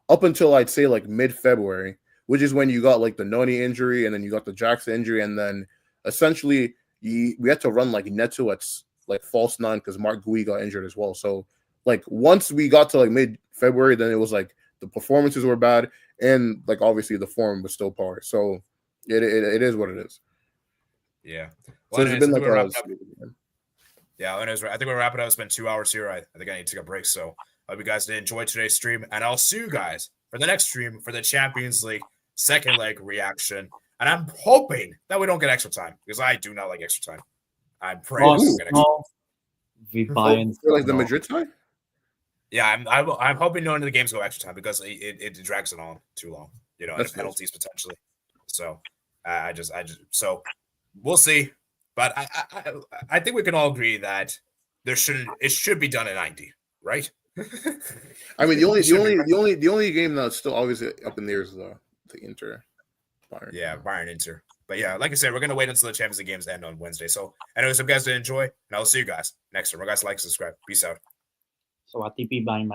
up until I'd say like mid-February, which is when you got like the Noni injury and then you got the Jackson injury, and then essentially we had to run like Neto at like false nine because Mark Gui got injured as well. So like once we got to like mid-February, then it was like the performances were bad and like obviously the form was still par. So it is what it is. Yeah. Well, so it's been like yeah, I think we're wrapping up. It's been 2 hours here. I think I need to take a break. So I hope you guys did enjoy today's stream. And I'll see you guys for the next stream for the Champions League second leg reaction. And I'm hoping that we don't get extra time because I do not like extra time. I'm praying we don't get extra time. We buying for like the Madrid time? Yeah, I'm hoping none of the games go extra time because it drags it on too long. You know, and penalties potentially. So I just so we'll see. But I think we can all agree that it should be done at 90, right? I mean, the only game that's still obviously up in the air is the Inter Bayern. Yeah, Bayern Inter. But yeah, like I said, we're gonna wait until the Champions League games end on Wednesday. So anyways, hope you guys did enjoy, and I'll see you guys next time. Guys, like, subscribe. Peace out. So, ati pi ba